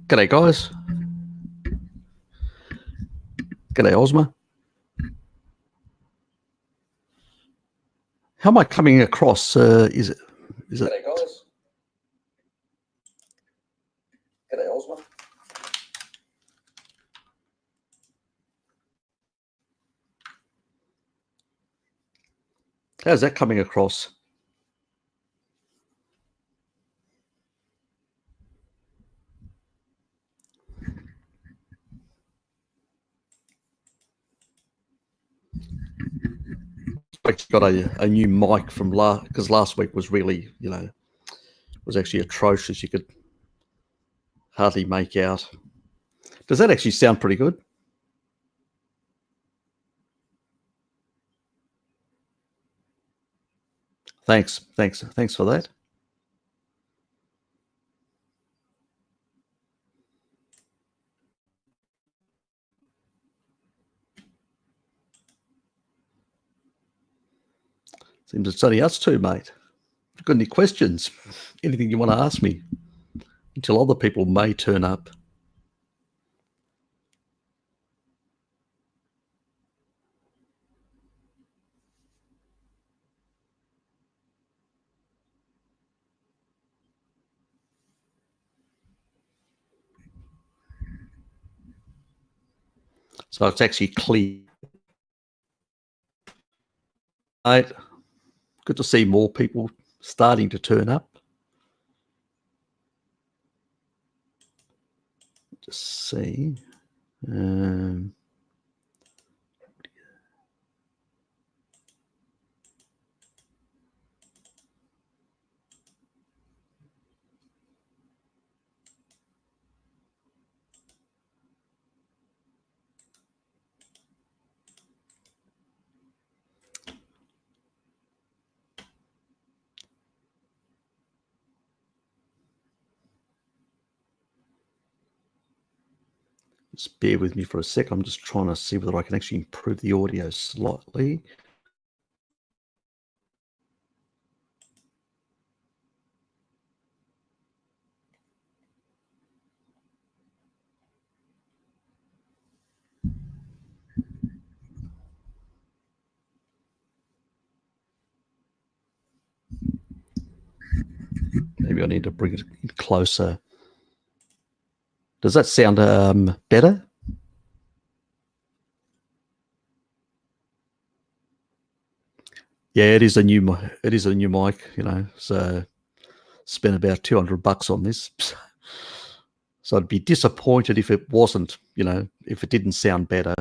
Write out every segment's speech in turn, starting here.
G'day, guys. G'day, Ozma. How am I coming across? Is it? G'day, guys. G'day, Ozma. How's that coming across? Got a new mic from because last week was really, was actually atrocious. You could hardly make out. Does that actually sound pretty good? Thanks for that. Seems it's only us two, mate. If you've got any questions, anything you want to ask me, until other people may turn up. So it's actually clear. Mate, good to see more people starting to turn up. Just see. Just bear with me for a sec. I'm just trying to see whether I can actually improve the audio slightly. Maybe I need to bring it in closer. Does that sound better? Yeah, it is a new mic, so spent about $200 on this. So I'd be disappointed if it wasn't, if it didn't sound better.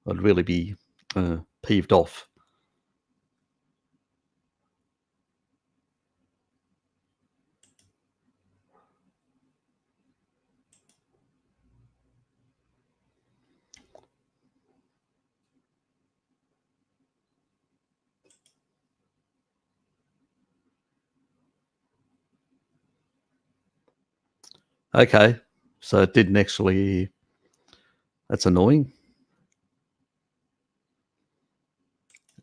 I'd really be peeved off. Okay, so it didn't actually. That's annoying.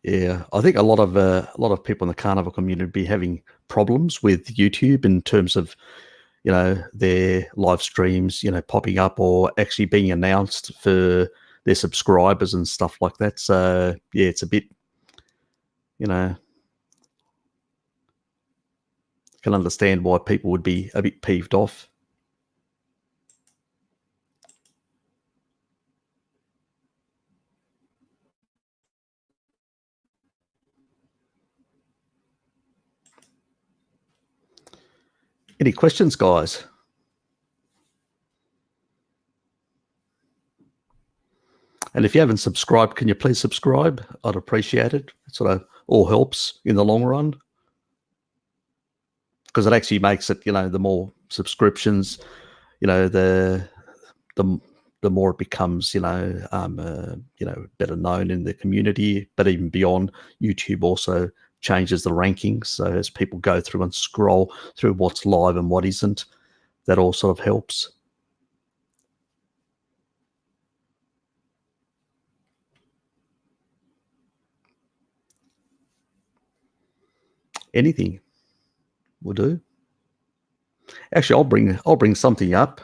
Yeah, I think a lot of people in the carnivore community be having problems with YouTube in terms of, their live streams, popping up or actually being announced for their subscribers and stuff like that. So yeah, it's a bit, can understand why people would be a bit peeved off. Any questions, guys? And if you haven't subscribed, can you please subscribe? I'd appreciate it. It sort of all helps in the long run, because it actually makes it, the more subscriptions, the more it becomes, better known in the community. But even beyond, YouTube also changes the rankings. So as people go through and scroll through what's live and what isn't, that all sort of helps. Anything will do. Actually, I'll bring something up.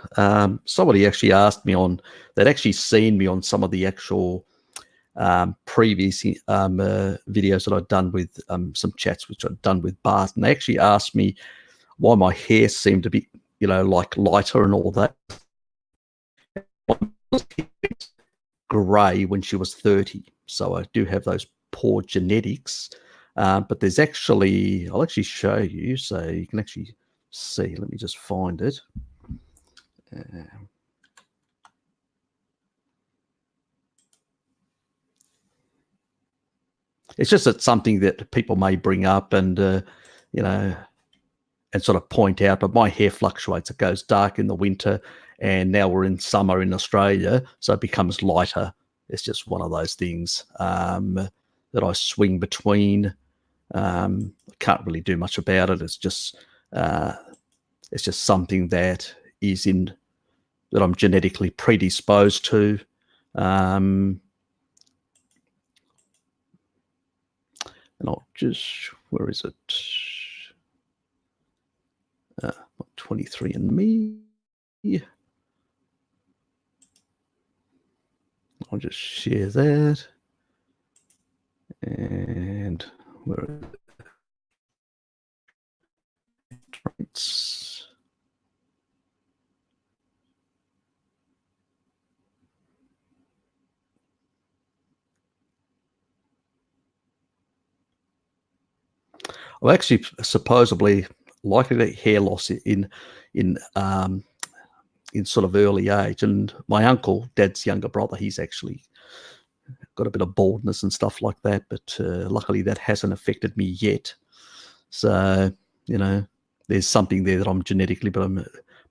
Somebody actually asked me on that actually seen me on some of the actual previous videos that I'd done with some chats which I'd done with Bart, and they actually asked me why my hair seemed to be, like lighter and all that. Grey when she was 30, so I do have those poor genetics. But there's actually, I'll actually show you so you can actually see. Let me just find it. It's just that something that people may bring up and and sort of point out, but my hair fluctuates. It goes dark in the winter, and now we're in summer in Australia, so it becomes lighter. It's just one of those things that I swing between. I can't really do much about it. It's just something that I'm genetically predisposed to. And I'll just, where is it? 23andMe. I'll just share that. And where are the traits? Well, actually, supposedly likely to hair loss in sort of early age. And my uncle, Dad's younger brother, he's actually got a bit of baldness and stuff like that, but luckily that hasn't affected me yet. So, there's something there that I'm genetically, but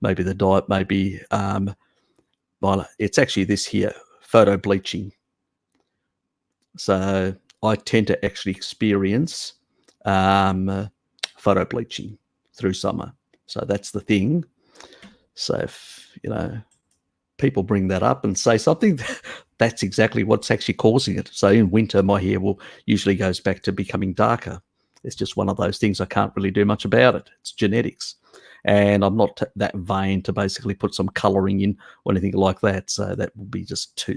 maybe the diet, maybe, well, it's actually this here, photo bleaching. So I tend to actually experience photo bleaching through summer. So that's the thing. So if, people bring that up and say something, that's exactly what's actually causing it. So in winter, my hair will usually goes back to becoming darker. It's just one of those things. I can't really do much about it. It's genetics. And I'm not that vain to basically put some coloring in or anything like that. So that would be just too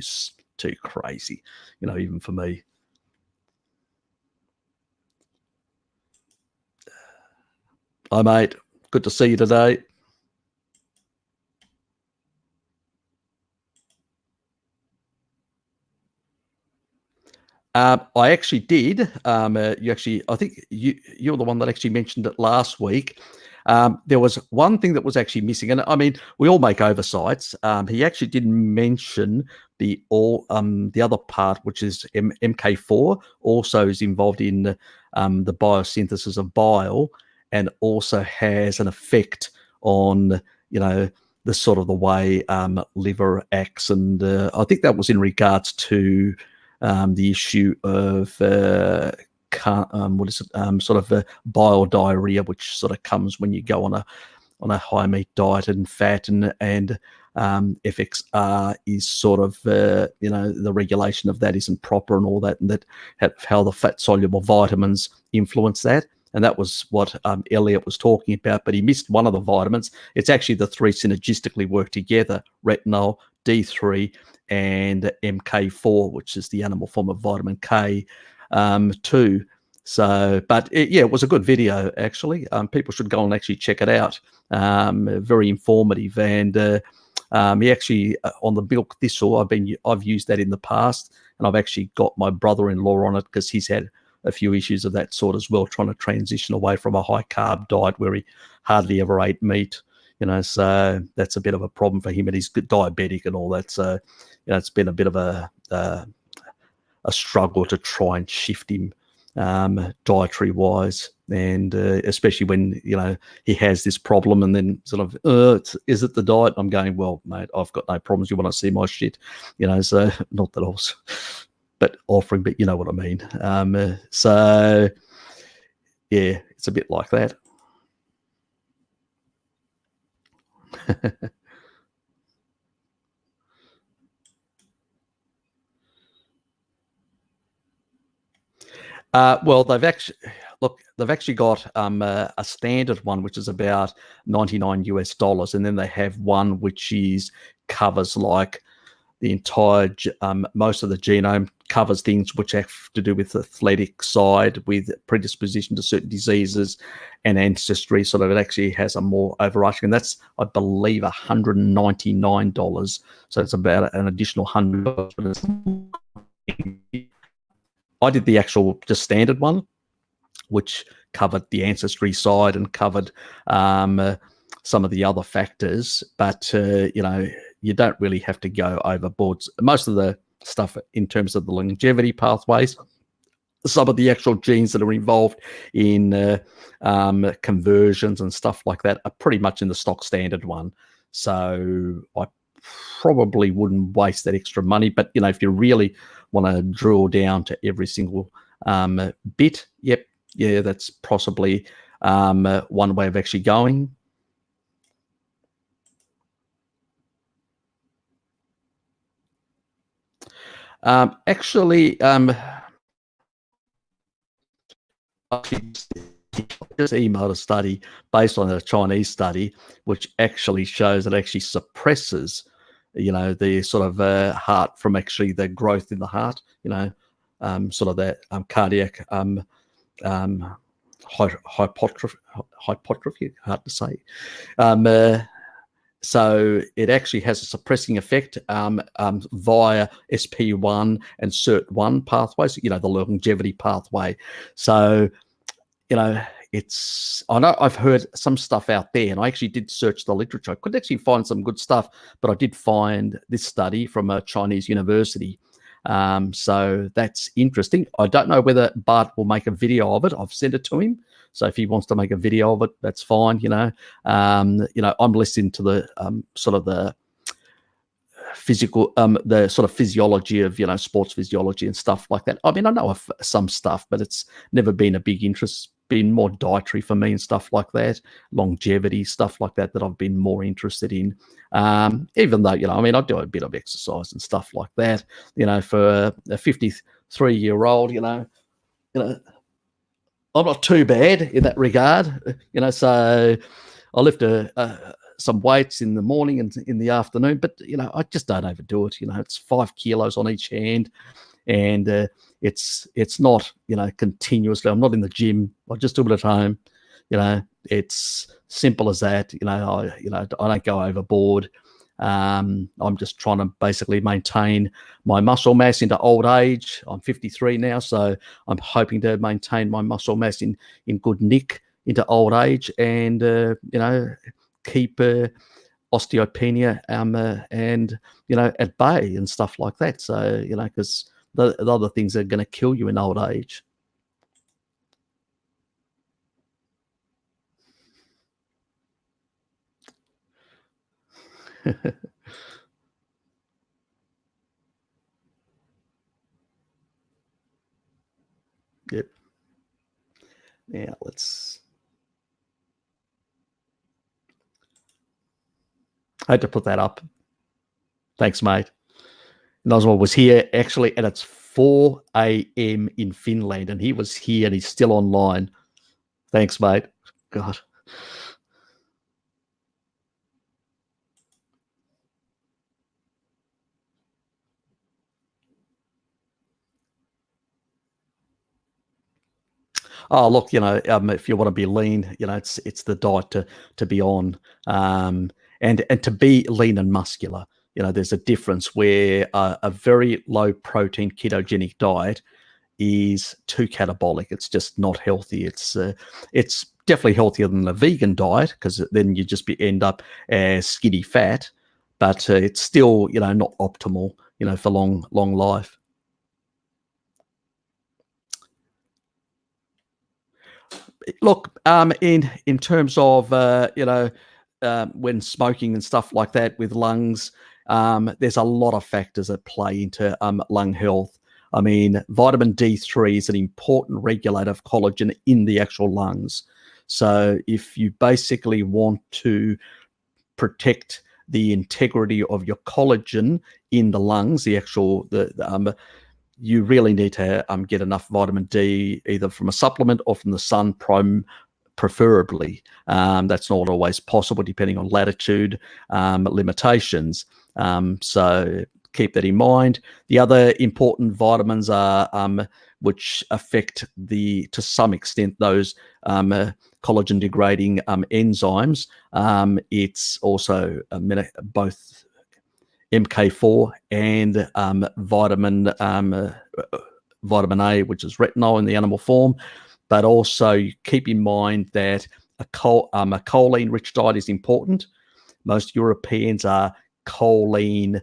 crazy, even for me. Hi, mate. Good to see you today. I actually did. I think you're the one that actually mentioned it last week. There was one thing that was actually missing, and I mean, we all make oversights. He actually didn't mention the other part, which is MK4, also is involved in the biosynthesis of bile, and also has an effect on the sort of the way liver acts, and I think that was in regards to the issue of sort of bile diarrhea, which sort of comes when you go on a high meat diet and fat, and FXR is sort of the regulation of that isn't proper and all that, and that how the fat soluble vitamins influence that. And that was what Elliot was talking about, but he missed one of the vitamins. It's actually the three synergistically work together: retinol, D3, and MK4, which is the animal form of vitamin K, too. So, but it was a good video, actually. People should go and actually check it out. Very informative. And he actually, on the milk thistle, I've used that in the past, and I've actually got my brother-in-law on it because he's had a few issues of that sort as well, trying to transition away from a high carb diet where he hardly ever ate meat. So that's a bit of a problem for him, and he's diabetic and all that. So, it's been a bit of a struggle to try and shift him dietary wise, and especially when he has this problem, and then sort of is it the diet? I'm going, well, mate, I've got no problems. You want to see my shit, so not that I was but offering, but you know what I mean. So yeah, it's a bit like that. Well, they've actually got a standard one which is about $99, and then they have one which covers like the entire most of the genome, covers things which have to do with the athletic side, with predisposition to certain diseases and ancestry. Sort of, it actually has a more overarching, and that's, I believe, $199. So it's about an additional $100. I did the actual just standard one, which covered the ancestry side and covered some of the other factors, but you don't really have to go overboard. Most of the stuff in terms of the longevity pathways, some of the actual genes that are involved in conversions and stuff like that are pretty much in the stock standard one. So I probably wouldn't waste that extra money. But if you really want to drill down to every single bit, yeah, that's possibly one way of actually going. Actually, I just emailed a study based on a Chinese study, which actually shows it actually suppresses, the sort of heart from actually the growth in the heart, sort of that cardiac hypertrophy, hard to say. So it actually has a suppressing effect via SP1 and SIRT1 pathways, the longevity pathway. So, I know I've heard some stuff out there, and I actually did search the literature. I couldn't actually find some good stuff, but I did find this study from a Chinese university. So that's interesting. I don't know whether Bart will make a video of it. I've sent it to him. So if he wants to make a video of it, that's fine. I'm listening to the sort of the physical, the sort of physiology of, sports physiology and stuff like that. I mean, I know of some stuff, but it's never been a big interest, been more dietary for me and stuff like that, longevity, stuff like that I've been more interested in. Even though, I do a bit of exercise and stuff like that, for a 53-year-old, I'm not too bad in that regard, so I lift some weights in the morning and in the afternoon, but I just don't overdo it. It's 5 kilos on each hand, and it's not continuously. I'm not in the gym. I just do it at home. It's simple as that. I don't go overboard. I'm just trying to basically maintain my muscle mass into old age. I'm 53 now, so I'm hoping to maintain my muscle mass in good nick into old age, and keep osteopenia and at bay and stuff like that. So because the other things are going to kill you in old age. Yep. Now I had to put that up. Thanks, mate. Noswell was here actually, and it's 4 a.m. in Finland, and he was here and he's still online. Thanks, mate. God. Oh, look, if you want to be lean, it's the diet to be on, and to be lean and muscular. There's a difference where a very low protein ketogenic diet is too catabolic. It's just not healthy. It's definitely healthier than a vegan diet, because then you just end up as skinny fat, but it's still not optimal for long life. Look, in terms of when smoking and stuff like that with lungs, there's a lot of factors that play into lung health. I mean, vitamin D3 is an important regulator of collagen in the actual lungs. So if you basically want to protect the integrity of your collagen in the lungs, the you really need to get enough vitamin D either from a supplement or from the sun, preferably. That's not always possible depending on latitude limitations. So keep that in mind. The other important vitamins are which affect to some extent those collagen degrading enzymes. It's also both MK4 and vitamin A, which is retinol in the animal form. But also keep in mind that a choline-rich diet is important. Most Europeans are choline.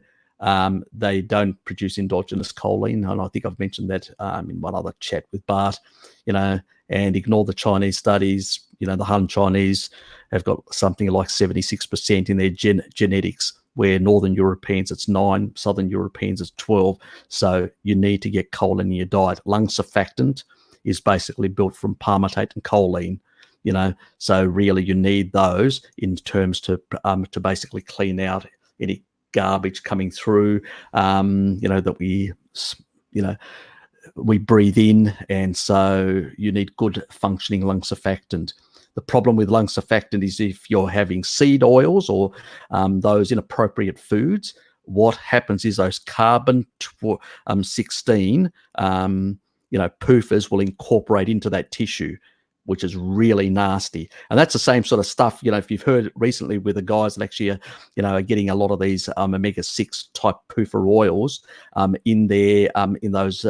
They don't produce endogenous choline, and I think I've mentioned that in one other chat with Bart. And ignore the Chinese studies. The Han Chinese have got something like 76% in their genetics, where Northern Europeans it's 9, Southern Europeans it's 12. So you need to get choline in your diet. Lung surfactant is basically built from palmitate and choline. So really you need those in terms to basically clean out any garbage coming through, that we breathe in, and so you need good functioning lung surfactant. The problem with lung surfactant is if you're having seed oils or those inappropriate foods, what happens is those carbon 16 PUFAs will incorporate into that tissue, which is really nasty. And that's the same sort of stuff, if you've heard recently with the guys that actually are getting a lot of these omega-6 type PUFA oils in their in those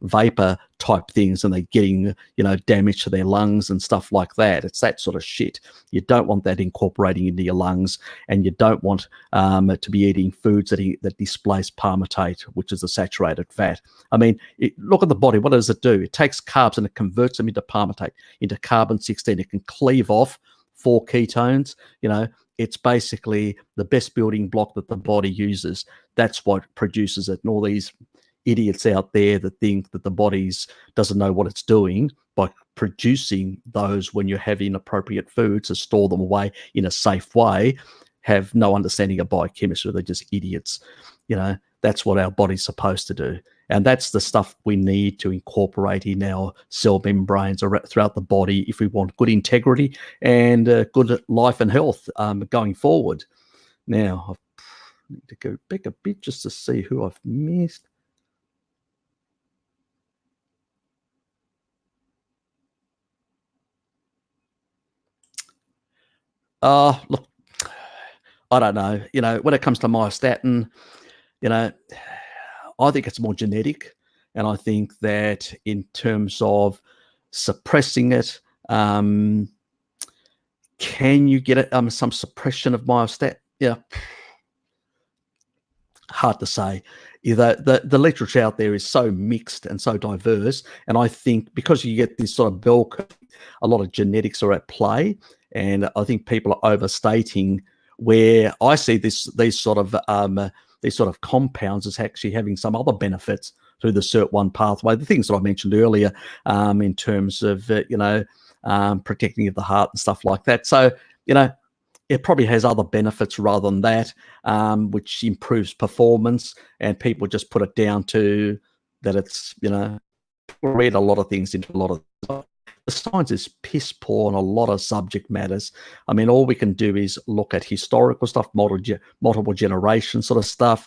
vapor type things, and they're getting damage to their lungs and stuff like that. It's that sort of shit. You don't want that incorporating into your lungs, and you don't want to be eating foods that displace palmitate, which is a saturated fat. I mean, look at the body. What does it do? It takes carbs and it converts them into palmitate, into carbon 16. It can cleave off 4 ketones. It's basically the best building block that the body uses. That's what produces it. And all these idiots out there that think that the body doesn't know what it's doing by producing those when you're having appropriate foods to store them away in a safe way have no understanding of biochemistry. They're just idiots. That's what our body's supposed to do. And that's the stuff we need to incorporate in our cell membranes or throughout the body if we want good integrity and good life and health going forward. Now, I need to go back a bit just to see who I've missed. Look, I don't know. When it comes to myostatin, I think it's more genetic. And I think that in terms of suppressing it, can you get some suppression of myostatin? Yeah. Hard to say. The literature out there is so mixed and so diverse. And I think because you get this sort of bell curve, a lot of genetics are at play. And I think people are overstating where I see these sort of compounds as actually having some other benefits through the SIRT1 pathway. The things that I mentioned earlier in terms of protecting of the heart and stuff like that. So it probably has other benefits rather than that, which improves performance, and people just put it down to that it's read a lot of things into a lot of. The science is piss poor on a lot of subject matters. I mean, all we can do is look at historical stuff, multiple generation sort of stuff,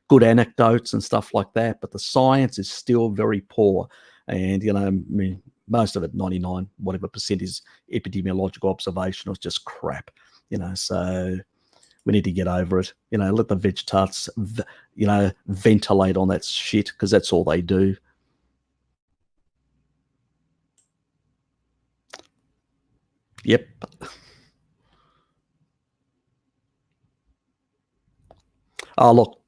good anecdotes and stuff like that. But the science is still very poor. And, I mean, most of it, 99, whatever percent is epidemiological observation, is just crap, so we need to get over it. Let the vegetards, ventilate on that shit, because that's all they do. Yep. Oh, look,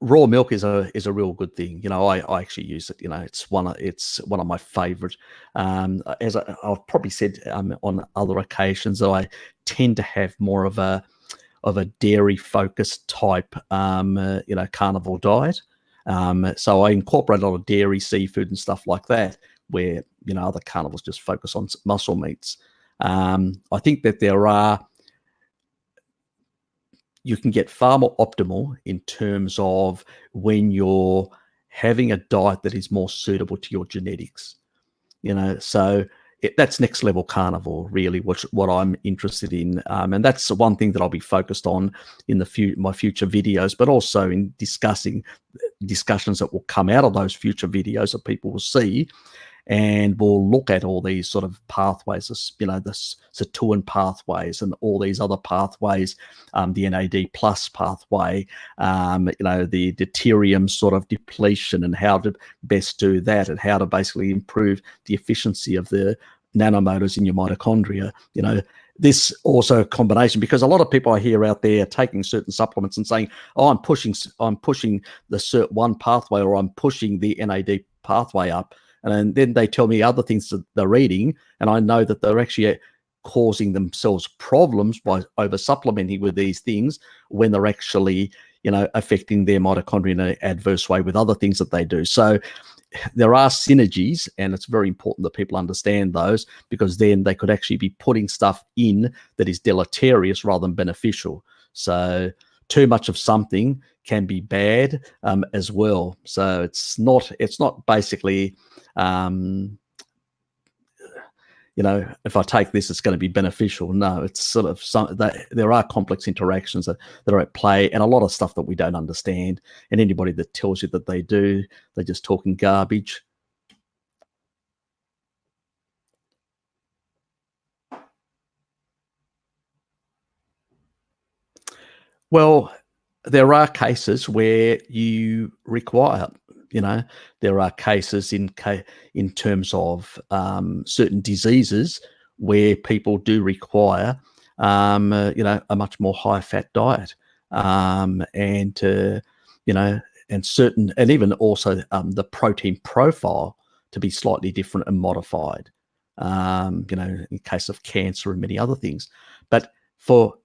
raw milk is a real good thing. I actually use it. It's one of my favorite. As I've probably said on other occasions, that I tend to have more of a dairy focused type carnivore diet. So I incorporate a lot of dairy, seafood, and stuff like that, where other carnivores just focus on muscle meats. I think that there are you can get far more optimal in terms of when you're having a diet that is more suitable to your genetics. So that's next level carnivore, really, what I'm interested in, and that's the one thing that I'll be focused on in my future videos, but also in discussions that will come out of those future videos that people will see. And we'll look at all these sort of pathways, the sirtuin pathways and all these other pathways, the NAD plus pathway, the deuterium sort of depletion, and how to best do that, and how to basically improve the efficiency of the nanomotors in your mitochondria. This also a combination, because a lot of people I hear out there taking certain supplements and saying, oh, I'm pushing the SIRT1 pathway, or I'm pushing the NAD pathway up. And then they tell me other things that they're eating, and I know that they're actually causing themselves problems by over supplementing with these things when they're actually, affecting their mitochondria in an adverse way with other things that they do. So there are synergies, and it's very important that people understand those, because then they could actually be putting stuff in that is deleterious rather than beneficial. So too much of something can be bad as well. So it's not basically, if I take this, it's going to be beneficial. No, it's sort of there are complex interactions that are at play, and a lot of stuff that we don't understand. And anybody that tells you that they do, they're just talking garbage. Well, there are cases where you require, there are cases in terms of certain diseases where people do require, a much more high fat diet, and even also the protein profile to be slightly different and modified, in case of cancer and many other things. But for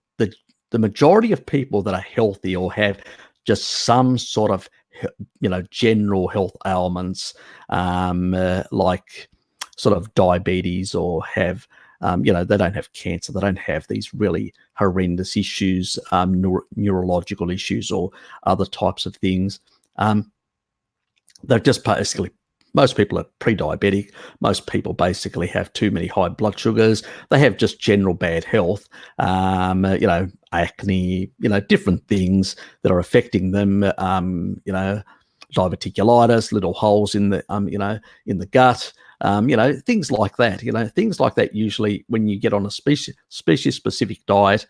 the majority of people that are healthy or have just some sort of, general health ailments, like sort of diabetes, or have, they don't have cancer, they don't have these really horrendous issues, neurological issues or other types of things. They're just basically, most people are pre-diabetic. Most people basically have too many high blood sugars. They have just general bad health, acne, different things that are affecting them, diverticulitis, little holes in the, in the gut, things like that, things like that. Usually when you get on a species-specific diet,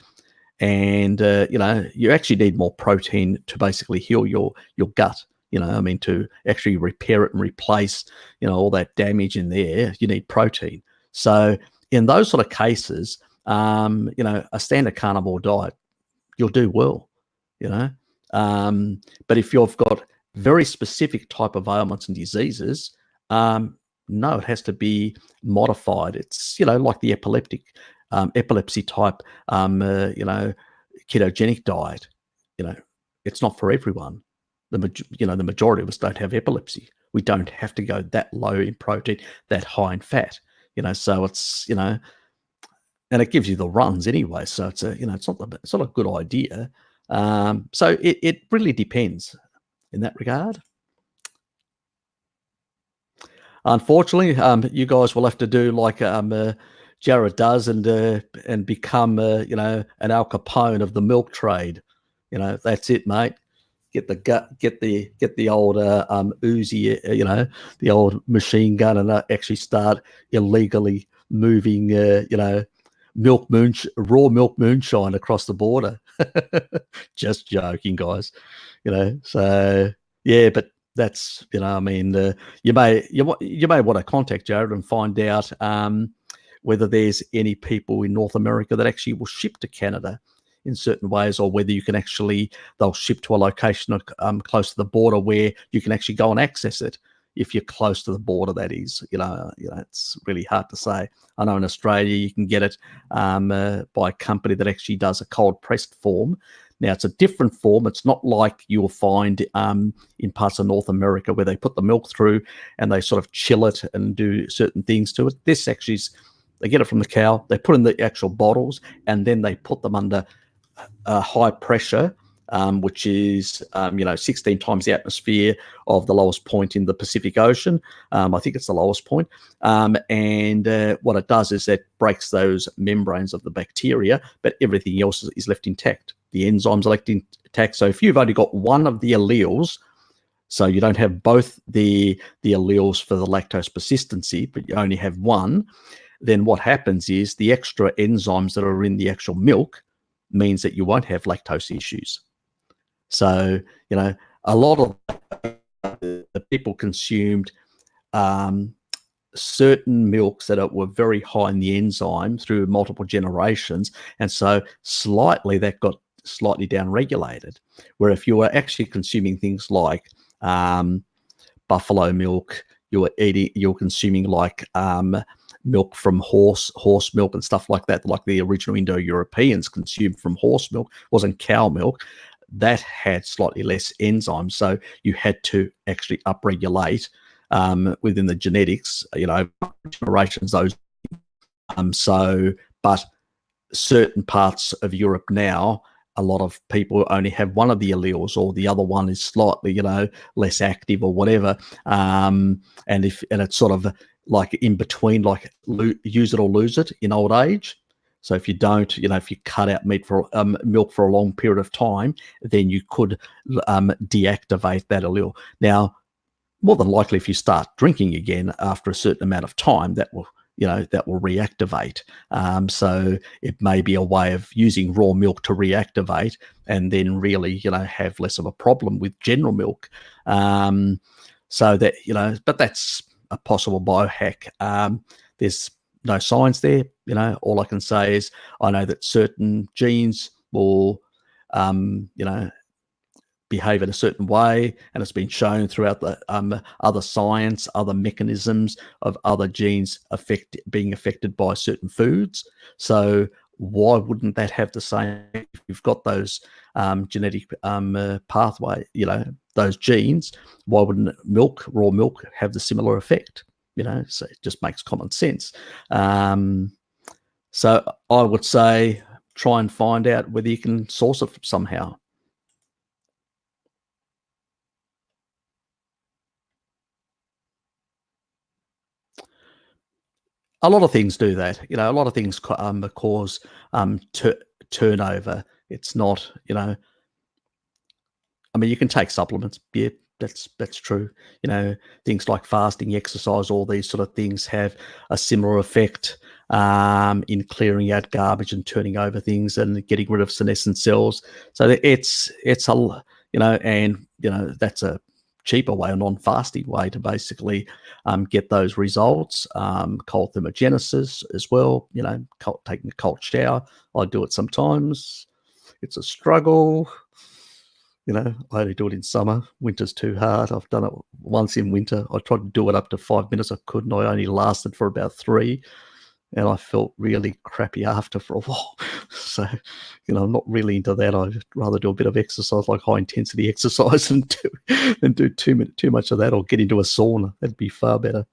and, you actually need more protein to basically heal your gut. To actually repair it and replace, all that damage in there, you need protein. So in those sort of cases, a standard carnivore diet, you'll do well, but if you've got very specific type of ailments and diseases, no, it has to be modified. It's, like the epilepsy type, ketogenic diet, it's not for everyone. The majority of us don't have epilepsy. We don't have to go that low in protein, that high in fat, so it's, and it gives you the runs anyway. So it's it's not a good idea. So it really depends in that regard. Unfortunately, you guys will have to do like Jared does, and become an Al Capone of the milk trade. That's it, mate. Get the old Uzi, the old machine gun, and actually start illegally moving, raw milk moonshine across the border. Just joking, guys. So yeah, but that's, you may want to contact Jared and find out whether there's any people in North America that actually will ship to Canada in certain ways, or whether you can actually, they'll ship to a location close to the border where you can actually go and access it. If you're close to the border, that is, it's really hard to say. I know in Australia you can get it by a company that actually does a cold pressed form. Now it's a different form. It's not like you'll find in parts of North America where they put the milk through and they sort of chill it and do certain things to it. This actually is, they get it from the cow, they put in the actual bottles, and then they put them under high pressure, which is 16 times the atmosphere of the lowest point in the Pacific Ocean. I think it's the lowest point. And what it does is it breaks those membranes of the bacteria, but everything else is left intact. The enzymes are left intact. So if you've only got one of the alleles, so you don't have both the alleles for the lactose persistency, but you only have one, then what happens is the extra enzymes that are in the actual milk means that you won't have lactose issues. So, a lot of the people consumed certain milks that were very high in the enzyme through multiple generations, and so that got slightly down-regulated. Where if you were actually consuming things like buffalo milk, you're consuming like milk from horse milk and stuff like that, like the original Indo-Europeans consumed from horse milk, wasn't cow milk, that had slightly less enzymes. So you had to actually upregulate within the genetics, generations, those. But certain parts of Europe now, a lot of people only have one of the alleles, or the other one is slightly, less active or whatever. And it's sort of like in between, like use it or lose it in old age. So if you don't, if you cut out milk for a long period of time, then you could deactivate that allele. Now, more than likely, if you start drinking again after a certain amount of time, that will reactivate. So it may be a way of using raw milk to reactivate, and then really, have less of a problem with general milk. So that, but that's a possible biohack. There's no science there. All I can say is I know that certain genes will, behave in a certain way, and it's been shown throughout the other science, other mechanisms of other genes being affected by certain foods. So why wouldn't that have the same? If you've got those genetic pathway, those genes, why wouldn't raw milk have the similar effect? So it just makes common sense. So I would say try and find out whether you can source it somehow. A lot of things do that. A lot of things cause turnover. It's not, I mean, you can take supplements. Yeah, that's true. Things like fasting, exercise, all these sort of things have a similar effect in clearing out garbage and turning over things and getting rid of senescent cells. So it's a, and that's a cheaper way, a non-fasting way to basically get those results. Cold thermogenesis as well, taking a cold shower. I do it sometimes. It's a struggle. I only do it in summer. Winter's too hard. I've done it once in winter. I tried to do it up to 5 minutes. I couldn't. I only lasted for about 3. And I felt really crappy after for a while. So, I'm not really into that. I'd rather do a bit of exercise, like high intensity exercise, and do too much of that, or get into a sauna. That'd be far better.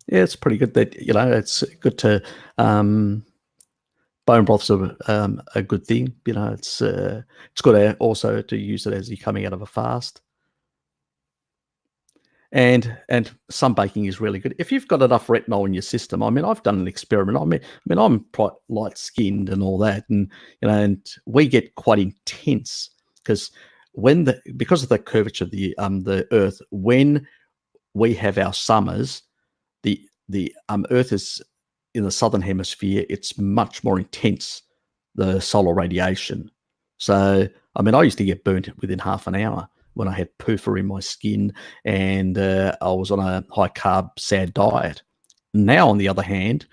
Yeah, it's pretty good. That it's good to bone broth's a good thing. It's good also to use it as you're coming out of a fast. And sun baking is really good if you've got enough retinol in your system. I mean, I've done an experiment. I mean, I'm quite light skinned and all that, and and we get quite intense because because of the curvature of the Earth, when we have our summers, the Earth is in the southern hemisphere. It's much more intense, the solar radiation. So I mean, I used to get burnt within half an hour when I had poofer in my skin, and I was on a high carb, sad diet. Now, on the other hand,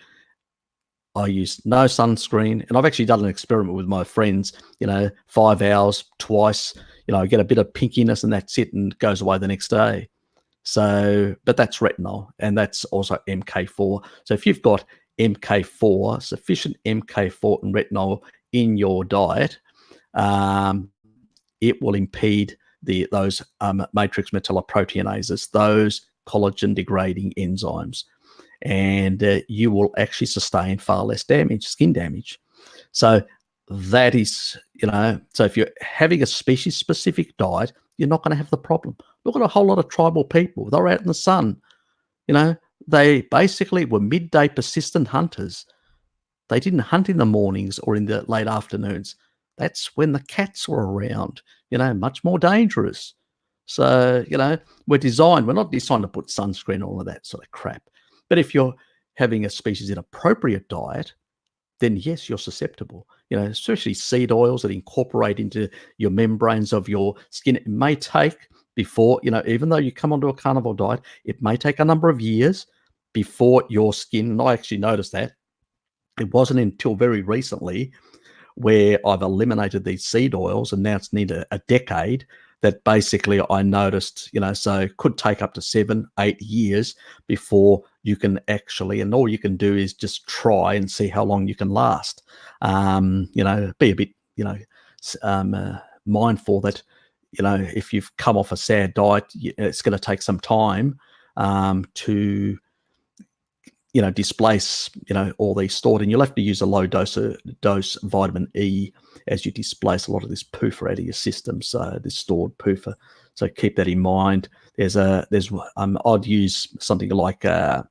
I use no sunscreen, and I've actually done an experiment with my friends. 5 hours twice. I get a bit of pinkiness, and that's it, and it goes away the next day. So, but that's retinol, and that's also MK4. So if you've got MK4, sufficient MK4 and retinol in your diet, it will impede those matrix metalloproteinases. Those collagen degrading enzymes, and you will actually sustain far less damage, skin damage. So that is, so if you're having a species specific diet, you're not going to have the problem. Look at a whole lot of tribal people. They're out in the sun. They basically were midday persistent hunters. They didn't hunt in the mornings or in the late afternoons. That's when the cats were around, much more dangerous. So, we're not designed to put sunscreen and all of that sort of crap. But if you're having a species inappropriate diet, then yes, you're susceptible. Especially seed oils that incorporate into your membranes of your skin. It may take before, even though you come onto a carnivore diet, it may take a number of years before your skin, and I actually noticed that. It wasn't until very recently where I've eliminated these seed oils, and now it's nearly a decade, that basically I noticed, so it could take up to 7-8 years before you can actually, and all you can do is just try and see how long you can last. Be a bit, mindful that, if you've come off a sad diet, it's going to take some time to displace, all these stored, and you'll have to use a low dose vitamin E as you displace a lot of this PUFA out of your system. So this stored PUFA. So keep that in mind. I'd use something like the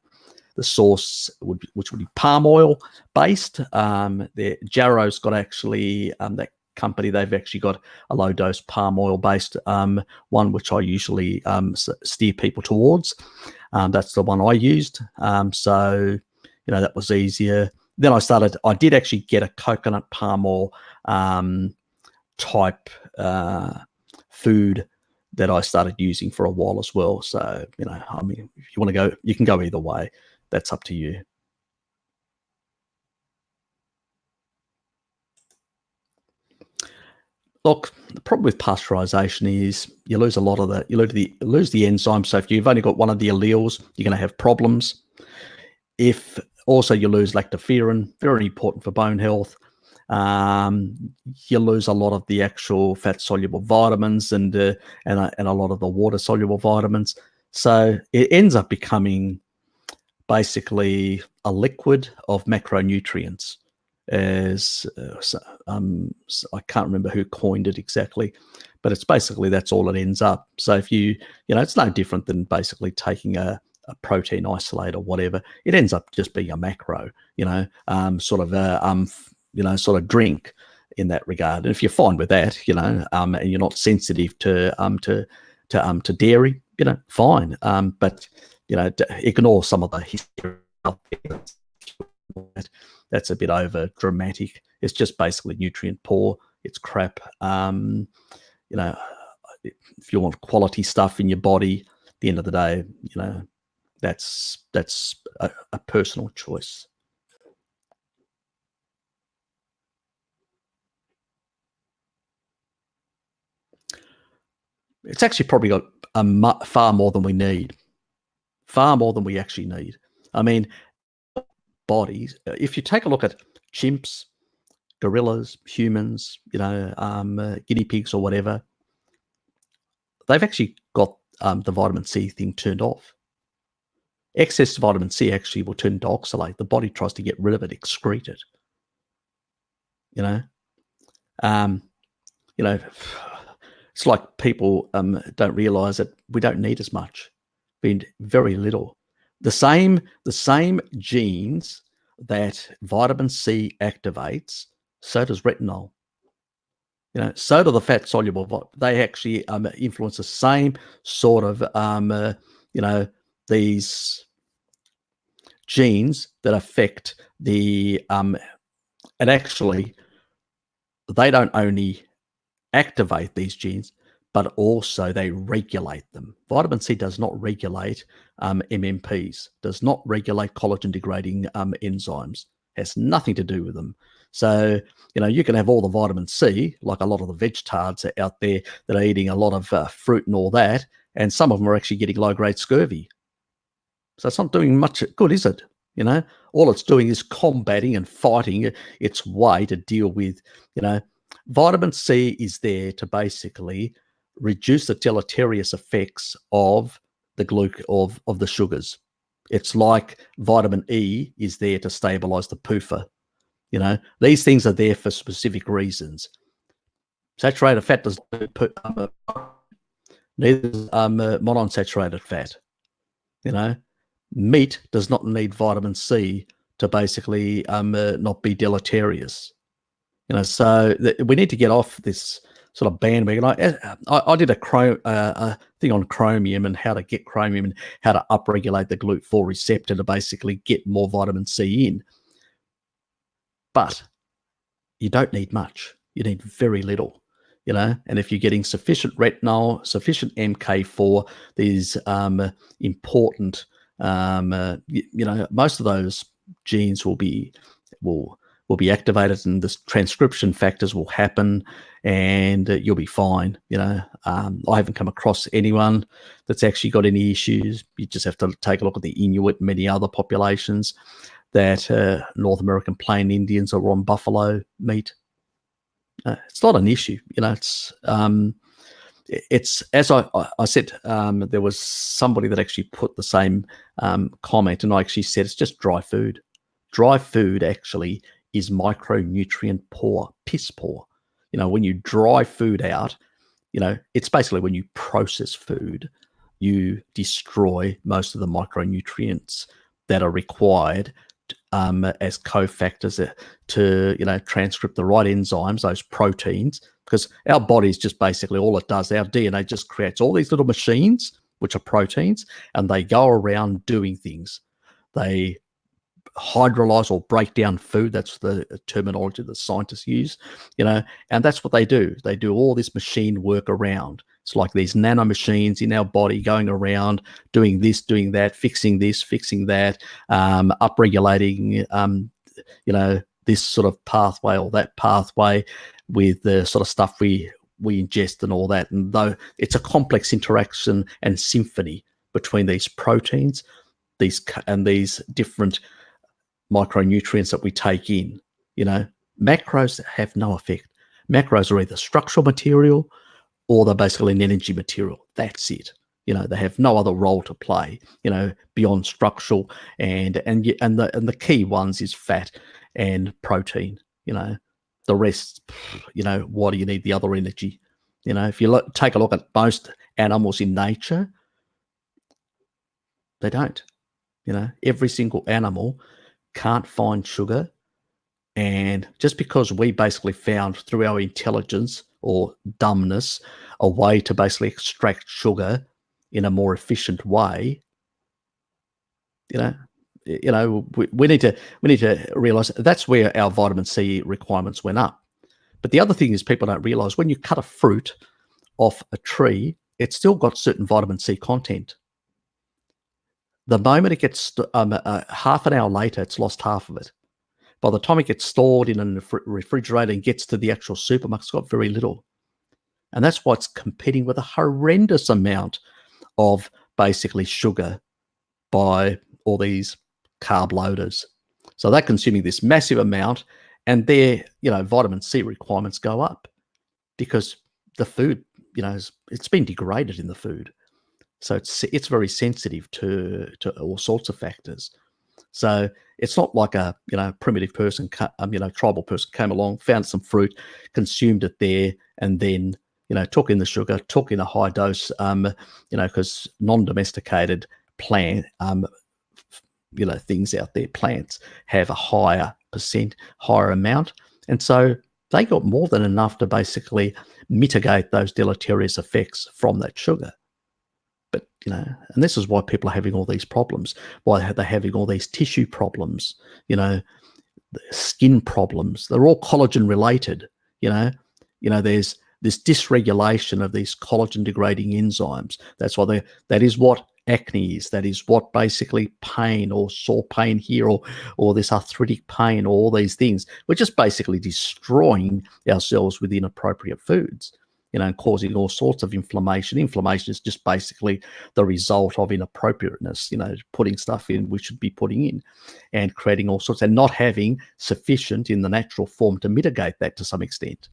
source which would be palm oil based. Jarrow's got actually that company. They've actually got a low dose palm oil based one, which I usually steer people towards. That's the one I used. So, that was easier. Then I did actually get a coconut palm oil type food that I started using for a while as well. So, if you want to go, you can go either way. That's up to you. Look, the problem with pasteurization is you lose a lot of you lose the enzyme. So if you've only got one of the alleles, you're going to have problems. If also you lose lactoferrin, very important for bone health. You lose a lot of the actual fat-soluble vitamins and a lot of the water-soluble vitamins. So it ends up becoming basically a liquid of macronutrients. I can't remember who coined it exactly, but it's basically that's all it ends up. So if it's no different than basically taking a protein isolate or whatever. It ends up just being a macro, sort of drink in that regard. And if you're fine with that, and you're not sensitive to dairy, fine. But ignore some of the history. That's a bit over dramatic. It's just basically nutrient poor. It's crap. If you want quality stuff in your body, at the end of the day, that's a personal choice. It's actually probably got far more than we need. Far more than we actually need. I mean, bodies, if you take a look at chimps, gorillas, humans, guinea pigs or whatever, they've actually got the vitamin C thing turned off. Excess vitamin C actually will turn into oxalate. The body tries to get rid of it, excrete it. It's like people don't realize that we don't need as much. We need very little. The same genes that vitamin C activates, so does retinol. So do the fat-soluble. They actually influence the same sort of, these genes that affect the, and actually, they don't only activate these genes, but also they regulate them. Vitamin C does not regulate MMPs, does not regulate collagen-degrading enzymes, has nothing to do with them. So, you can have all the vitamin C, like a lot of the vegetards out there that are eating a lot of fruit and all that, and some of them are actually getting low-grade scurvy. So it's not doing much good, is it? All it's doing is combating and fighting its way to deal with, vitamin C is there to basically reduce the deleterious effects of the of the sugars. It's like vitamin E is there to stabilize the PUFA. These things are there for specific reasons. Saturated fat does not put neither does monounsaturated fat. Meat does not need vitamin C to basically not be deleterious. So we need to get off this sort of bandwagon. I did a thing on chromium and how to get chromium and how to upregulate the GLUT4 receptor to basically get more vitamin C in. But you don't need much. You need very little, and if you're getting sufficient retinol, sufficient MK4, these important, most of those genes will be activated, and the transcription factors will happen, and you'll be fine. I haven't come across anyone that's actually got any issues. You just have to take a look at the Inuit and many other populations that North American plain Indians are on buffalo meat. It's not an issue. It's as I said, there was somebody that actually put the same comment, and I actually said it's just dry food. Dry food actually is micronutrient poor, piss poor. When you dry food out, it's basically when you process food, you destroy most of the micronutrients that are required as cofactors to transcript the right enzymes, those proteins, because our body is just basically all it does. Our DNA just creates all these little machines, which are proteins, and they go around doing things. They hydrolyze or break down food. That's the terminology that scientists use, and that's what they do. They do all this machine work around. It's like these nano machines in our body going around doing this, doing that, fixing this, fixing that, upregulating, this sort of pathway or that pathway with the sort of stuff we ingest and all that. And though it's a complex interaction and symphony between these proteins, these different micronutrients that we take in. Macros have no effect. Macros are either structural material or they're basically an energy material. That's it. They have no other role to play, beyond structural and the key ones is fat and protein. The rest, why do you need the other energy? If you take a look at most animals in nature, they don't. Every single animal can't find sugar, and just because we basically found through our intelligence or dumbness a way to basically extract sugar in a more efficient way, we need to realize that's where our vitamin C requirements went up. But the other thing is people don't realize when you cut a fruit off a tree, it's still got certain vitamin C content. The moment it gets half an hour later, it's lost half of it. By the time it gets stored in a refrigerator and gets to the actual supermarket, it's got very little. And that's why it's competing with a horrendous amount of basically sugar by all these carb loaders. So they're consuming this massive amount, and their vitamin C requirements go up because the food, it's been degraded in the food. So it's very sensitive to all sorts of factors. So it's not like a primitive person, tribal person came along, found some fruit, consumed it there, and then took in the sugar, took in a high dose, because non-domesticated plant, things out there, plants have a higher amount, and so they got more than enough to basically mitigate those deleterious effects from that sugar. But, and this is why people are having all these problems, why they're having all these tissue problems, skin problems. They're all collagen related, there's this dysregulation of these collagen degrading enzymes. That's why that is what acne is. That is what basically pain or sore pain here or this arthritic pain or all these things. We're just basically destroying ourselves with inappropriate foods. And causing all sorts of inflammation. Inflammation is just basically the result of inappropriateness, putting stuff in we should be putting in and creating all sorts and not having sufficient in the natural form to mitigate that to some extent,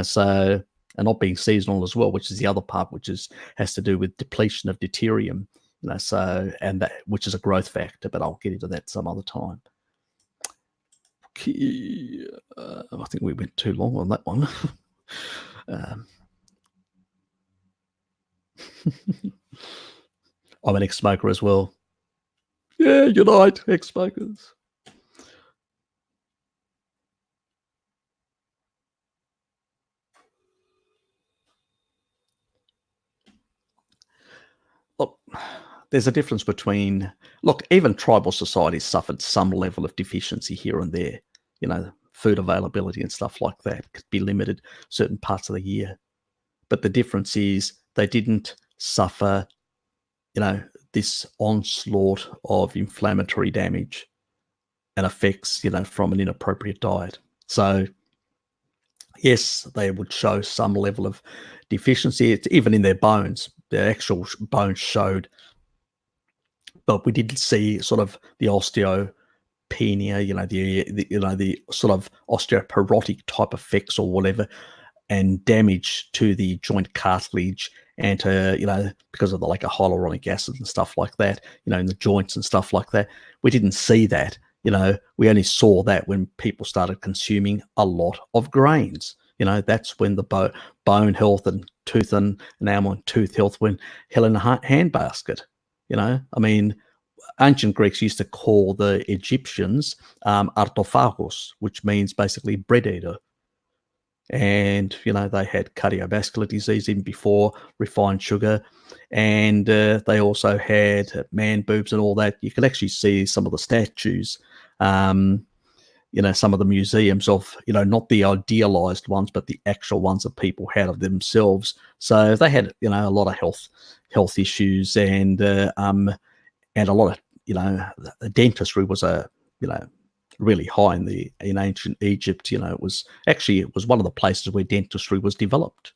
so, and not being seasonal as well, which is the other part, which has to do with depletion of deuterium So, and that, which is a growth factor, but I'll get into that some other time. Okay, I think we went too long on that one. I'm an ex-smoker as well. Yeah, unite, ex-smokers. Look, there's a difference between, look, even tribal societies suffered some level of deficiency here and there. Food availability and stuff like that could be limited certain parts of the year. But the difference is they didn't suffer, this onslaught of inflammatory damage and effects, from an inappropriate diet. So, yes, they would show some level of deficiency. It's even in their bones. Their actual bones showed, but we didn't see sort of the osteopenia, the sort of osteoporotic type effects or whatever, and damage to the joint cartilage and to, because of the like a hyaluronic acid and stuff like that, in the joints and stuff like that. We didn't see that. We only saw that when people started consuming a lot of grains. That's when the bone health and tooth and enamel and tooth health went hell in a handbasket. I mean, ancient Greeks used to call the Egyptians autophagos, which means basically bread eater. And, they had cardiovascular disease even before refined sugar. And they also had man boobs and all that. You can actually see some of the statues, some of the museums of, not the idealized ones, but the actual ones that people had of themselves. So they had, a lot of health issues and a lot of, dentistry was really high in ancient Egypt. It was one of the places where dentistry was developed.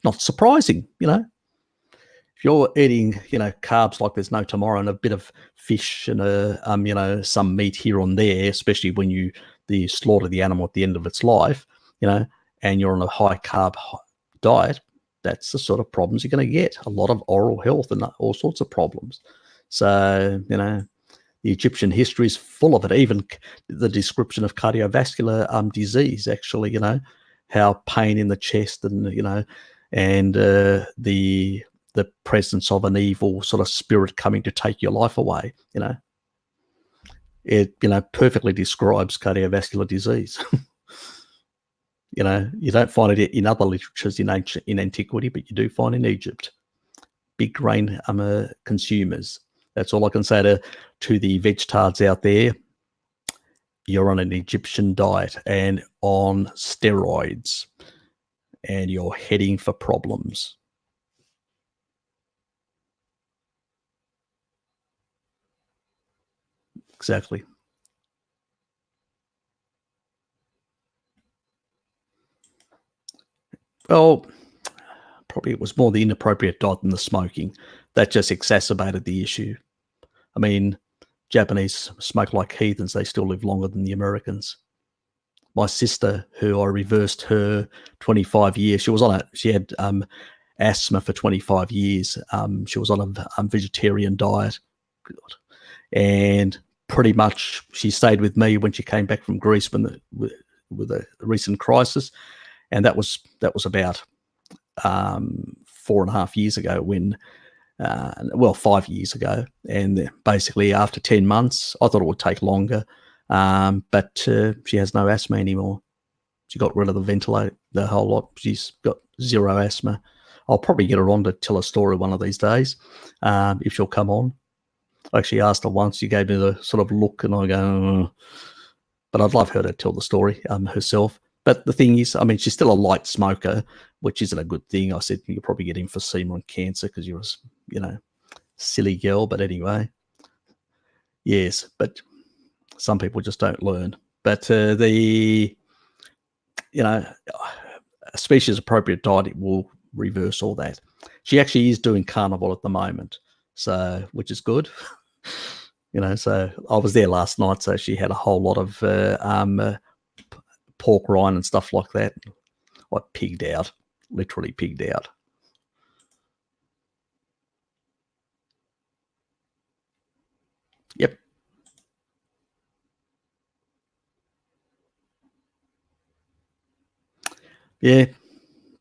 Not surprising, if you're eating, carbs like there's no tomorrow and a bit of fish and some meat here and there, especially when you slaughter the animal at the end of its life, and you're on a high carb diet, that's the sort of problems you're going to get. A lot of oral health and all sorts of problems. So, the Egyptian history is full of it. Even the description of cardiovascular disease, actually, how pain in the chest and, and the presence of an evil sort of spirit coming to take your life away, it, perfectly describes cardiovascular disease. You don't find it in other literatures in antiquity, but you do find in Egypt. Big grain consumers. That's all I can say to the vegetards out there. You're on an Egyptian diet and on steroids, and you're heading for problems. Exactly. Well, probably it was more the inappropriate diet than the smoking. That just exacerbated the issue. I mean, Japanese smoke like heathens. They still live longer than the Americans. My sister, who I reversed her 25 years, she had asthma for 25 years. She was on a vegetarian diet. God. And pretty much she stayed with me when she came back from Greece with a recent crisis. And that was about 4.5 years ago when 5 years ago. And basically after 10 months, I thought it would take longer, but she has no asthma anymore. She got rid of the ventilator, the whole lot. She's got zero asthma. I'll probably get her on to tell a story one of these days, if she'll come on. I actually asked her once. She gave me the sort of look, and I go, but I'd love her to tell the story herself. But the thing is, I mean, she's still a light smoker, which isn't a good thing. I said, you'll probably get emphysema and cancer because you're a, silly girl. But anyway, yes, but some people just don't learn. But a species appropriate diet, it will reverse all that. She actually is doing carnivore at the moment, so which is good. So I was there last night, so she had a whole lot of pork rind and stuff like that. I pigged out, literally pigged out. Yep. Yeah,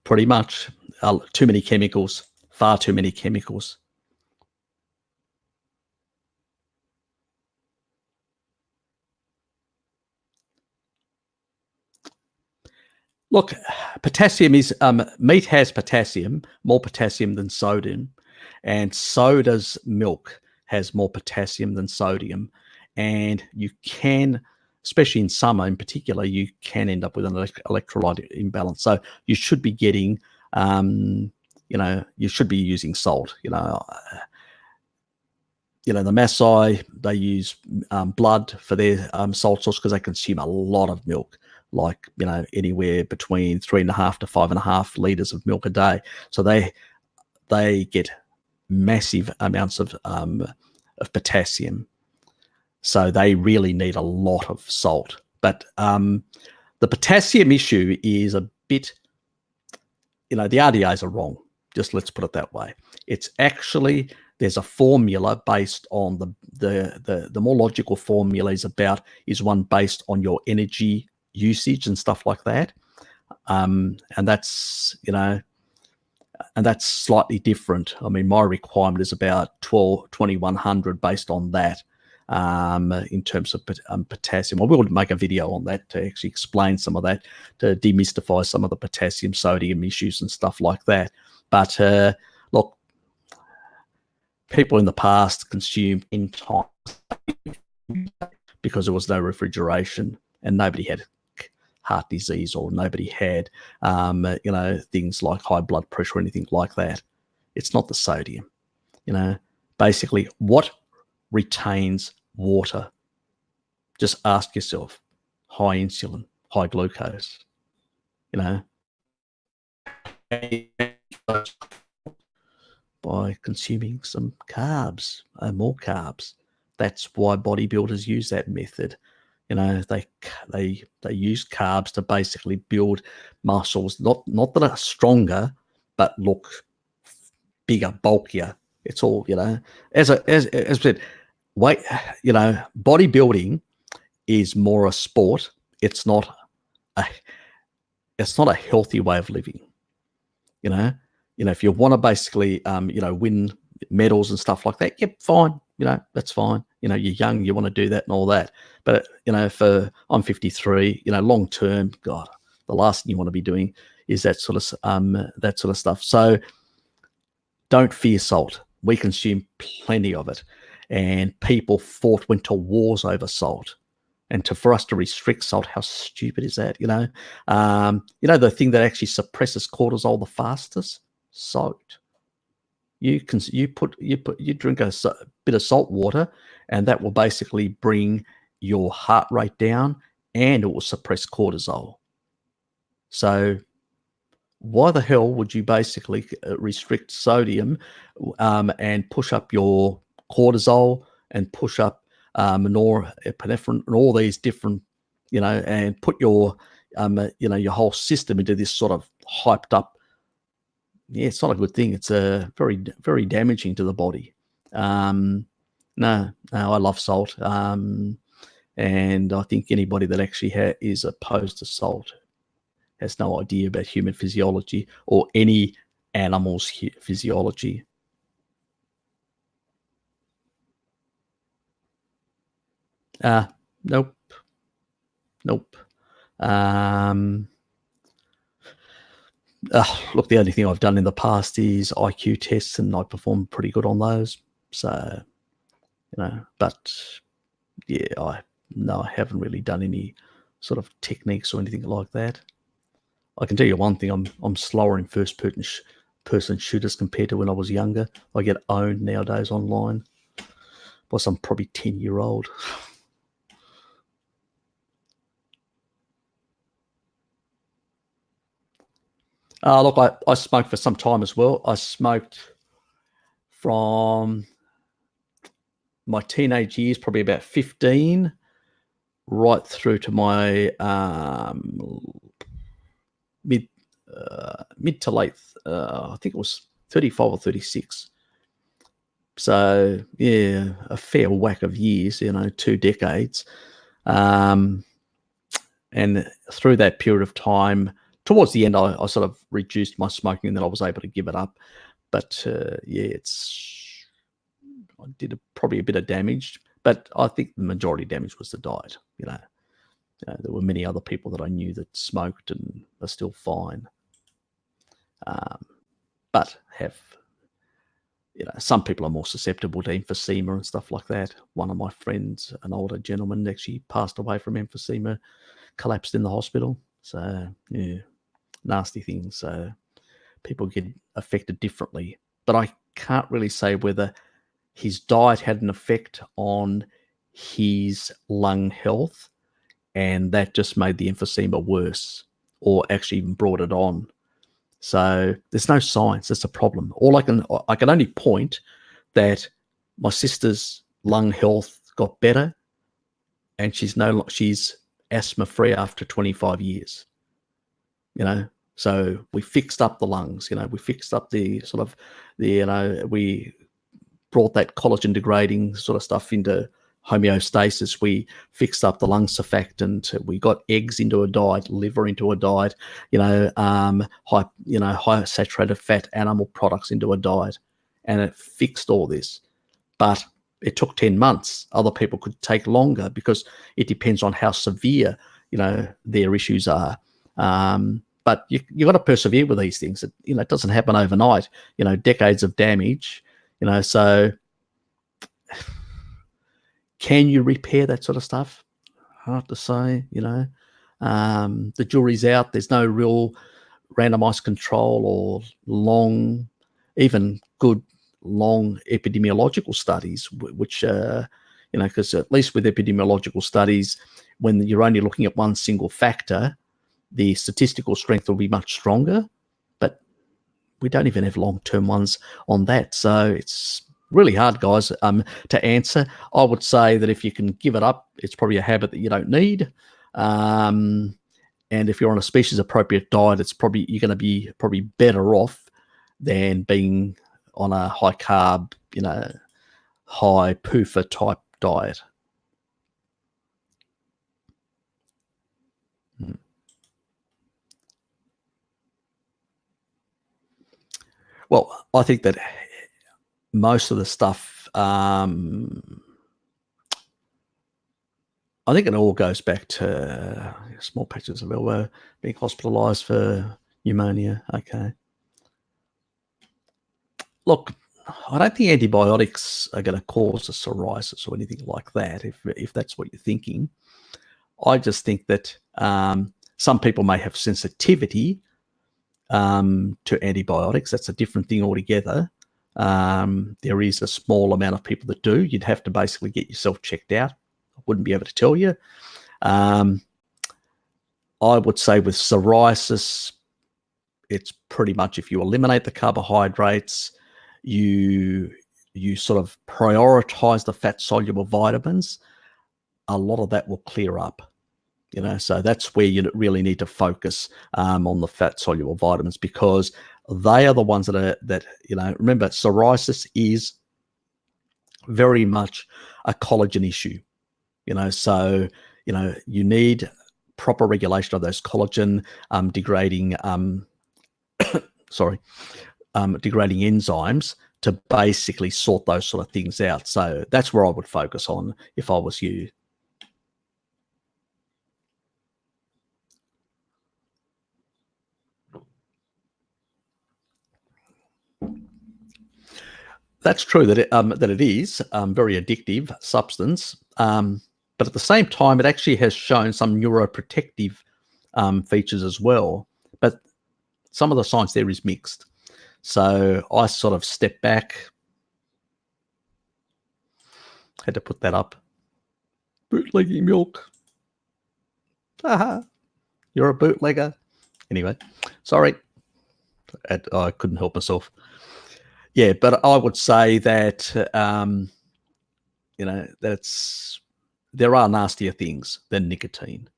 pretty much. Too many chemicals, far too many chemicals. Look, potassium is meat has potassium, more potassium than sodium, and so does milk has more potassium than sodium. And you can, especially in summer in particular, you can end up with an electrolyte imbalance. So you should be getting, you should be using salt. The Maasai, they use blood for their salt source because they consume a lot of milk, like, anywhere between 3.5 to 5.5 liters of milk a day. So they get massive amounts of potassium. So they really need a lot of salt. But the potassium issue is a bit, the RDAs are wrong. Just let's put it that way. It's actually, there's a formula based on the more logical formula is one based on your energy usage and stuff like that. And that's, and that's slightly different. I mean, my requirement is about 2100 based on that. In terms of potassium. I will make a video on that to actually explain some of that, to demystify some of the potassium sodium issues and stuff like that. But look, people in the past consumed in time because there was no refrigeration and nobody had heart disease or nobody had, things like high blood pressure or anything like that. It's not the sodium. Basically, what retains water? Just ask yourself: high insulin, high glucose, by consuming some carbs, more carbs. That's why bodybuilders use that method. They use carbs to basically build muscles, not that are stronger, but look bigger, bulkier. It's all, as I said, weight, bodybuilding is more a sport. It's not a healthy way of living. If you want to basically, win medals and stuff like that, yep, fine. That's fine. You're young, you want to do that and all that. But, I'm 53, long term, God, the last thing you want to be doing is that sort of stuff. So don't fear salt. We consume plenty of it. And people went to wars over salt. And for us to restrict salt, how stupid is that? The thing that actually suppresses cortisol the fastest, salt. You drink a bit of salt water, and that will basically bring your heart rate down, and it will suppress cortisol. So why the hell would you basically restrict sodium and push up your cortisol and push up norepinephrine and all these different, and put your, your whole system into this sort of hyped up. Yeah, it's not a good thing. It's very, very damaging to the body. No, I love salt. And I think anybody that actually is opposed to salt has no idea about human physiology or any animal's physiology. Nope. Look, the only thing I've done in the past is IQ tests, and I performed pretty good on those. So, but yeah, I haven't really done any sort of techniques or anything like that. I can tell you one thing: I'm slower in first person shooters compared to when I was younger. I get owned nowadays online by some probably 10-year-old. Look, I smoked for some time as well. I smoked from my teenage years, probably about 15, right through to my mid to late, I think it was 35 or 36. So yeah, a fair whack of years, 2 decades. Um, and through that period of time, towards the end, I sort of reduced my smoking, and then I was able to give it up. But yeah, I did probably a bit of damage, but I think the majority damage was the diet. There were many other people that I knew that smoked and are still fine, but have, some people are more susceptible to emphysema and stuff like that. One of my friends, an older gentleman, actually passed away from emphysema, collapsed in the hospital. So yeah, nasty things. So people get affected differently, but I can't really say whether his diet had an effect on his lung health and that just made the emphysema worse, or actually even brought it on. So there's no science. That's a problem. I can only point that my sister's lung health got better, and she's asthma free after 25 years. So we fixed up the lungs. We fixed up the sort of we brought that collagen degrading sort of stuff into homeostasis. We fixed up the lung surfactant. We got eggs into a diet, liver into a diet, high saturated fat animal products into a diet, and it fixed all this. But it took 10 months. Other people could take longer because it depends on how severe, their issues are. But you got to persevere with these things. It doesn't happen overnight. Decades of damage. So can you repair that sort of stuff? Hard to say. The jury's out. There's no real randomized control or even good long epidemiological studies, which because at least with epidemiological studies, when you're only looking at one single factor, the statistical strength will be much stronger. But we don't even have long-term ones on that, so it's really hard, guys, to answer. I would say that if you can give it up, it's probably a habit that you don't need. And if you're on a species-appropriate diet, you're going to be probably better off than being on a high-carb, high PUFA type diet. Well, I think that most of the stuff, I think it all goes back to small patches of elbow, being hospitalized for pneumonia. Okay. Look, I don't think antibiotics are going to cause a psoriasis or anything like that, if that's what you're thinking. I just think that some people may have sensitivity to antibiotics. That's a different thing altogether. There is a small amount of people that do. You'd have to basically get yourself checked out. I wouldn't be able to tell you. I would say with psoriasis, it's pretty much if you eliminate the carbohydrates, you sort of prioritize the fat-soluble vitamins, a lot of that will clear up. So that's where you really need to focus on the fat-soluble vitamins, because they are the ones that remember, psoriasis is very much a collagen issue. So you need proper regulation of those collagen degrading degrading enzymes to basically sort those sort of things out. So that's where I would focus on if I was you. That's true that it is very addictive substance, but at the same time, it actually has shown some neuroprotective features as well. But some of the science there is mixed. So I sort of stepped back. Had to put that up. Bootlegging milk. Aha. You're a bootlegger. Anyway, sorry. I couldn't help myself. Yeah, but I would say that there are nastier things than nicotine.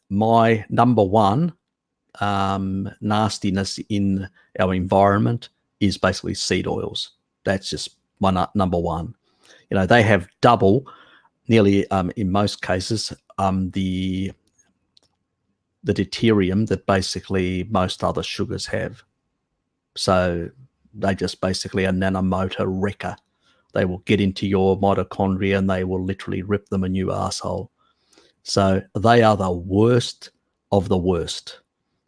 My number one nastiness in our environment is basically seed oils. That's just my number one. You know, they have double, nearly in most cases, the deuterium that basically most other sugars have. So they just basically a nanomotor wrecker. They will get into your mitochondria and they will literally rip them a new asshole. So they are the worst of the worst,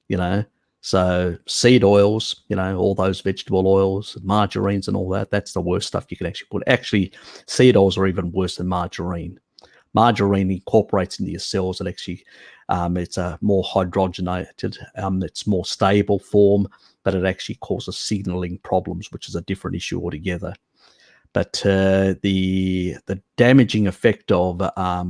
you know. So seed oils, you know, all those vegetable oils, margarines and all that, that's the worst stuff you can actually put. Actually, seed oils are even worse than margarine. Margarine incorporates into your cells and actually it's a more hydrogenated, it's more stable form, but it actually causes signaling problems, which is a different issue altogether. But the damaging effect of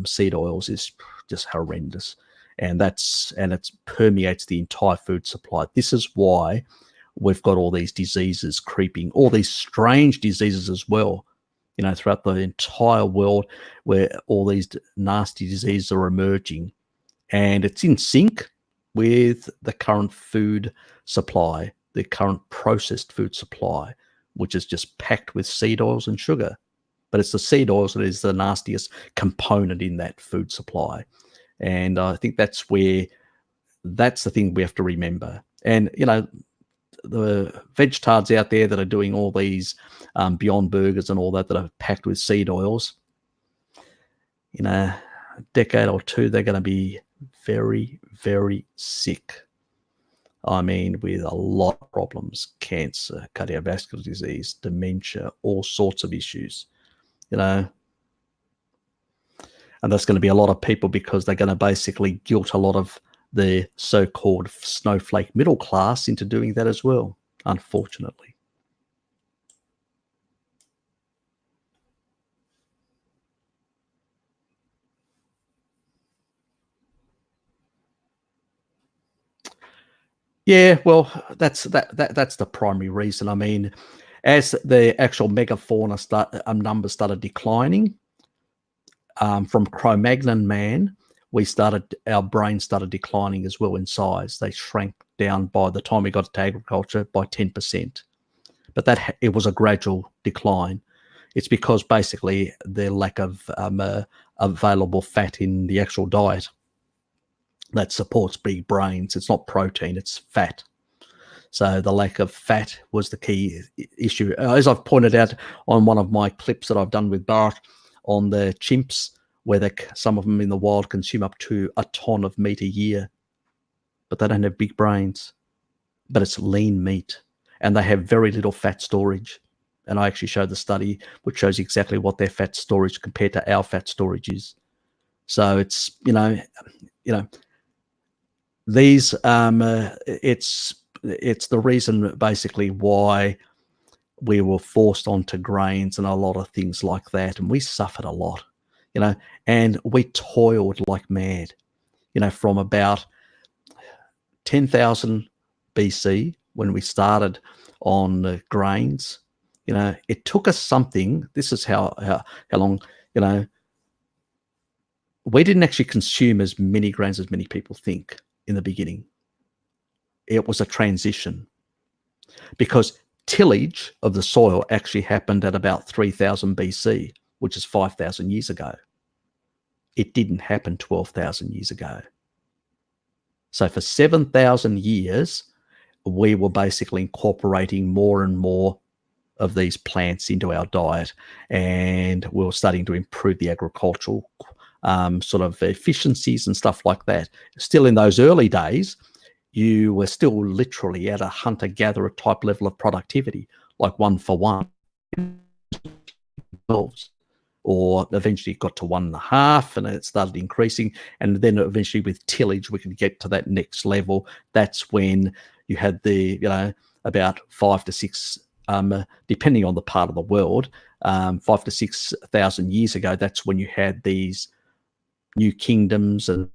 seed oils is just horrendous, and it permeates the entire food supply. This is why we've got all these diseases creeping, all these strange diseases as well, you know, throughout the entire world, where all these nasty diseases are emerging, and it's in sync with the current food supply, the current processed food supply, which is just packed with seed oils and sugar. But it's the seed oils that is the nastiest component in that food supply. And I think that's the thing we have to remember. And, you know, the vegetards out there that are doing all these Beyond Burgers and all that are packed with seed oils, in a decade or two, they're going to be very, very sick. I mean, with a lot of problems, cancer, cardiovascular disease, dementia, all sorts of issues, you know. And there's going to be a lot of people, because they're going to basically guilt a lot of the so-called snowflake middle class into doing that as well, unfortunately. Yeah, well, that's the primary reason. I mean, as the actual megafauna numbers started declining, from Cro-Magnon man, our brain started declining as well in size. They shrank down by the time we got to agriculture by 10%. But it was a gradual decline. It's because basically the lack of available fat in the actual diet that supports big brains. It's not protein, it's fat. So the lack of fat was the key issue. As I've pointed out on one of my clips that I've done with Bart on the chimps, where some of them in the wild consume up to a ton of meat a year, but they don't have big brains. But it's lean meat, and they have very little fat storage. And I actually showed the study which shows exactly what their fat storage compared to our fat storage is. So it's, you know, these it's the reason basically why we were forced onto grains and a lot of things like that, and we suffered a lot, you know, and we toiled like mad, you know, from about 10,000 BC when we started on grains. You know, it took us something. This is how long, you know, we didn't actually consume as many grains as many people think in the beginning. It was a transition, because tillage of the soil actually happened at about 3000 BC, which is 5,000 years ago. It didn't happen 12,000 years ago. So for 7,000 years, we were basically incorporating more and more of these plants into our diet, and we were starting to improve the agricultural sort of efficiencies and stuff like that. Still in those early days, you were still literally at a hunter-gatherer type level of productivity, like 1 for 1, or eventually it got to 1.5, and it started increasing. And then eventually with tillage, we could get to that next level. That's when you had the, you know, about 5 to 6, depending on the part of the world, 5 to 6,000 years ago, that's when you had these new kingdoms and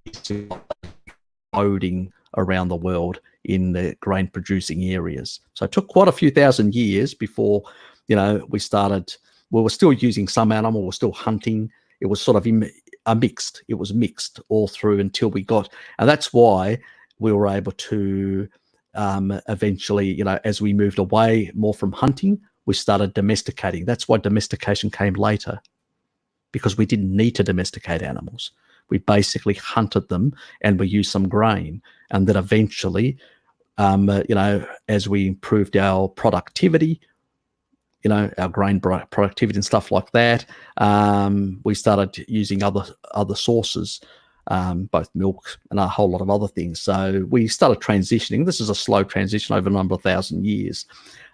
loading around the world in the grain producing areas. So it took quite a few thousand years before, you know, we were still using some animal, we're still hunting. It was sort of mixed. It was mixed all through until we got, and that's why we were able to eventually, as we moved away more from hunting, we started domesticating. That's why domestication came later, because we didn't need to domesticate animals. We basically hunted them and we used some grain. And then eventually, as we improved our productivity, our grain productivity and stuff like that, we started using other sources, both milk and a whole lot of other things. So we started transitioning. This is a slow transition over a number of thousand years.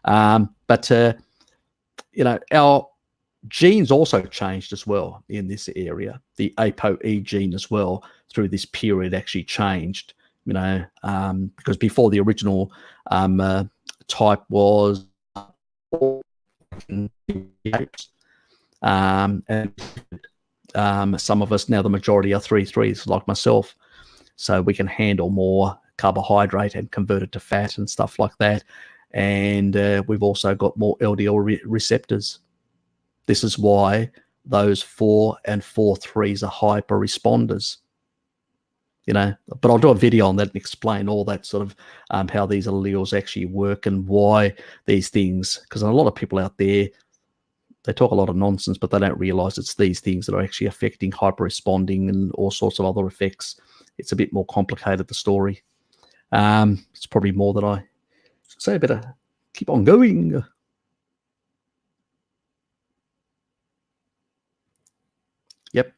But our genes also changed as well in this area. The ApoE gene as well through this period actually changed, because before the original type was and some of us now, the majority are 3-3s like myself, so we can handle more carbohydrate and convert it to fat and stuff like that. And we've also got more LDL receptors. This is why those 4 and 4-3s are hyper responders. But I'll do a video on that and explain all that sort of how these alleles actually work and why these things, because a lot of people out there, they talk a lot of nonsense, but they don't realize it's these things that are actually affecting hyper responding and all sorts of other effects. It's a bit more complicated, the story. It's probably more than I should say. I better keep on going. Yep.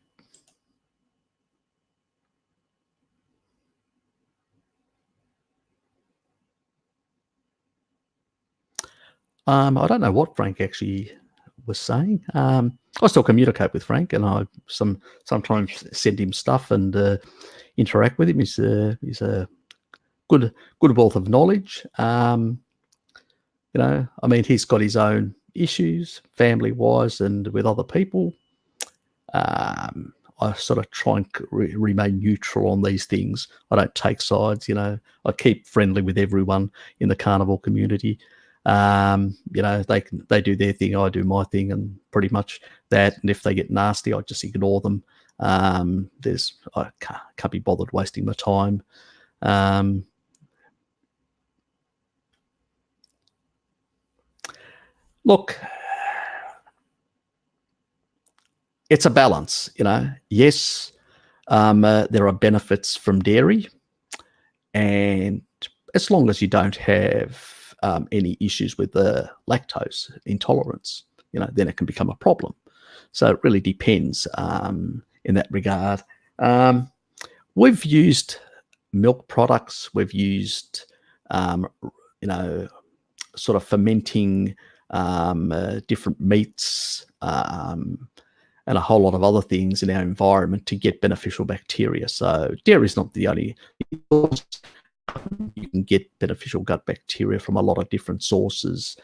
I don't know what Frank actually was saying. I still communicate with Frank, and I sometimes send him stuff and interact with him. He's a good wealth of knowledge. I mean, he's got his own issues, family-wise, and with other people. I sort of try and remain neutral on these things. I don't take sides. I keep friendly with everyone in the carnivore community. They do their thing, I do my thing, and pretty much that. And if they get nasty, I just ignore them. I can't be bothered wasting my time. Look, it's a balance. Yes, there are benefits from dairy, and as long as you don't have any issues with the lactose intolerance, then it can become a problem. So it really depends in that regard. We've used milk products. We've used, sort of fermenting different meats and a whole lot of other things in our environment to get beneficial bacteria. So dairy is not the only source. You can get beneficial gut bacteria from a lot of different sources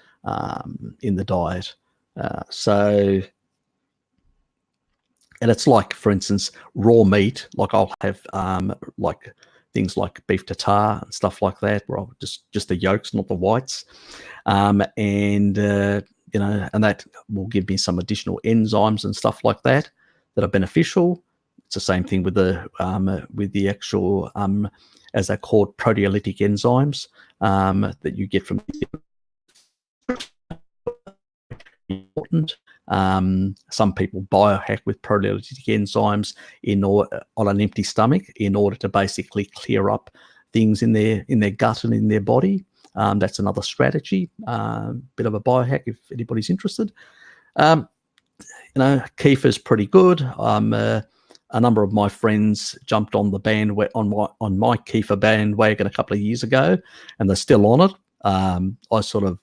in the diet. And it's like, for instance, raw meat. Like I'll have like things like beef tartare and stuff like that, where I'll just the yolks, not the whites, and that will give me some additional enzymes and stuff like that are beneficial. It's the same thing with the actual as they're called proteolytic enzymes that you get from important. Some people biohack with proteolytic enzymes on an empty stomach in order to basically clear up things in their gut and in their body. That's another strategy, bit of a biohack if anybody's interested. Kefir is pretty good. A number of my friends jumped on the on my kefir bandwagon a couple of years ago, and they're still on it. I sort of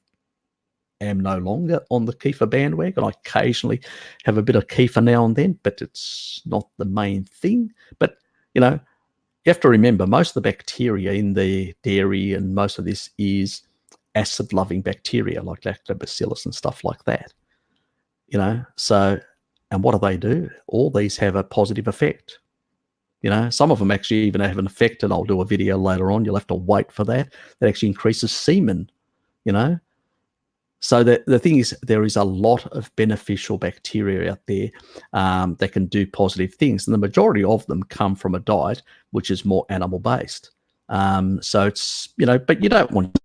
am no longer on the kefir bandwagon. I occasionally have a bit of kefir now and then, but it's not the main thing. But you have to remember, most of the bacteria in the dairy and most of this is acid-loving bacteria like lactobacillus and stuff like that. So. And what do? All these have a positive effect. Some of them actually even have an effect, and I'll do a video later on. You'll have to wait for that. That actually increases semen, So the thing is, there is a lot of beneficial bacteria out there that can do positive things. And the majority of them come from a diet which is more animal-based. So it's, but you don't want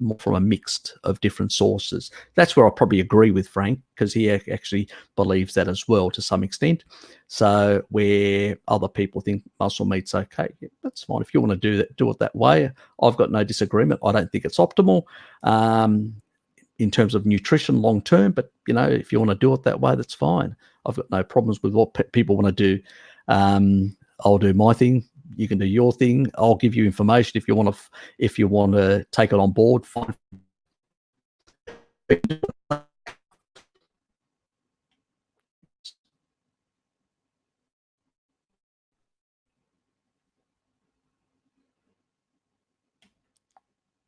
more from a mixed of different sources. That's where I probably agree with Frank, because he actually believes that as well to some extent. So where other people think muscle meat's okay, yeah, that's fine. If you want to do it that way, I've got no disagreement. I don't think it's optimal in terms of nutrition long term, but if you want to do it that way, that's fine. I've got no problems with what people want to do. I'll do my thing. You can do your thing. I'll give you information if you want to take it on board. Fine.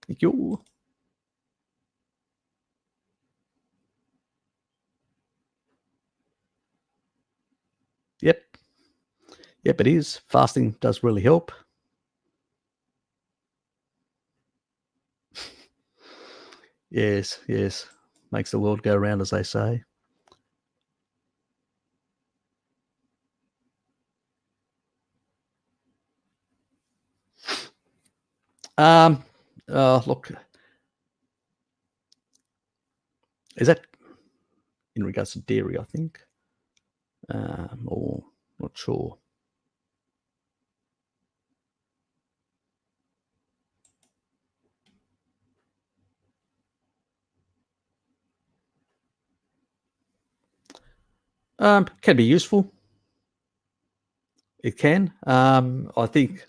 Thank you. Yep, it is. Fasting does really help. Yes, makes the world go round, as they say. Look, is that in regards to dairy, I think, or not sure. Can be useful. It can. I think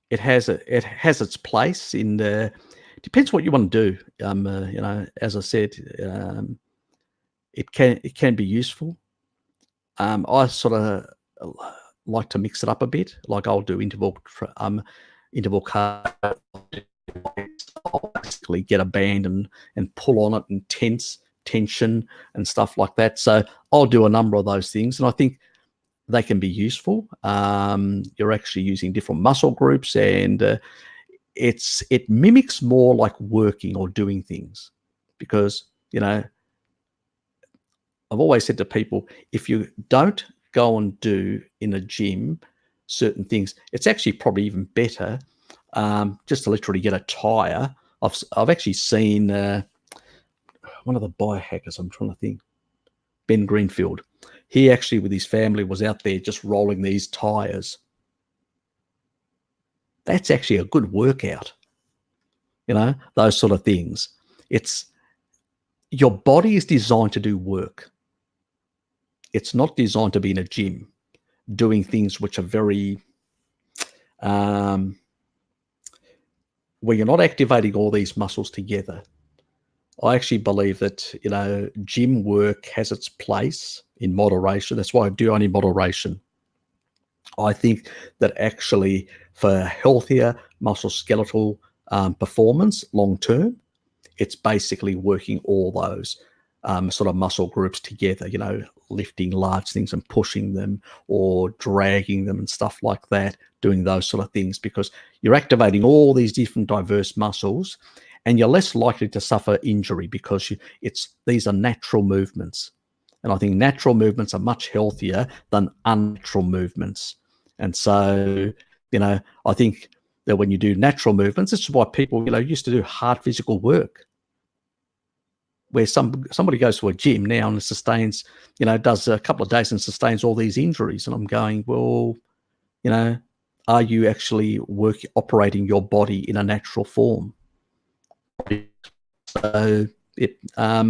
it has its place in the. Depends what you want to do. As I said, it can be useful. I sort of like to mix it up a bit. Like I'll do interval cardio. I'll basically get a band and pull on it and tension and stuff like that. So I'll do a number of those things, and I think they can be useful. You're actually using different muscle groups, and it mimics more like working or doing things, because I've always said to people, if you don't go and do in a gym certain things, it's actually probably even better just to literally get a tire. I've actually seen one of the biohackers, I'm trying to think, Ben Greenfield. He actually, with his family, was out there just rolling these tires. That's actually a good workout. Those sort of things. It's your body is designed to do work. It's not designed to be in a gym doing things which are very where you're not activating all these muscles together. I actually believe that gym work has its place in moderation. That's why I do only moderation. I think that actually for healthier musculoskeletal performance long term, it's basically working all those sort of muscle groups together, lifting large things and pushing them or dragging them and stuff like that, doing those sort of things, because you're activating all these different diverse muscles, and you're less likely to suffer injury because these are natural movements. And I think natural movements are much healthier than unnatural movements. And so, I think that when you do natural movements, this is why people, used to do hard physical work, where somebody goes to a gym now and sustains, does a couple of days and sustains all these injuries. And I'm going, well, are you actually operating your body in a natural form? So I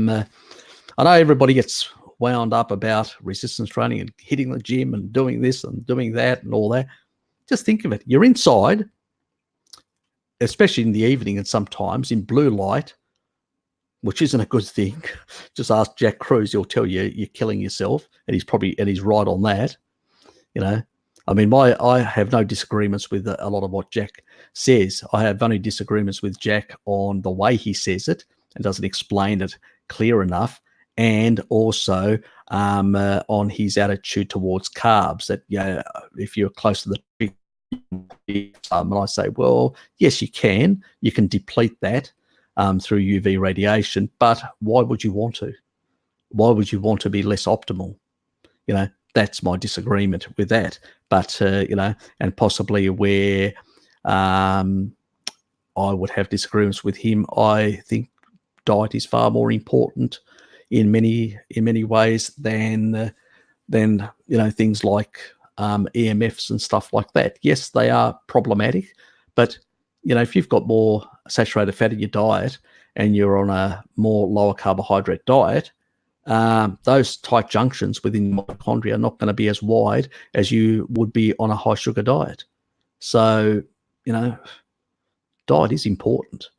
know everybody gets wound up about resistance training and hitting the gym and doing this and doing that and all that. Just think of it. You're inside, especially in the evening and sometimes in blue light, which isn't a good thing. Just ask Jack Cruz; he'll tell you you're killing yourself, and he's right on that. I mean, I have no disagreements with a lot of what Jack says. I have only disagreements with Jack on the way he says it and doesn't explain it clear enough, and also on his attitude towards carbs. That if you're close to the and I say, well, yes, you can deplete that through UV radiation, but why would you want to? Why would you want to be less optimal? that's my disagreement with that. But and possibly where I would have disagreements with him, I think diet is far more important in many ways than things like EMFs and stuff like that. Yes, they are problematic, but if you've got more saturated fat in your diet and you're on a more lower carbohydrate diet, those tight junctions within mitochondria are not going to be as wide as you would be on a high sugar diet. So, diet is important,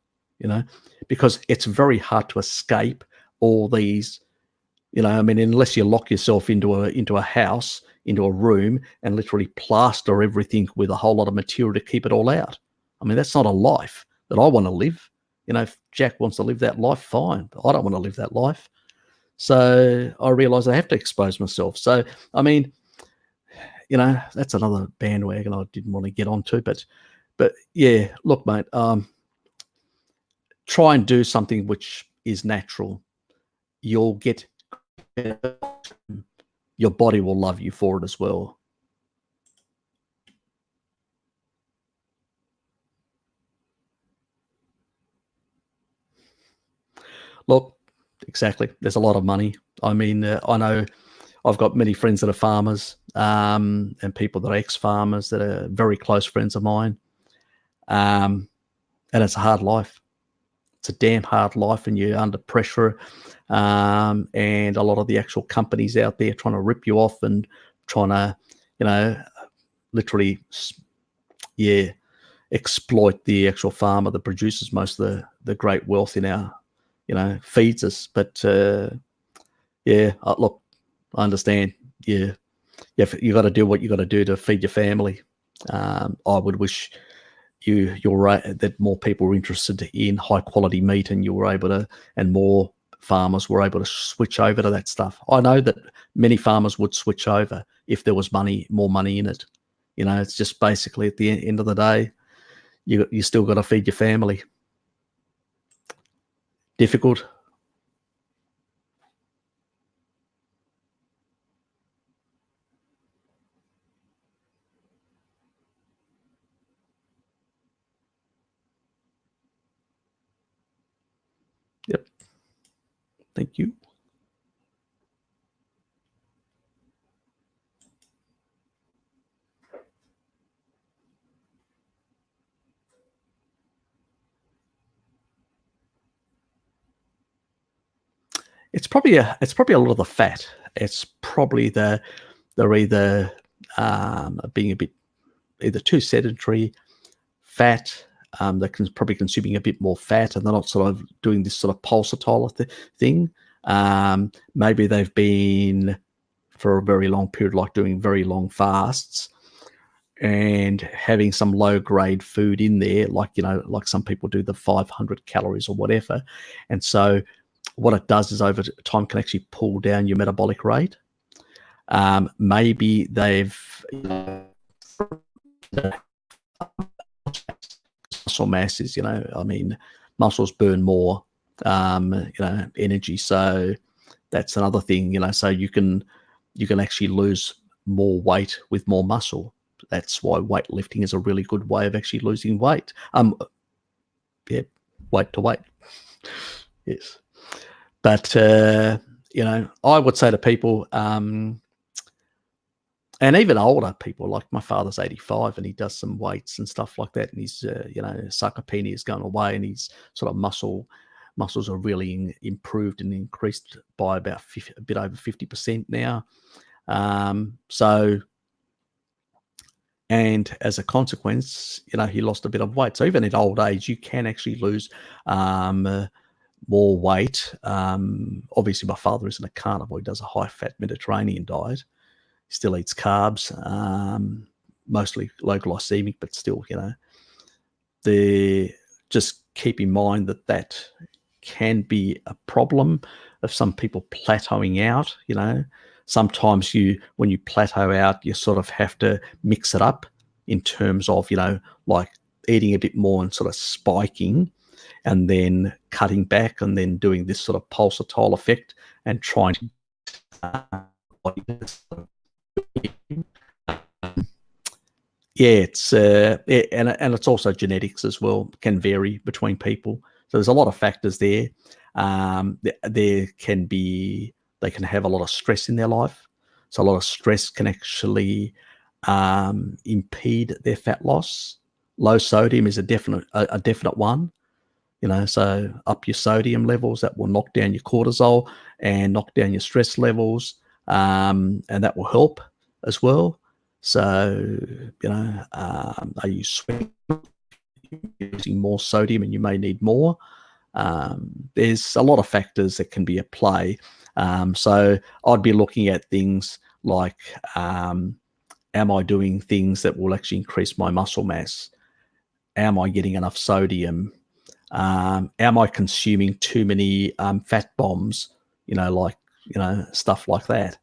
because it's very hard to escape all these, unless you lock yourself into a house, into a room, and literally plaster everything with a whole lot of material to keep it all out. That's not a life that I want to live. If Jack wants to live that life, fine. But I don't want to live that life. So I realize I have to expose myself. So, that's another bandwagon I didn't want to get onto. But yeah, look, mate, try and do something which is natural. You'll get, your body will love you for it as well. Look, exactly. There's a lot of money. I know I've got many friends that are farmers, and people that are ex-farmers that are very close friends of mine. And it's a hard life. It's a damn hard life, and you're under pressure. And a lot of the actual companies out there trying to rip you off and trying to, literally, exploit the actual farmer that produces most of the great wealth in our, feeds us. But look, I understand. You got to do what you got to do to feed your family. I would wish you're right that more people were interested in high quality meat, and you were able to, and more farmers were able to switch over to that stuff. I know that many farmers would switch over if there was more money in it. It's just basically at the end of the day, you still got to feed your family. Difficult. Yep. Thank you. It's probably a lot of the fat. It's probably they're either being a bit either too sedentary, fat. They're probably consuming a bit more fat, and they're not sort of doing this sort of pulsatile thing. Maybe they've been for a very long period, like doing very long fasts and having some low grade food in there, like some people do the 500 calories or whatever. And so what it does is over time can actually pull down your metabolic rate. Maybe they've muscle mass is, muscles burn more, energy. So that's another thing, so you can actually lose more weight with more muscle. That's why weightlifting is a really good way of actually losing weight. Weight to weight. Yes. But, I would say to people, and even older people, like my father's 85 and he does some weights and stuff like that. And he's, sarcopenia is going away, and his sort of muscles are really improved and increased by about a bit over 50% now. And as a consequence, he lost a bit of weight. So even at old age, you can actually lose more weight. Obviously, my father isn't a carnivore. He does a high-fat Mediterranean diet. He still eats carbs, mostly low glycemic, but still, just keep in mind that can be a problem of some people plateauing out. Sometimes when you plateau out, you sort of have to mix it up in terms of, like eating a bit more and sort of spiking, and then cutting back, and then doing this sort of pulsatile effect and trying to Yeah, and it's also genetics as well. Can vary between people. So there's a lot of factors there. There can be they can have a lot of stress in their life. So a lot of stress can actually impede their fat loss. Low sodium is a definite one. So up your sodium levels, that will knock down your cortisol and knock down your stress levels, and that will help as well. So, are you using more sodium and you may need more? There's a lot of factors that can be at play. So I'd be looking at things like, am I doing things that will actually increase my muscle mass? Am I getting enough sodium? Am I consuming too many fat bombs? Stuff like that.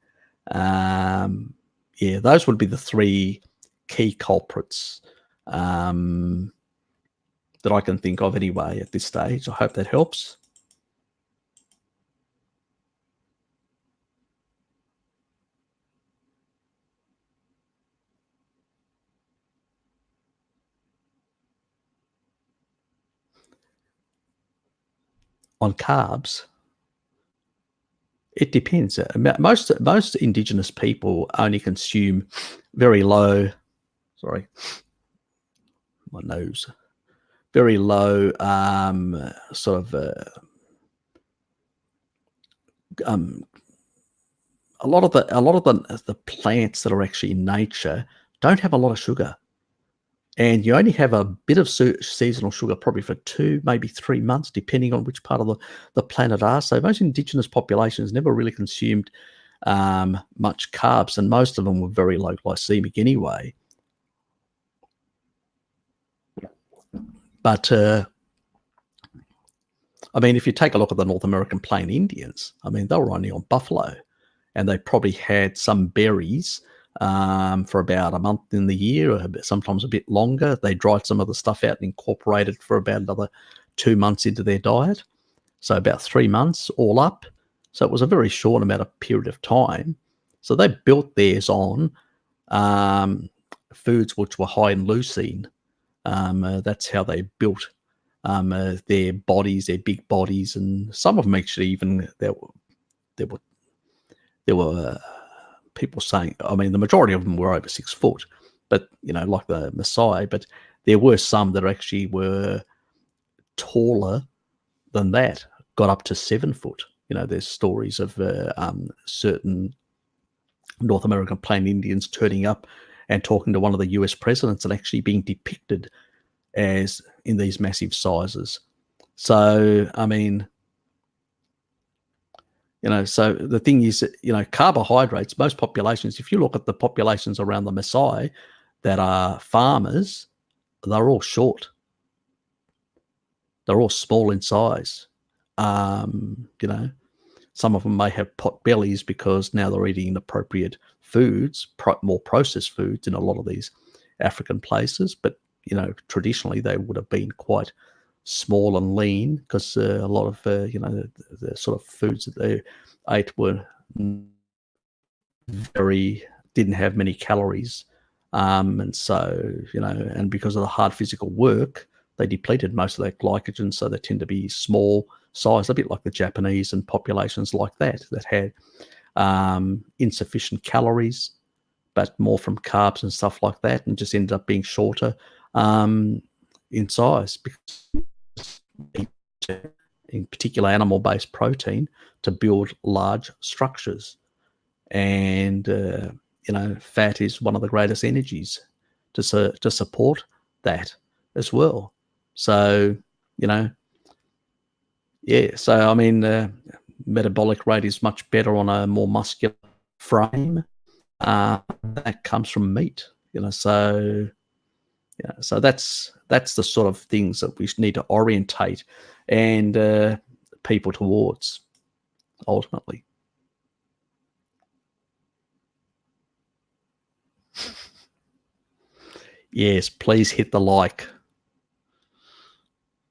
Those would be the three key culprits that I can think of anyway at this stage. I hope that helps. On carbs, it depends. Most indigenous people only consume very low. Sorry, my nose. Very low, sort of. A lot of the plants that are actually in nature don't have a lot of sugar, and you only have a bit of seasonal sugar probably for 2, maybe 3 months, depending on which part of the planet are. So most indigenous populations never really consumed much carbs, and most of them were very low glycemic anyway. But if you take a look at the North American Plain Indians, they were only on buffalo, and they probably had some berries for about a month in the year, or sometimes a bit longer. They dried some of the stuff out and incorporated for about another 2 months into their diet. So about 3 months all up. So it was a very short amount of period of time. So they built theirs on foods which were high in leucine. That's how they built their bodies, their big bodies, and some of them actually even there were people saying, the majority of them were over 6 foot, but like the Maasai, but there were some that actually were taller than that, got up to 7 foot. There's stories of certain North American Plain Indians turning up and talking to one of the US presidents and actually being depicted as in these massive sizes. So, so the thing is, carbohydrates, most populations, if you look at the populations around the Maasai that are farmers, they're all short. They're all small in size. Some of them may have pot bellies because now they're eating inappropriate foods, more processed foods in a lot of these African places. But, traditionally they would have been quite small and lean because a lot of, the sort of foods that they ate were didn't have many calories. And so, and because of the hard physical work, they depleted most of their glycogen. So they tend to be small size, a bit like the Japanese and populations like that had insufficient calories, but more from carbs and stuff like that, and just ended up being shorter in size because in particular animal-based protein to build large structures. And fat is one of the greatest energies to support that as well. So metabolic rate is much better on a more muscular frame. That comes from meat, so that's the sort of things that we need to orientate and people towards ultimately. Yes, please hit the like.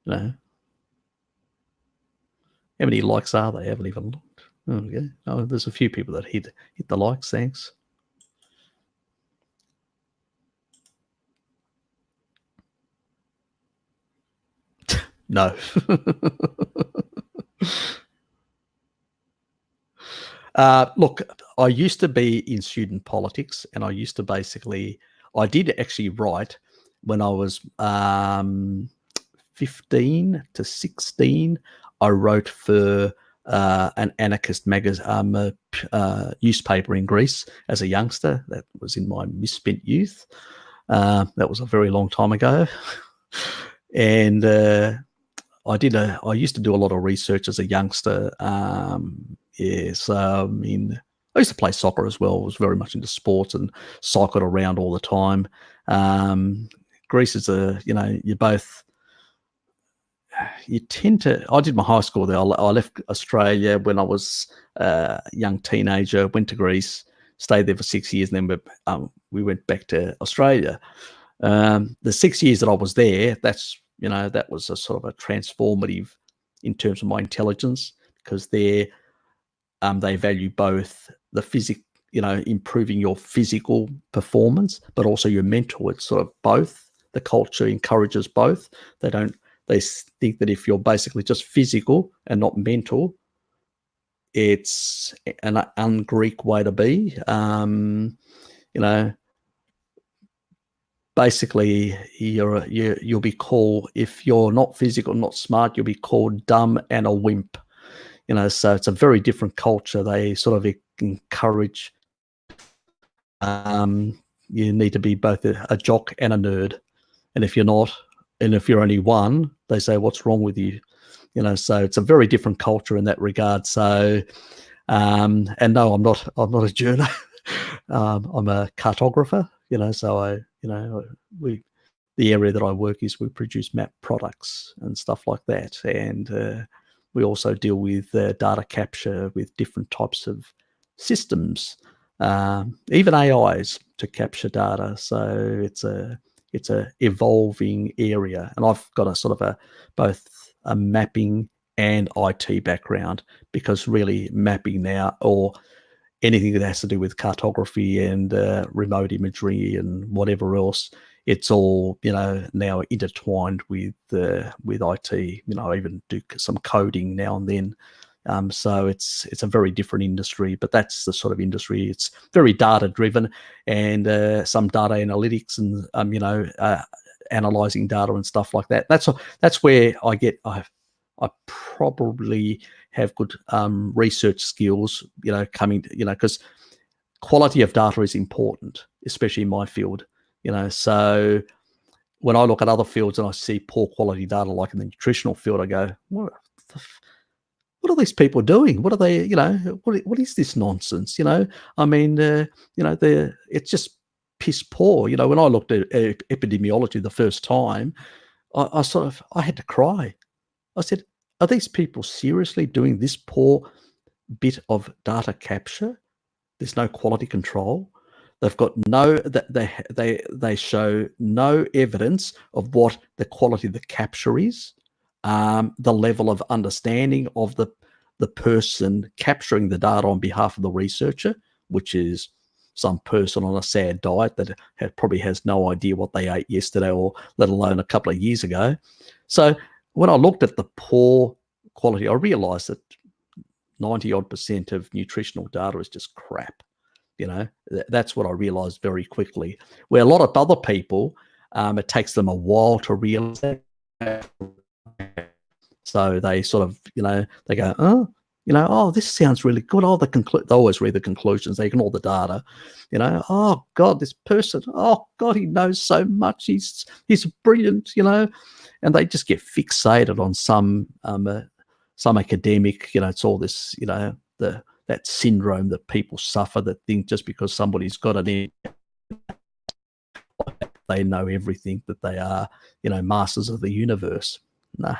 How many likes are they? I haven't even looked. Okay. Oh, there's a few people that hit the likes. Thanks. No. Look, I used to be in student politics, and I used to I did actually write when I was 15 to 16. I wrote for an anarchist newspaper in Greece as a youngster. That was in my misspent youth. That was a very long time ago. And I used to do a lot of research as a youngster. Yes, I used to play soccer as well. I was very much into sports and cycled around all the time. Greece is you tend to. I did my high school there. I left Australia when I was a young teenager. Went to Greece, stayed there for 6 years, and then we went back to Australia. The 6 years that I was there, that was a sort of a transformative in terms of my intelligence, because they value both the improving your physical performance, but also your mental. It's sort of both. The culture encourages both. They think that if you're basically just physical and not mental, it's an un-Greek way to be. Basically, you'll be called, if you're not physical, not smart, you'll be called dumb and a wimp. So it's a very different culture. They sort of encourage you need to be both a jock and a nerd. And if you're not, and if you're only one, they say, what's wrong with you? So it's a very different culture in that regard. So, and no, I'm not a journo. I'm a cartographer, so the area that I work is we produce map products and stuff like that. And we also deal with data capture with different types of systems, even AIs to capture data. So it's a evolving area, and I've got a sort of both a mapping and IT background, because really mapping now, or anything that has to do with cartography and remote imagery and whatever else, it's all now intertwined with IT. I even do some coding now and then. So it's a very different industry, but that's the sort of industry. It's very data driven, and some data analytics, and analyzing data and stuff like that. That's where I probably have good research skills, because quality of data is important, especially in my field. So when I look at other fields and I see poor quality data, like in the nutritional field, I go, what are these people doing? What are they, what is this nonsense? It's just piss poor. When I looked at epidemiology the first time, I had to cry. I said, are these people seriously doing this poor bit of data capture? There's no quality control. They've got they show no evidence of what the quality of the capture is, the level of understanding of the person capturing the data on behalf of the researcher, which is some person on a sad diet that probably has no idea what they ate yesterday, or let alone a couple of years ago. So when I looked at the poor quality, I realized that 90% of nutritional data is just crap. That's what I realized very quickly. Where a lot of other people, it takes them a while to realize that. So they sort of, they go, oh, this sounds really good. Oh, they always read the conclusions. They ignore the data. Oh God, this person. Oh God, he knows so much. He's brilliant. And they just get fixated on some academic. It's all this. That syndrome that people suffer, that think just because somebody's got an they know everything, that they are, masters of the universe. No,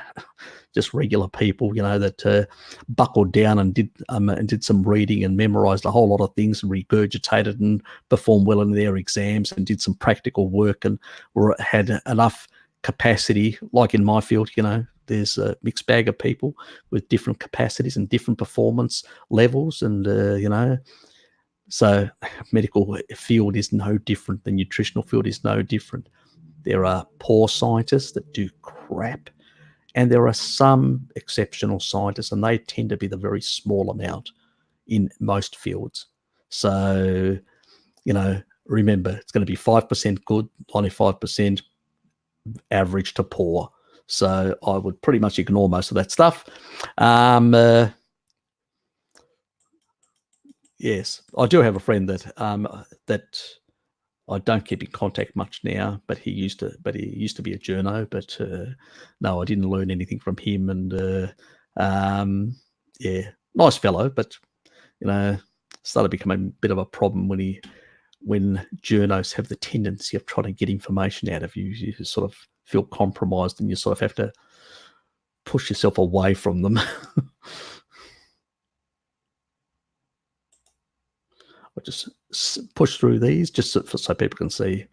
just regular people, that buckled down and did some reading and memorized a whole lot of things and regurgitated and performed well in their exams and did some practical work and had enough capacity. Like in my field, there's a mixed bag of people with different capacities and different performance levels, and so medical field is no different. The nutritional field is no different. There are poor scientists that do crap, And there are some exceptional scientists, and they tend to be the very small amount in most fields. So, remember, it's going to be 5% good, 95% average to poor. So I would pretty much ignore most of that stuff. Yes, I do have a friend that that I don't keep in contact much now, but he used to be a journo. But no, I didn't learn anything from him. And yeah, nice fellow, but started becoming a bit of a problem when journos have the tendency of trying to get information out of you. You sort of feel compromised, and you sort of have to push yourself away from them. I'll just push through these just so people can see.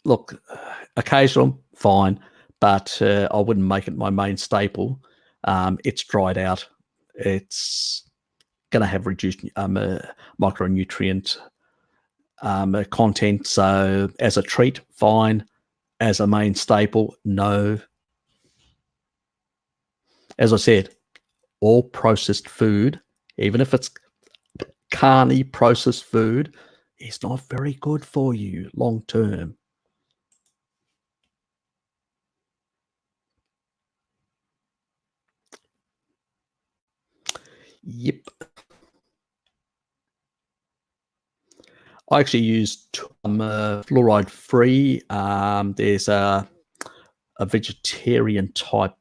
Look, occasional, fine, but I wouldn't make it my main staple. It's dried out. It's going to have reduced micronutrient content. So as a treat, fine. As a main staple, no. As I said, all processed food, even if it's carny processed food, is not very good for you long term. Yep. I actually use fluoride free. There's a vegetarian type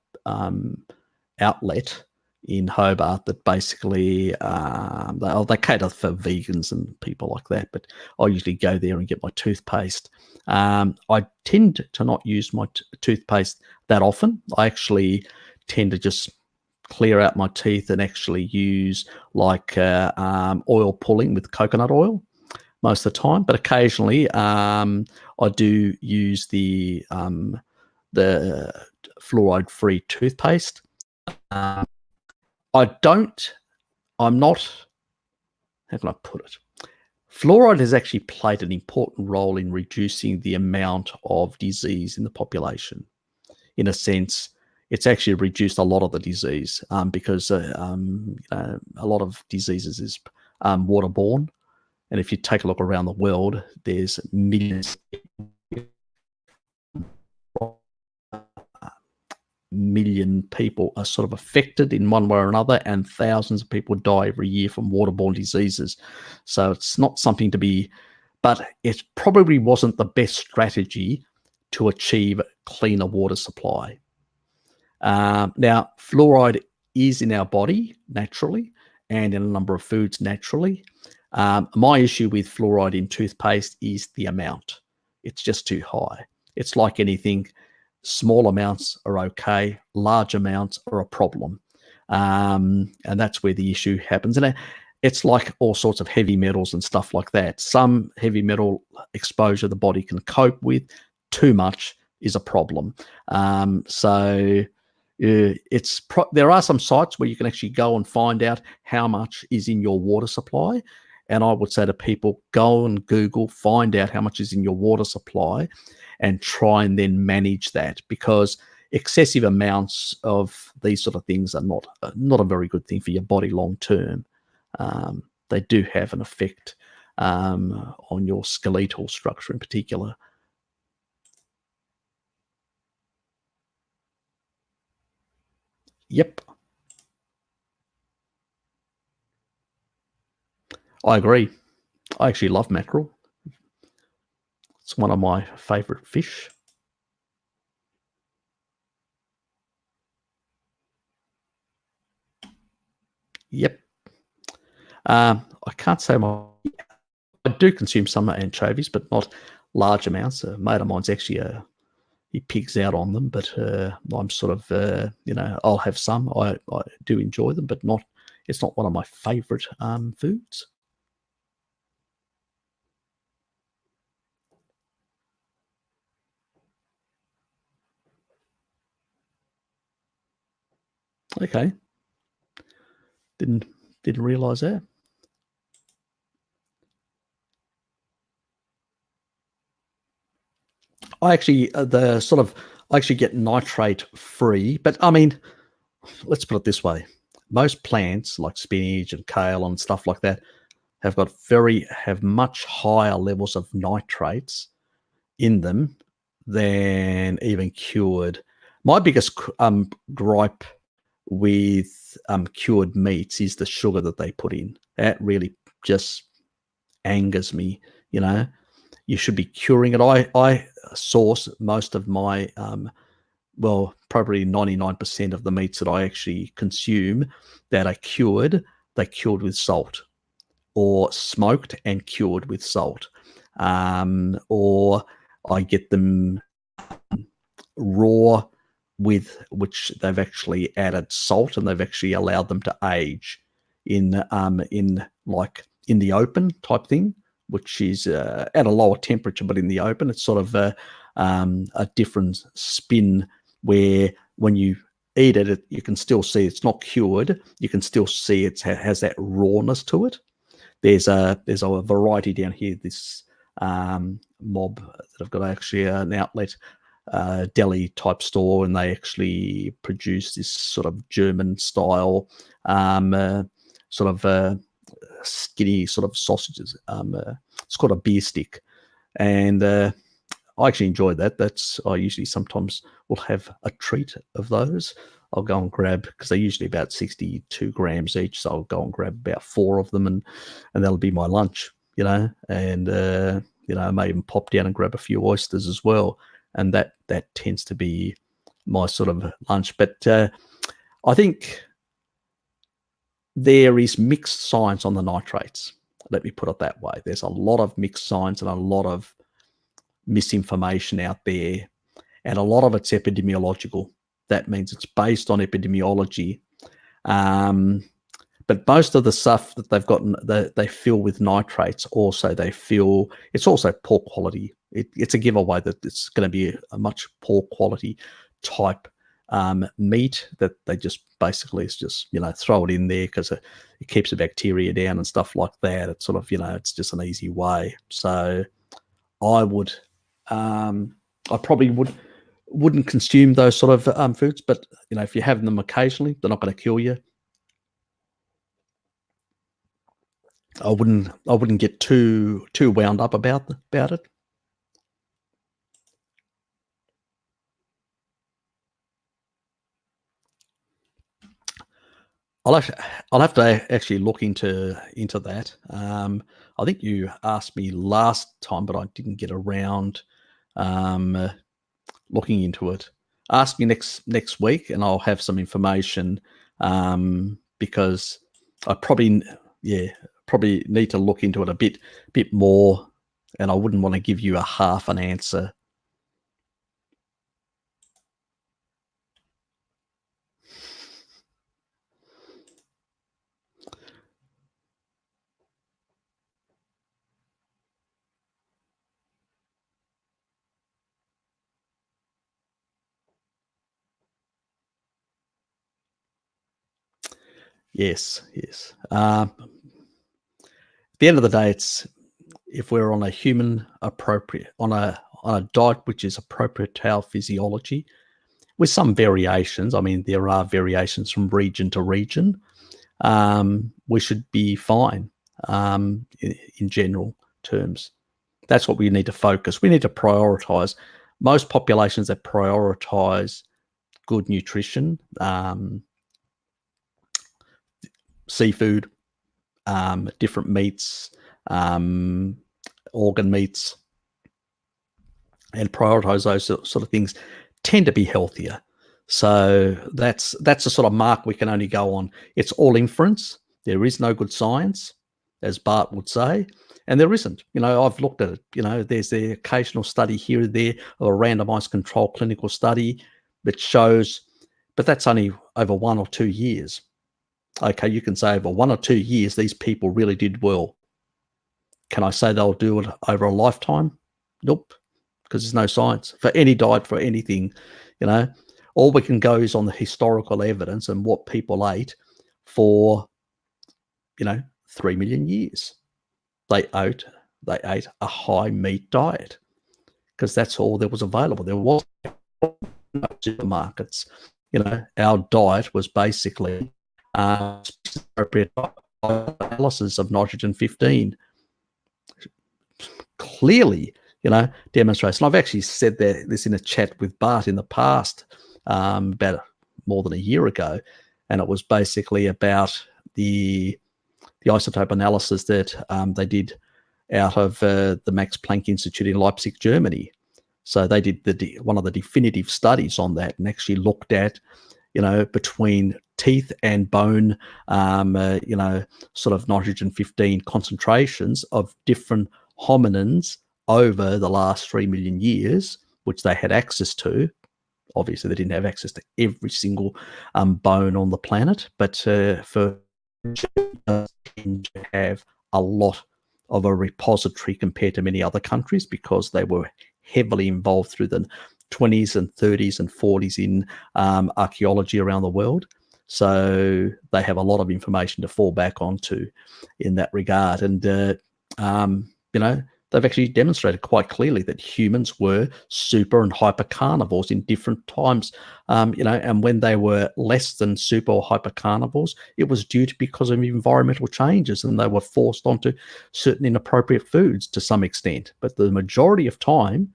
outlet in Hobart that basically they cater for vegans and people like that, but I usually go there and get my toothpaste. I tend to not use my toothpaste that often. I actually tend to just clear out my teeth and actually use like oil pulling with coconut oil most of the time, but occasionally I do use the fluoride-free toothpaste. I'm not, how can I put it? Fluoride has actually played an important role in reducing the amount of disease in the population. In a sense, it's actually reduced a lot of the disease because a lot of diseases is waterborne. And if you take a look around the world, there's millions million people are sort of affected in one way or another, and thousands of people die every year from waterborne diseases. So it's not something to be, but it probably wasn't the best strategy to achieve cleaner water supply. Now, fluoride is in our body naturally and in a number of foods naturally. My issue with fluoride in toothpaste is the amount. It's just too high. It's like anything. Small amounts are okay. Large amounts are a problem. And that's where the issue happens. And it's like all sorts of heavy metals and stuff like that. Some heavy metal exposure the body can cope with. Too much is a problem. There are some sites where you can actually go and find out how much is in your water supply. And I would say to people, go and Google, find out how much is in your water supply and try and then manage that, because excessive amounts of these sort of things are not a very good thing for your body long term. They do have an effect on your skeletal structure in particular. Yep. I agree. I actually love mackerel. It's one of my favorite fish. Yep. I can't say I do consume some anchovies, but not large amounts. A mate of mine's actually he pigs out on them, but I'm sort of I'll have some. I do enjoy them, but it's not one of my favorite foods. Okay, didn't realize that. I actually I actually get nitrate free, but I mean, let's put it this way: most plants like spinach and kale and stuff like that have much higher levels of nitrates in them than even cured. My biggest gripe with cured meats is the sugar that they put in. That really just angers me. You know, you should be curing it. I source most of my well, probably 99% of the meats that I actually consume that are cured, they're cured with salt, or smoked and cured with salt, or I get them raw with which they've actually added salt and they've actually allowed them to age in like in the open type thing, which is at a lower temperature, but in the open, it's sort of a different spin where when you eat it, you can still see it's not cured. You can still see it has that rawness to it. There's a variety down here. This mob that I've got actually an outlet deli type store, and they actually produce this sort of German style sort of skinny sort of sausages. It's called a beer stick, and I actually enjoy that. I usually sometimes will have a treat of those. I'll go and grab, because they're usually about 62 grams each, so I'll go and grab about 4 of them, and that'll be my lunch, you know. And you know, I may even pop down and grab a few oysters as well, and that tends to be my sort of lunch. But I think there is mixed science on the nitrates. Let me put it that way. There's a lot of mixed science and a lot of misinformation out there, and a lot of it's epidemiological. That means it's based on epidemiology. But most of the stuff that they've gotten, they fill with nitrates. Also, it's also poor quality. It's a giveaway that it's going to be a much poor quality type meat that they just basically is just, you know, throw it in there because it keeps the bacteria down and stuff like that. It's sort of, you know, it's just an easy way. So I would, I probably wouldn't consume those sort of foods, but you know, if you have them occasionally, they're not going to kill you. I wouldn't get too wound up about it. I'll have to actually look into that. I think you asked me last time, but I didn't get around looking into it. Ask me next week, and I'll have some information because I probably need to look into it a bit more, and I wouldn't want to give you a half an answer. Yes. At the end of the day, it's if we're on a human appropriate on a diet which is appropriate to our physiology, with some variations. I mean, there are variations from region to region. We should be fine in general terms. That's what we need to focus. We need to prioritize. Most populations that prioritize good nutrition, seafood, different meats, organ meats, and prioritize those sort of things, tend to be healthier. So that's a sort of mark we can only go on. It's all inference. There is no good science, as Bart would say, and there isn't. You know, I've looked at it. You know, there's the occasional study here or there of a randomized control clinical study that shows, but that's only over 1 or 2 years. Okay, you can say over 1 or 2 years, these people really did well. Can I say they'll do it over a lifetime? Nope, because there's no science for any diet, for anything. You know, all we can go is on the historical evidence and what people ate for, 3 million years. They ate a high meat diet. because that's all there was available. There was no supermarkets. Our diet was basically appropriate analysis of nitrogen 15. Clearly, demonstrates. And I've actually said this in a chat with Bart in the past, about more than a year ago, and it was basically about the isotope analysis that they did out of the Max Planck Institute in Leipzig, Germany. So they did one of the definitive studies on that and actually looked at, between teeth and bone, sort of nitrogen 15 concentrations of different hominins over the last 3 million years, which they had access to. Obviously, they didn't have access to every single bone on the planet, but for to have a lot of a repository compared to many other countries, because they were heavily involved through the 20s and 30s and 40s in archaeology around the world. So they have a lot of information to fall back onto in that regard. And, they've actually demonstrated quite clearly that humans were super and hyper carnivores in different times, and when they were less than super or hyper carnivores, it was because of environmental changes, and they were forced onto certain inappropriate foods to some extent. But the majority of time,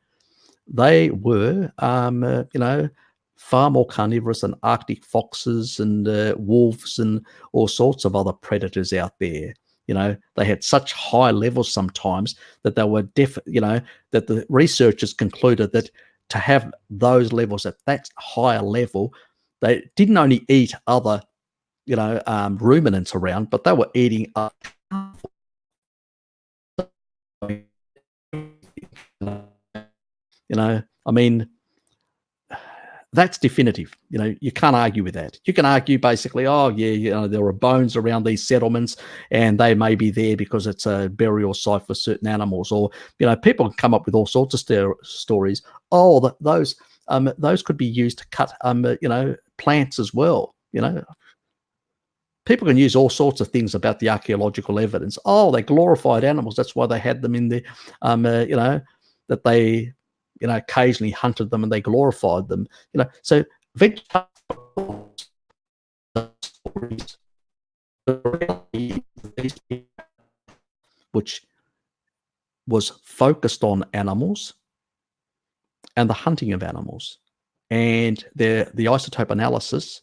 they were, far more carnivorous than Arctic foxes and wolves and all sorts of other predators out there. They had such high levels sometimes that they were that the researchers concluded that to have those levels at that higher level, they didn't only eat other, ruminants around, but they were eating I mean, that's definitive. You can't argue with that. You can argue basically, oh yeah, there are bones around these settlements and they may be there because it's a burial site for certain animals, or people can come up with all sorts of stories. Oh, those could be used to cut plants as well. People can use all sorts of things about the archaeological evidence. Oh, they glorified animals. That's why they had them in the that they occasionally hunted them and they glorified them. So vegetarian stories, which was focused on animals and the hunting of animals, and the isotope analysis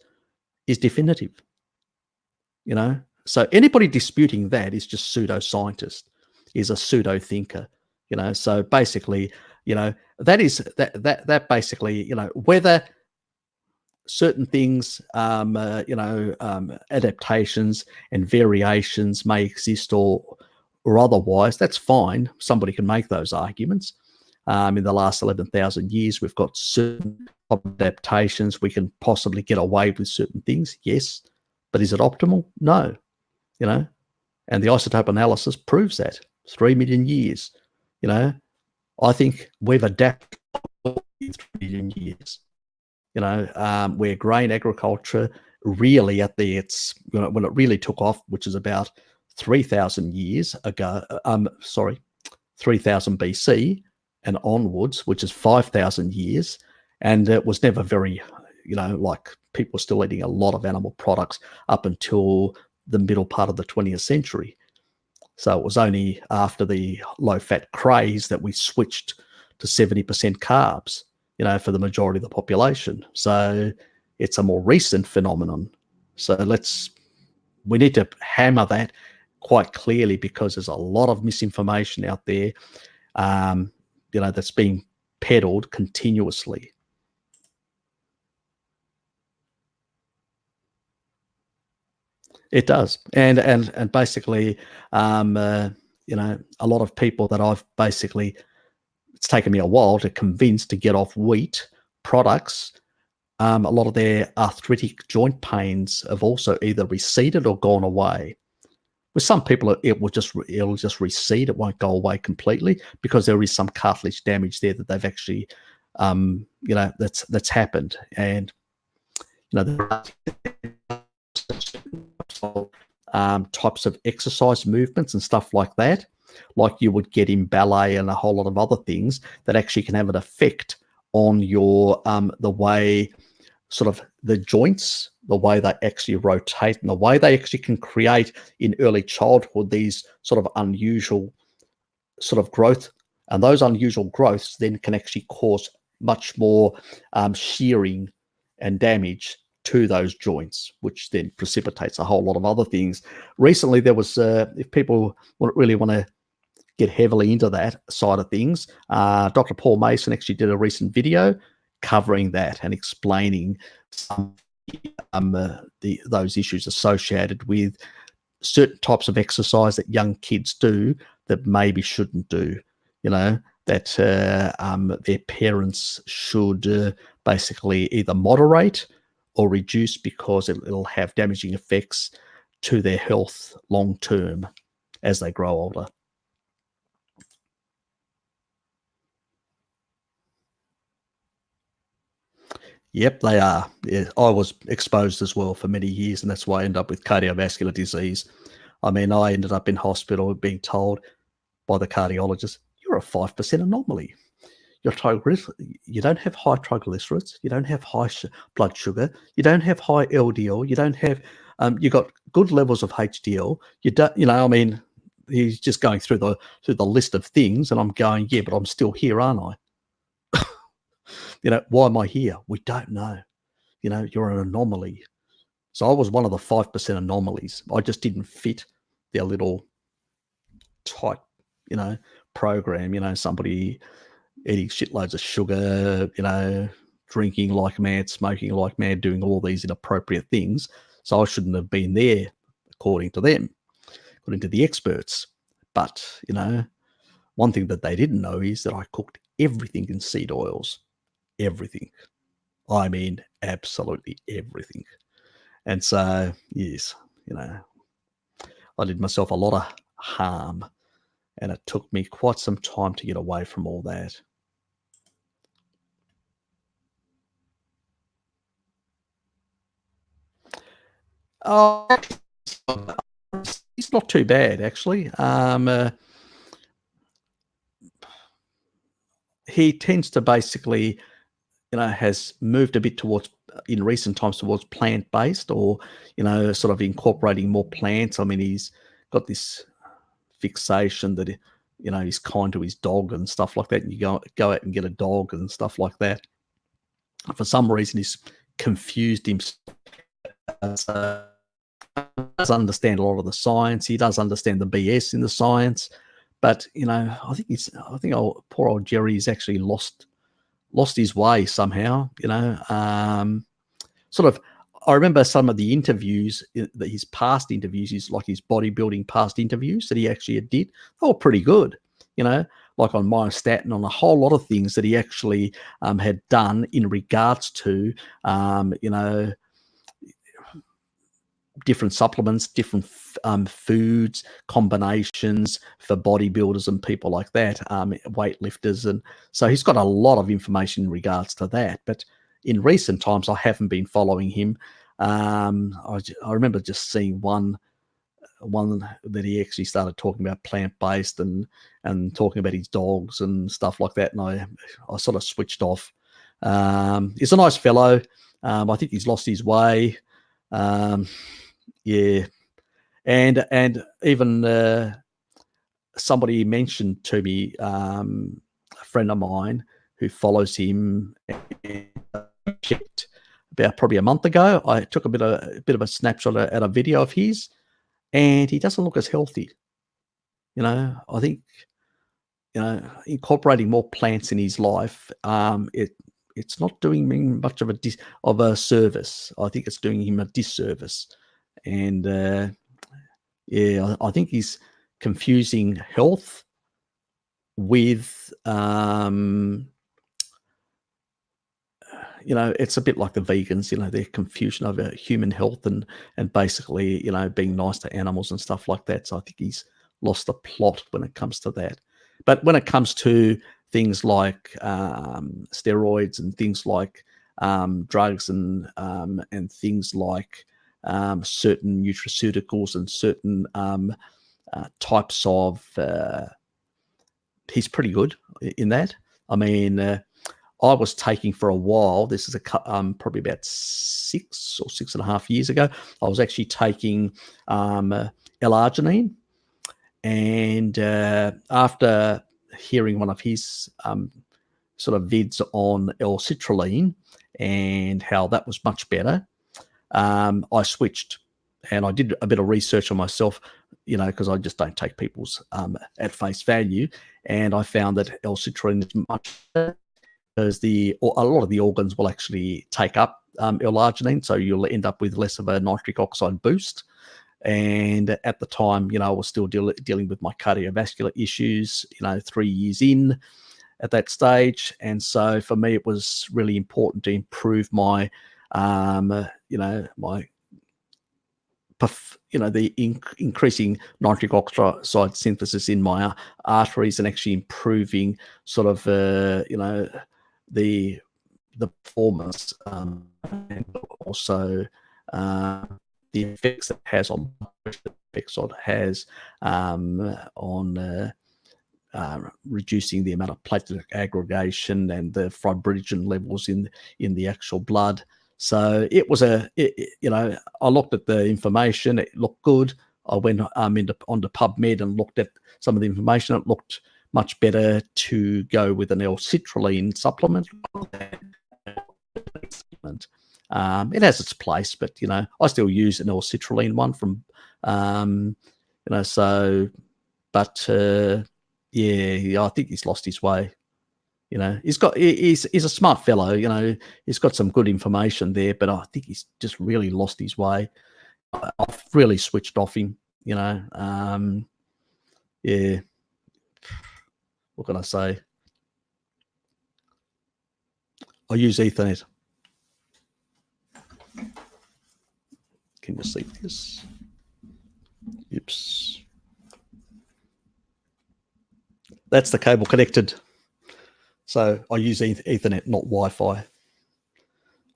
is definitive. So anybody disputing that is just pseudoscientist, is a pseudo thinker. So basically, that basically, whether certain things, adaptations and variations may exist or otherwise, that's fine. Somebody can make those arguments. In the last 11,000 years, we've got certain adaptations. We can possibly get away with certain things, yes, but is it optimal? No. And the isotope analysis proves that. 3 million years. I think we've adapted in 3 million years. Where grain agriculture really when it really took off, which is about 3,000 years ago, 3,000 BC and onwards, which is 5,000 years, and it was never very, like people were still eating a lot of animal products up until the middle part of the 20th century. So it was only after the low-fat craze that we switched to 70% carbs, for the majority of the population. So it's a more recent phenomenon. So we need to hammer that quite clearly, because there's a lot of misinformation out there, that's being peddled continuously. It does, and basically, a lot of people that I've basically, it's taken me a while to convince to get off wheat products. A lot of their arthritic joint pains have also either receded or gone away. With some people, it'll just recede. It won't go away completely, because there is some cartilage damage there that they've actually, that's happened. And there are types of exercise movements and stuff like that like you would get in ballet and a whole lot of other things that actually can have an effect on your the way sort of the joints, the way they actually rotate, and the way they actually can create in early childhood these sort of unusual sort of growth. And those unusual growths then can actually cause much more shearing and damage to those joints, which then precipitates a whole lot of other things. Recently, there was, if people really want to get heavily into that side of things, Dr. Paul Mason actually did a recent video covering that and explaining some those issues associated with certain types of exercise that young kids do that maybe shouldn't do, that their parents should basically either moderate or reduce because it'll have damaging effects to their health long term as they grow older. Yep, they are. Yeah, I was exposed as well for many years, and that's why I ended up with cardiovascular disease. I mean, I ended up in hospital being told by the cardiologist, "You're a 5% anomaly. Your you don't have high triglycerides, you don't have high blood sugar, you don't have high LDL, you don't have, you got good levels of HDL. You don't, I mean, he's just going through the list of things, and I'm going, yeah, but I'm still here, aren't I? Why am I here? We don't know. You're an anomaly. So I was one of the 5% anomalies. I just didn't fit their little tight, program. Somebody eating shitloads of sugar, drinking like mad, smoking like mad, doing all these inappropriate things. So I shouldn't have been there, according to them, according to the experts. But, one thing that they didn't know is that I cooked everything in seed oils. Everything. I mean, absolutely everything. And so, yes, I did myself a lot of harm, and it took me quite some time to get away from all that. Oh, he's not too bad, actually. He tends to basically, has moved a bit towards, in recent times, towards plant-based, or, sort of incorporating more plants. I mean, he's got this fixation that, he's kind to his dog and stuff like that. And you go out and get a dog and stuff like that. For some reason, he's confused himself. He does understand a lot of the science. He does understand the BS in the science, but I think poor old Jerry's actually lost his way somehow. Sort of. I remember some of the interviews, his past interviews, his bodybuilding past interviews that he actually did. They were pretty good, like on Myostatin, on a whole lot of things that he actually had done in regards to, different supplements, different foods, combinations for bodybuilders and people like that, weightlifters. And so he's got a lot of information in regards to that. But in recent times, I haven't been following him. I remember just seeing one that he actually started talking about plant-based and talking about his dogs and stuff like that. And I sort of switched off. He's a nice fellow. I think he's lost his way. Yeah. And even somebody mentioned to me, a friend of mine who follows him, and checked about probably a month ago. I took a bit of a snapshot at a video of his, and he doesn't look as healthy. I think incorporating more plants in his life, it's not doing him much of a service. I think it's doing him a disservice, and yeah, I think he's confusing health with it's a bit like the vegans, their confusion over human health and basically, being nice to animals and stuff like that. So I think he's lost the plot when it comes to that. But when it comes to things like steroids and things like drugs and things like certain nutraceuticals and certain types of. He's pretty good in that. I mean, I was taking for a while. This is probably about 6 or 6.5 years ago. I was actually taking L-arginine, and after hearing one of his sort of vids on L-citrulline and how that was much better, I switched, and I did a bit of research on myself, because I just don't take people's at face value, and I found that L-citrulline is much better because a lot of the organs will actually take up L-arginine, so you'll end up with less of a nitric oxide boost. And at the time, I was still dealing with my cardiovascular issues, 3 years in at that stage. And so for me, it was really important to improve my, increasing nitric oxide synthesis in my arteries, and actually improving sort of, the performance, and also the effects it has on reducing the amount of platelet aggregation and the fibrinogen levels in the actual blood. So it was I looked at the information. It looked good. I went onto PubMed and looked at some of the information. It looked much better to go with an L-citrulline supplement. It has its place, but I still use an L-citrulline one from yeah, I think he's lost his way. He's a smart fellow. He's got some good information there, but I think he's just really lost his way. I've really switched off him. Yeah. What can I say? I use Ethernet. Can you see this? Oops. That's the cable connected. So I use Ethernet, not Wi-Fi.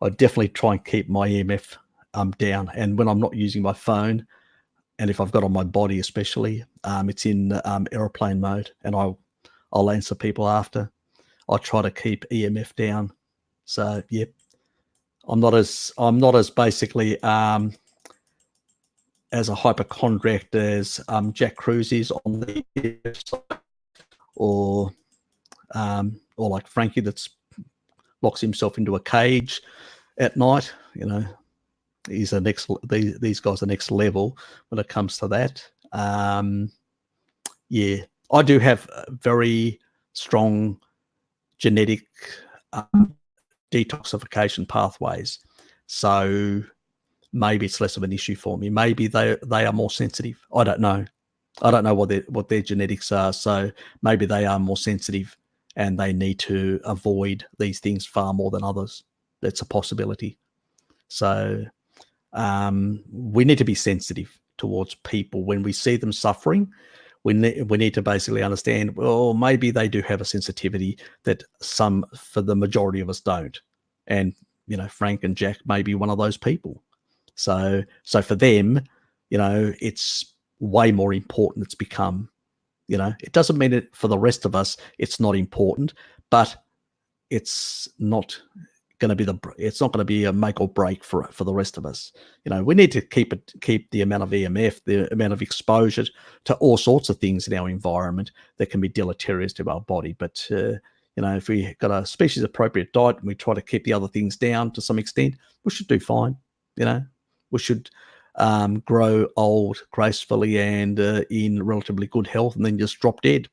I definitely try and keep my EMF down. And when I'm not using my phone, and if I've got on my body especially, it's in airplane mode, and I'll answer people after. I try to keep EMF down. So yep, I'm not as basically as a hypochondriac as Jack Cruz is on the side, or like Frankie that's locks himself into a cage at night. These guys are next level when it comes to that. Yeah, I do have very strong genetic detoxification pathways, so maybe it's less of an issue for me. Maybe they are more sensitive. I don't know what their genetics are, so maybe they are more sensitive and they need to avoid these things far more than others. That's a possibility. So we need to be sensitive towards people when we see them suffering. We need to basically understand, well, maybe they do have a sensitivity that for the majority of us don't. And, Frank and Jack may be one of those people. So for them, it's way more important it's become. It doesn't mean it for the rest of us it's not important, but it's not going to be a make or break for the rest of us. We need to keep the amount of EMF, the amount of exposure to all sorts of things in our environment that can be deleterious to our body. But if we got a species appropriate diet and we try to keep the other things down to some extent, we should do fine. We should grow old gracefully and in relatively good health, and then just drop dead,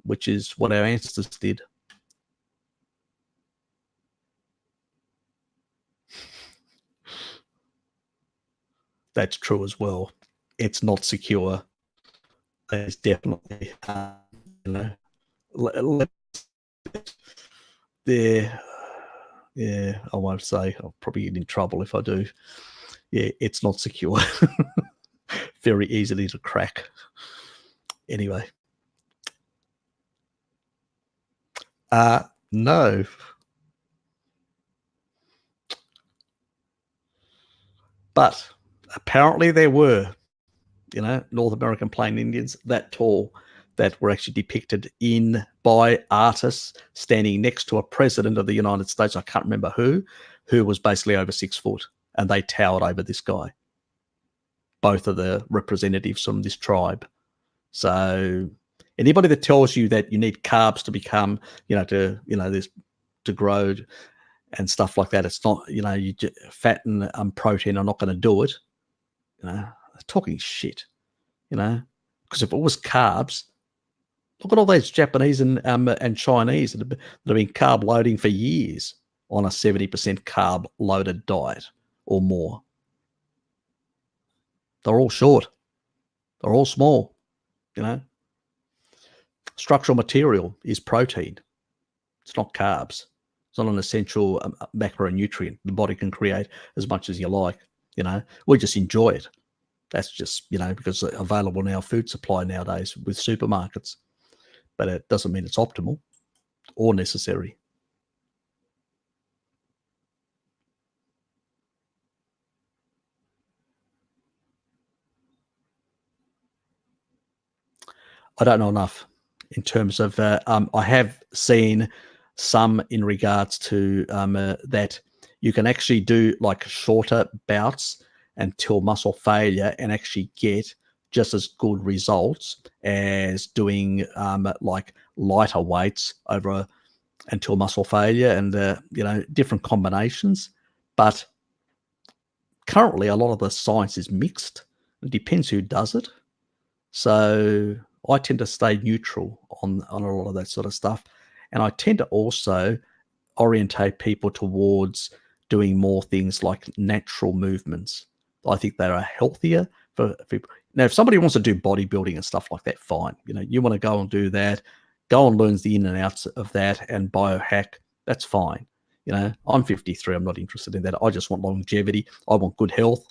which is what our ancestors did. That's true as well. It's not secure. It's definitely, yeah, I won't say. I'll probably get in trouble if I do. Yeah, it's not secure. Very easily to crack. Anyway. No. But apparently there were. North American plain Indians that tall, that were actually depicted by artists standing next to a president of the United States. I can't remember who was basically over 6 foot, and they towered over this guy. Both of the representatives from this tribe. So anybody that tells you that you need carbs to become, to grow and stuff like that, it's not, fat and protein are not going to do it. They're talking shit, because if it was carbs, look at all those Japanese and Chinese that have been carb loading for years on a 70% carb loaded diet or more. They're all short. They're all small, Structural material is protein. It's not carbs. It's not an essential macronutrient the body can create as much as you like. We just enjoy it. That's just, because it's available in our food supply nowadays with supermarkets. But it doesn't mean it's optimal or necessary. I don't know enough in terms of, I have seen some in regards to that you can actually do like shorter bouts until muscle failure and actually get just as good results as doing like lighter weights over until muscle failure and, different combinations. But currently a lot of the science is mixed. It depends who does it. So I tend to stay neutral on a lot of that sort of stuff. And I tend to also orientate people towards doing more things like natural movements. I think they are healthier for people. Now, if somebody wants to do bodybuilding and stuff like that, fine. You want to go and do that, go and learn the in and outs of that and biohack, that's fine. I'm 53. I'm not interested in that. I just want longevity. I want good health.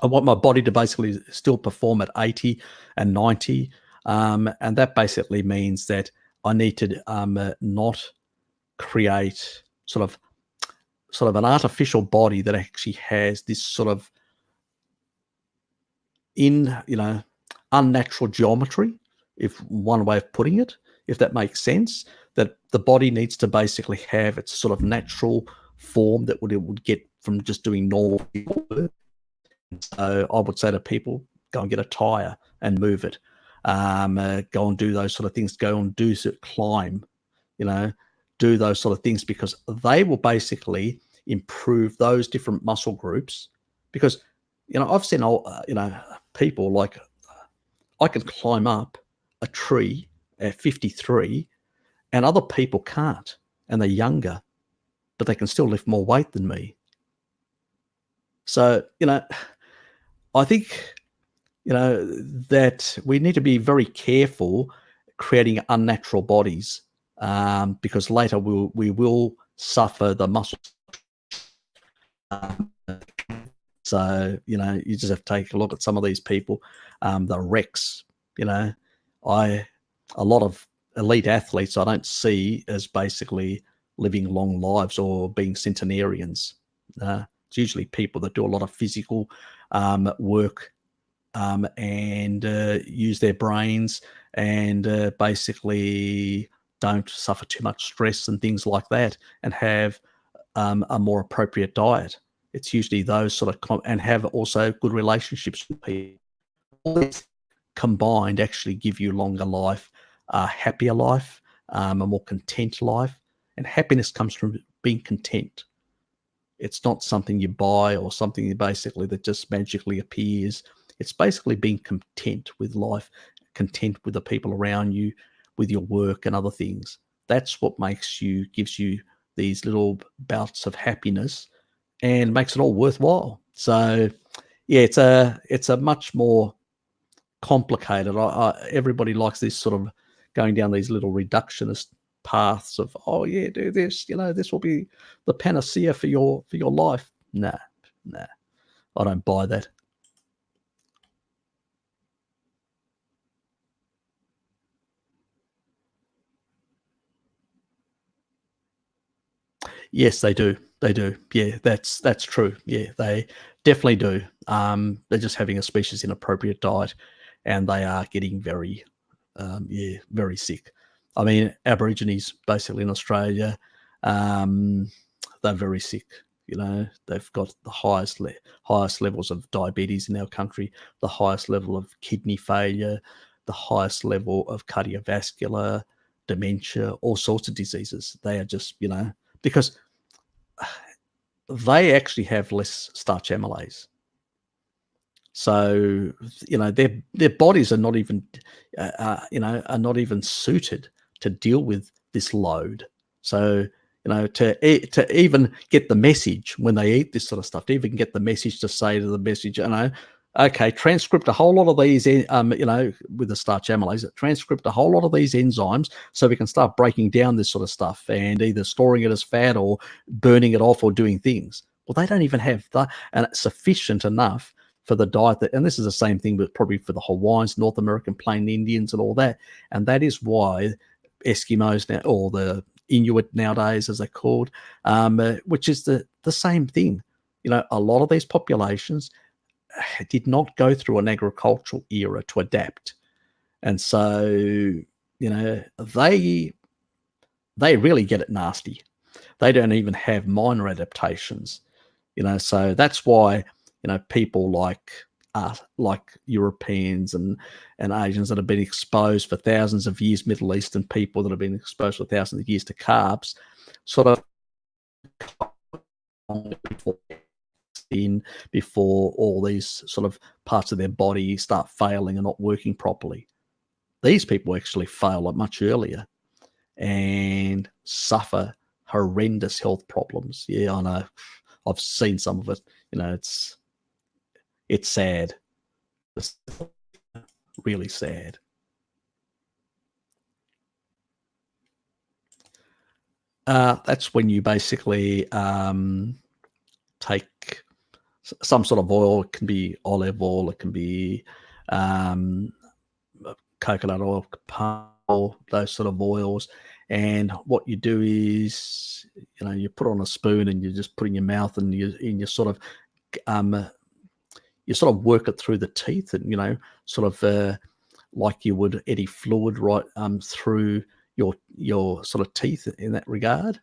I want my body to basically still perform at 80 and 90. And that basically means that I need to not create sort of an artificial body that actually has this sort of unnatural geometry, if one way of putting it, if that makes sense, that the body needs to basically have its sort of natural form that it would get from just doing normal work. So I would say to people, go and get a tire and move it. Go and do those sort of things. Go and climb, do those sort of things, because they will basically improve those different muscle groups. Because, I've seen, people like, I can climb up a tree at 53 and other people can't, and they're younger, but they can still lift more weight than me. So, I think, that we need to be very careful creating unnatural bodies, because later we will suffer the muscle. So, you just have to take a look at some of these people, the wrecks, a lot of elite athletes I don't see as basically living long lives or being centenarians. It's usually people that do a lot of physical work and use their brains and basically don't suffer too much stress and things like that, and have a more appropriate diet. It's usually those sort of and have also good relationships with people. All these combined actually give you longer life, a happier life, a more content life. And happiness comes from being content. It's not something you buy or something that just magically appears. It's basically being content with life, content with the people around you, with your work and other things. That's what gives you these little bouts of happiness and makes it all worthwhile. So, yeah, it's a much more complicated. Everybody likes this sort of going down these little reductionist paths of, oh yeah, do this, this will be the panacea for your life. Nah, I don't buy that. Yes, they do. They do. Yeah, that's true. Yeah, they definitely do. They're just having a species inappropriate diet, and they are getting very, yeah, very sick. I mean, Aborigines basically in Australia, um, they're very sick. You know, they've got the highest levels of diabetes in our country, the highest level of kidney failure, the highest level of cardiovascular, dementia, all sorts of diseases. They are just, because they actually have less starch amylase. So, their bodies are not even, are not even suited to deal with this load. So, to even get the message when they eat this sort of stuff, to even get the message to say to the message, okay, transcript a whole lot of these, with the starch amylase, transcript a whole lot of these enzymes so we can start breaking down this sort of stuff and either storing it as fat or burning it off or doing things. Well, they don't even have that, and it's sufficient enough for the diet and this is the same thing, but probably for the Hawaiians, North American plain Indians, and all that. And that is why Eskimos now, or the Inuit nowadays, as they're called, which is the same thing. A lot of these populations did not go through an agricultural era to adapt, and so they really get it nasty. They don't even have minor adaptations. So that's why people like us, like Europeans and Asians that have been exposed for thousands of years, Middle Eastern people that have been exposed for thousands of years to carbs, sort of before all these sort of parts of their body start failing and not working properly. These people actually fail much earlier and suffer horrendous health problems. Yeah, I know. I've seen some of it. It's sad. It's really sad. That's when you basically take some sort of oil. It can be olive oil. It can be coconut oil, palm oil, those sort of oils. And what you do is, you put on a spoon and you just put in your mouth, and you sort of work it through the teeth, and sort of like you would any fluid right through your sort of teeth in that regard.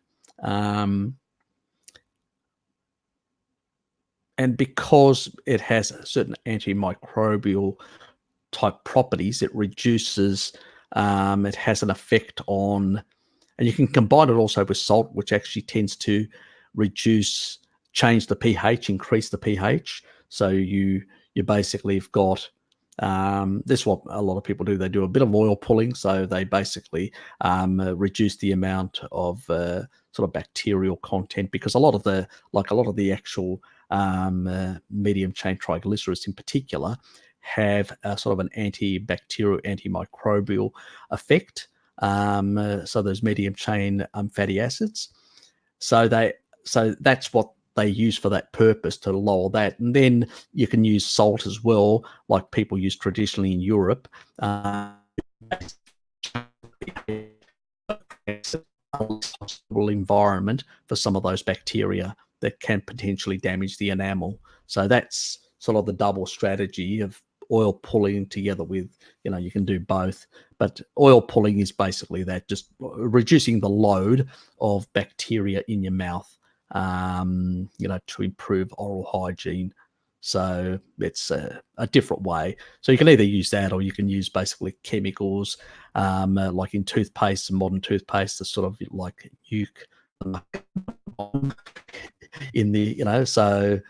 And because it has certain antimicrobial type properties, it reduces, it has an effect on, and you can combine it also with salt, which actually tends to change the pH, increase the pH. So you basically have got, this is what a lot of people do. They do a bit of oil pulling, so they basically reduce the amount of sort of bacterial content, because a lot of the actual medium chain triglycerides in particular have a sort of an antibacterial, antimicrobial effect. So those medium chain fatty acids. So that's what they use for that purpose, to lower that. And then you can use salt as well, like people use traditionally in Europe. Environment for some of those bacteria that can potentially damage the enamel. So that's sort of the double strategy of oil pulling together with, you can do both. But oil pulling is basically that, just reducing the load of bacteria in your mouth, to improve oral hygiene. So it's a different way. So you can either use that, or you can use basically chemicals, like in toothpaste and modern toothpaste, the sort of like uke in the, so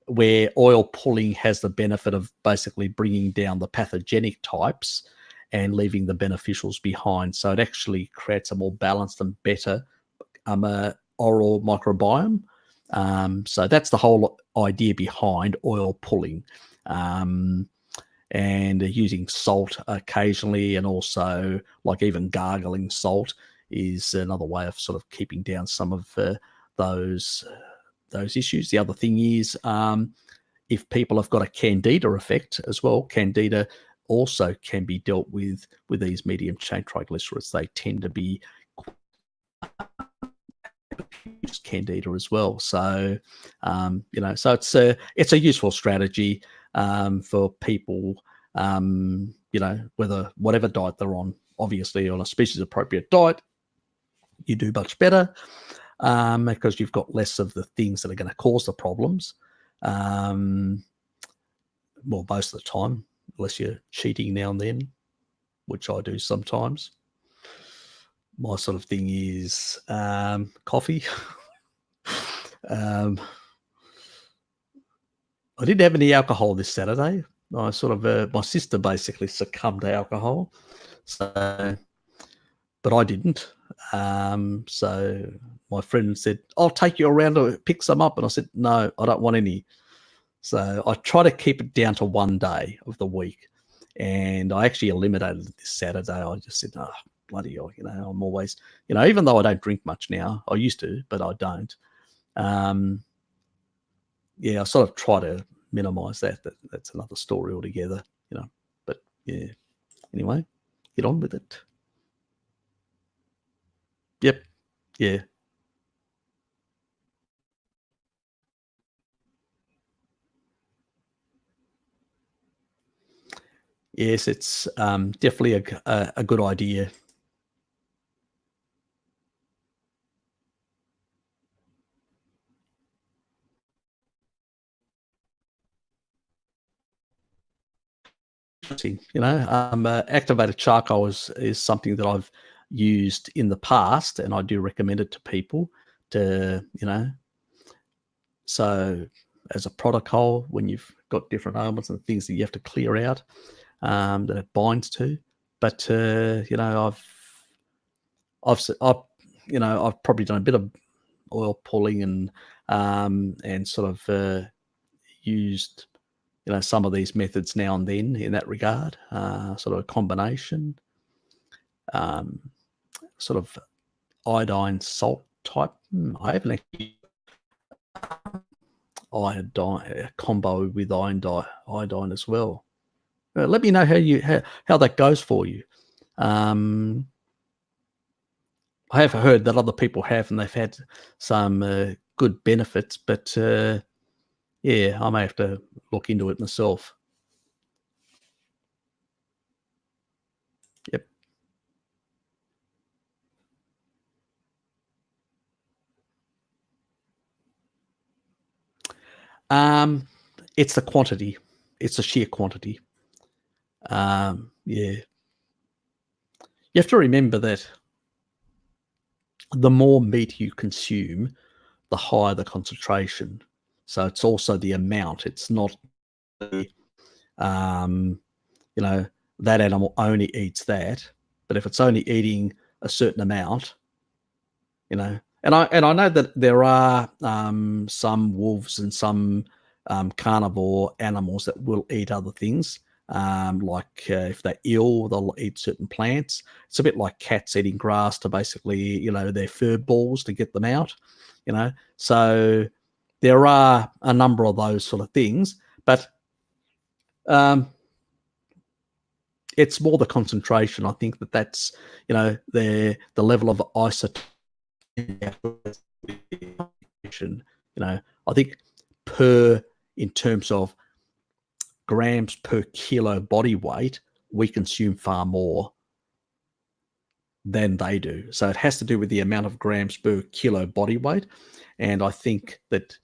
where oil pulling has the benefit of basically bringing down the pathogenic types and leaving the beneficials behind. So it actually creates a more balanced and better oral microbiome. So that's the whole idea behind oil pulling, and using salt occasionally, and also like even gargling salt is another way of sort of keeping down some of those issues. The other thing is, if people have got a candida effect as well, candida also can be dealt with these medium chain triglycerides. They tend to be use Candida as well. So, so it's a useful strategy for people, whatever diet they're on. Obviously, on a species-appropriate diet, you do much better because you've got less of the things that are going to cause the problems. Well, most of the time, unless you're cheating now and then, which I do sometimes. My sort of thing is coffee. I didn't have any alcohol this Saturday. I sort of, my sister basically succumbed to alcohol, but I didn't. So my friend said, "I'll take you around to pick some up," and I said, "No, I don't want any." So I try to keep it down to one day of the week, and I actually eliminated it this Saturday. I just said, "Oh, bloody hell, I'm always, even though I don't drink much now, I used to, but I don't." I sort of try to minimize that. That's another story altogether, But yeah, anyway, get on with it. Yep. Yeah. Yes, it's definitely a good idea. Activated charcoal is something that I've used in the past, and I do recommend it to people to, so as a protocol when you've got different ailments and things that you have to clear out that it binds to. But I've probably done a bit of oil pulling and sort of used some of these methods now and then in that regard, sort of a combination, sort of iodine salt type. I haven't actually iodine combo with iodine as well. Let me know how that goes for you. I have heard that other people have, and they've had some good benefits, but yeah, I may have to look into it myself. Yep. It's the quantity. It's the sheer quantity. Yeah. You have to remember that the more meat you consume, the higher the concentration. So it's also the amount. It's not, um, that animal only eats that. But if it's only eating a certain amount, and I know that there are some wolves and some carnivore animals that will eat other things. Like if they're ill, they'll eat certain plants. It's a bit like cats eating grass to basically, their fur balls to get them out. So there are a number of those sort of things, but it's more the concentration. I think that's the level of isotope. I think in terms of grams per kilo body weight, we consume far more than they do. So it has to do with the amount of grams per kilo body weight. And I think that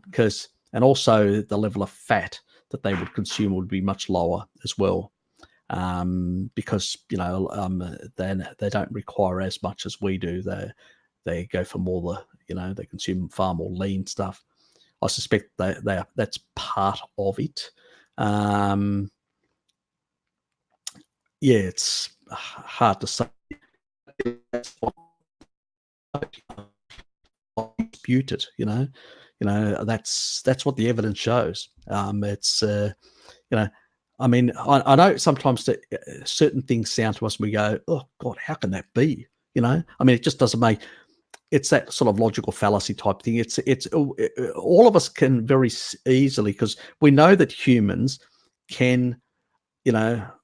because, and also the level of fat that they would consume would be much lower as well. Because they don't require as much as we do. They go for more they consume far more lean stuff. I suspect that's part of it. Yeah, it's hard to say. Dispute it, that's what the evidence shows. It's I mean, I know sometimes that certain things sound to us, we go, "Oh God, how can that be?" I mean, it just doesn't make. It's that sort of logical fallacy type thing. It's all of us can very easily, because we know that humans can,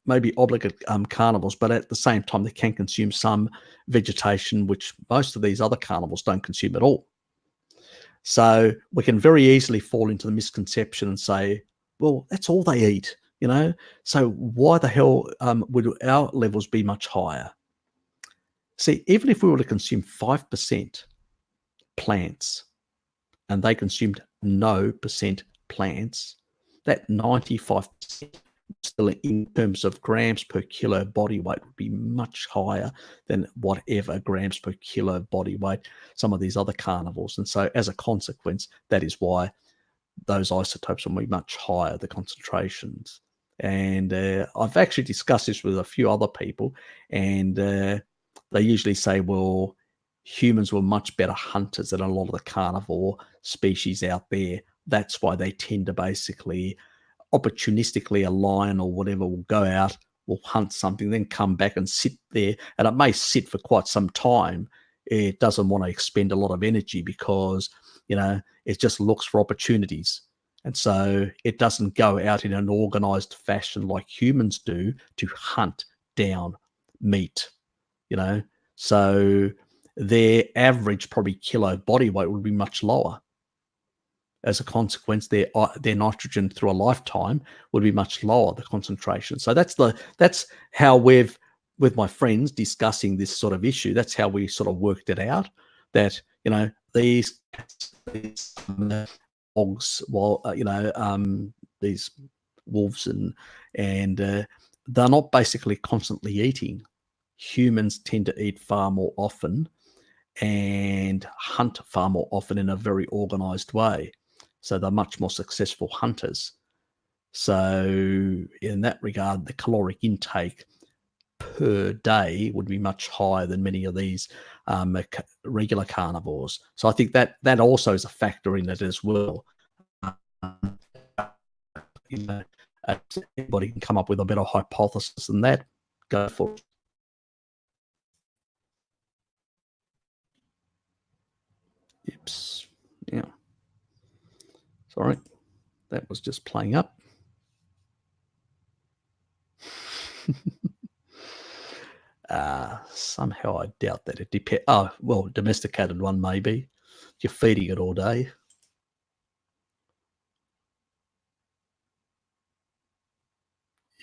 maybe obligate carnivores, but at the same time they can consume some vegetation, which most of these other carnivores don't consume at all. So we can very easily fall into the misconception and say, well, that's all they eat, you know? So why the hell would our levels be much higher? See, even if we were to consume 5% plants and they consumed no percent plants, that 95% still in terms of grams per kilo body weight would be much higher than whatever grams per kilo body weight some of these other carnivores. And so as a consequence, that is why those isotopes will be much higher, the concentrations. And I've actually discussed this with a few other people, and they usually say, well, humans were much better hunters than a lot of the carnivore species out there. That's why they tend to basically opportunistically, a lion or whatever will go out, will hunt something, then come back and sit there. And it may sit for quite some time. It doesn't want to expend a lot of energy because, it just looks for opportunities. And so it doesn't go out in an organized fashion like humans do to hunt down meat, So their average probably kilo body weight would be much lower. As a consequence, their nitrogen through a lifetime would be much lower, the concentration. So that's how with my friends discussing this sort of issue, that's how we sort of worked it out, that these dogs, these wolves and they're not basically constantly eating. Humans tend to eat far more often and hunt far more often in a very organized way. So they're much more successful hunters. So in that regard, the caloric intake per day would be much higher than many of these regular carnivores. So I think that also is a factor in it as well. Anybody can come up with a better hypothesis than that. Go for it. Oops. Yeah. Sorry. That was just playing up. Somehow I doubt that it depends. Oh, well, domesticated one maybe. You're feeding it all day.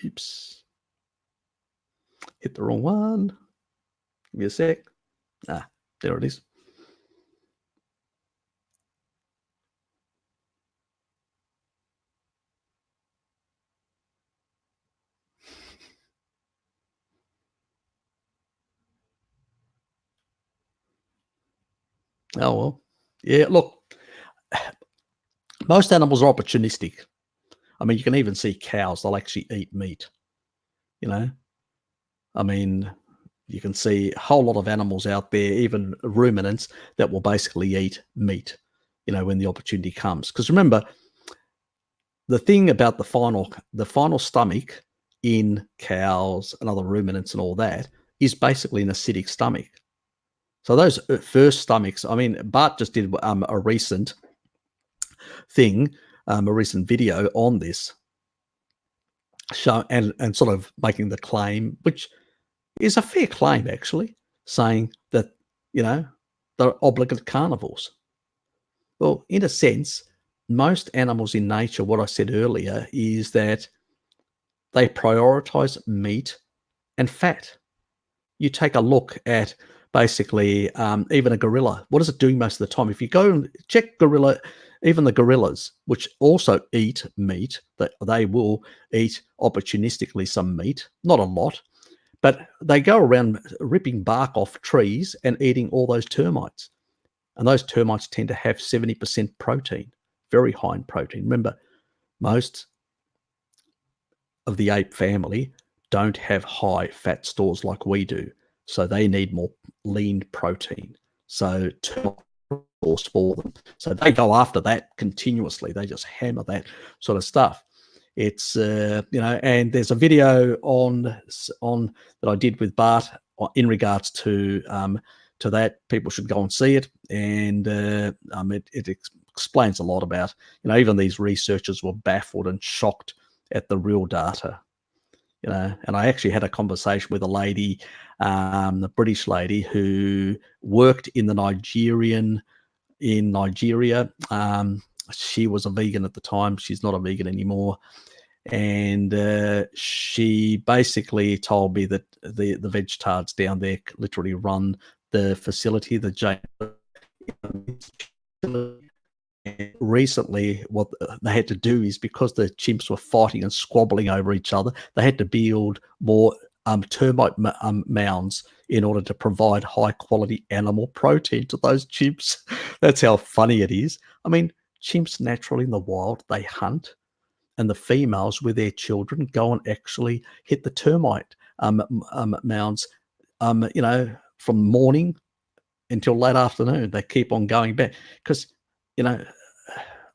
Oops. Hit the wrong one. Give me a sec. There it is. Oh, well. Yeah, look, most animals are opportunistic. I mean, you can even see cows, they'll actually eat meat, I mean, you can see a whole lot of animals out there, even ruminants, that will basically eat meat, when the opportunity comes. Because remember, the thing about the final stomach in cows and other ruminants and all that is basically an acidic stomach. So those first stomachs, I mean, Bart just did a recent thing, a recent video on this, show and sort of making the claim, which is a fair claim actually, saying that they're obligate carnivores. Well, in a sense, most animals in nature, what I said earlier, is that they prioritize meat and fat. You take a look at basically even a gorilla. What is it doing most of the time? If you go and check even the gorillas, which also eat meat, they will eat opportunistically some meat, not a lot, but they go around ripping bark off trees and eating all those termites. And those termites tend to have 70% protein, very high in protein. Remember, most of the ape family don't have high fat stores like we do. So they need more lean protein. So termites for them. So they go after that continuously. They just hammer that sort of stuff. It's and there's a video on that I did with Bart in regards to that. People should go and see it, and it explains a lot about even these researchers were baffled and shocked at the real data. And I actually had a conversation with a lady, the British lady who worked in the Nigerian in Nigeria. She was a vegan at the time. She's not a vegan anymore. And she basically told me that the vegetards down there literally run the facility, the recently what they had to do is, because the chimps were fighting and squabbling over each other, they had to build more termite mounds in order to provide high quality animal protein to those chimps. That's how funny it is. I mean, chimps naturally in the wild, they hunt, and the females with their children go and actually hit the termite mounds, from morning until late afternoon. They keep on going back because,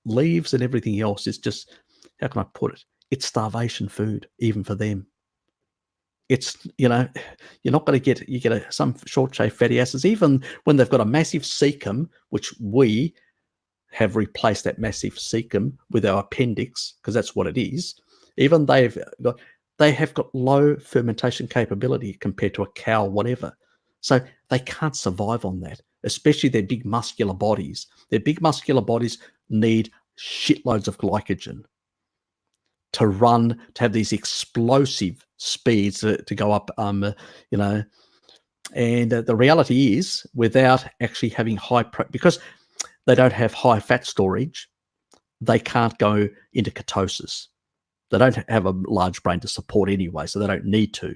leaves and everything else is just, how can I put it? It's starvation food, even for them. It's, you're not going to get some short chain fatty acids, even when they've got a massive cecum, which we have replaced that massive cecum with our appendix, because that's what it is. Even they have got low fermentation capability compared to a cow, whatever. So they can't survive on that, especially their big muscular bodies. Their big muscular bodies need shitloads of glycogen to run, to have these explosive speeds to go up, and the reality is, without actually having because they don't have high fat storage, they can't go into ketosis. They don't have a large brain to support anyway, so they don't need to.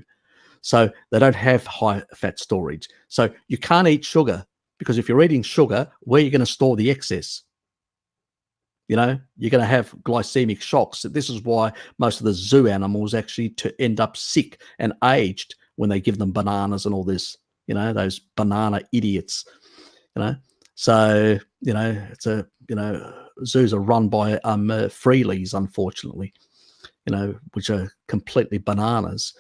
So they don't have high fat storage. So you can't eat sugar, because if you're eating sugar, where are you going to store the excess? You're going to have glycemic shocks. This is why most of the zoo animals actually end up sick and aged when they give them bananas and all this, those banana idiots, So, zoos are run by freelies, unfortunately, which are completely bananas.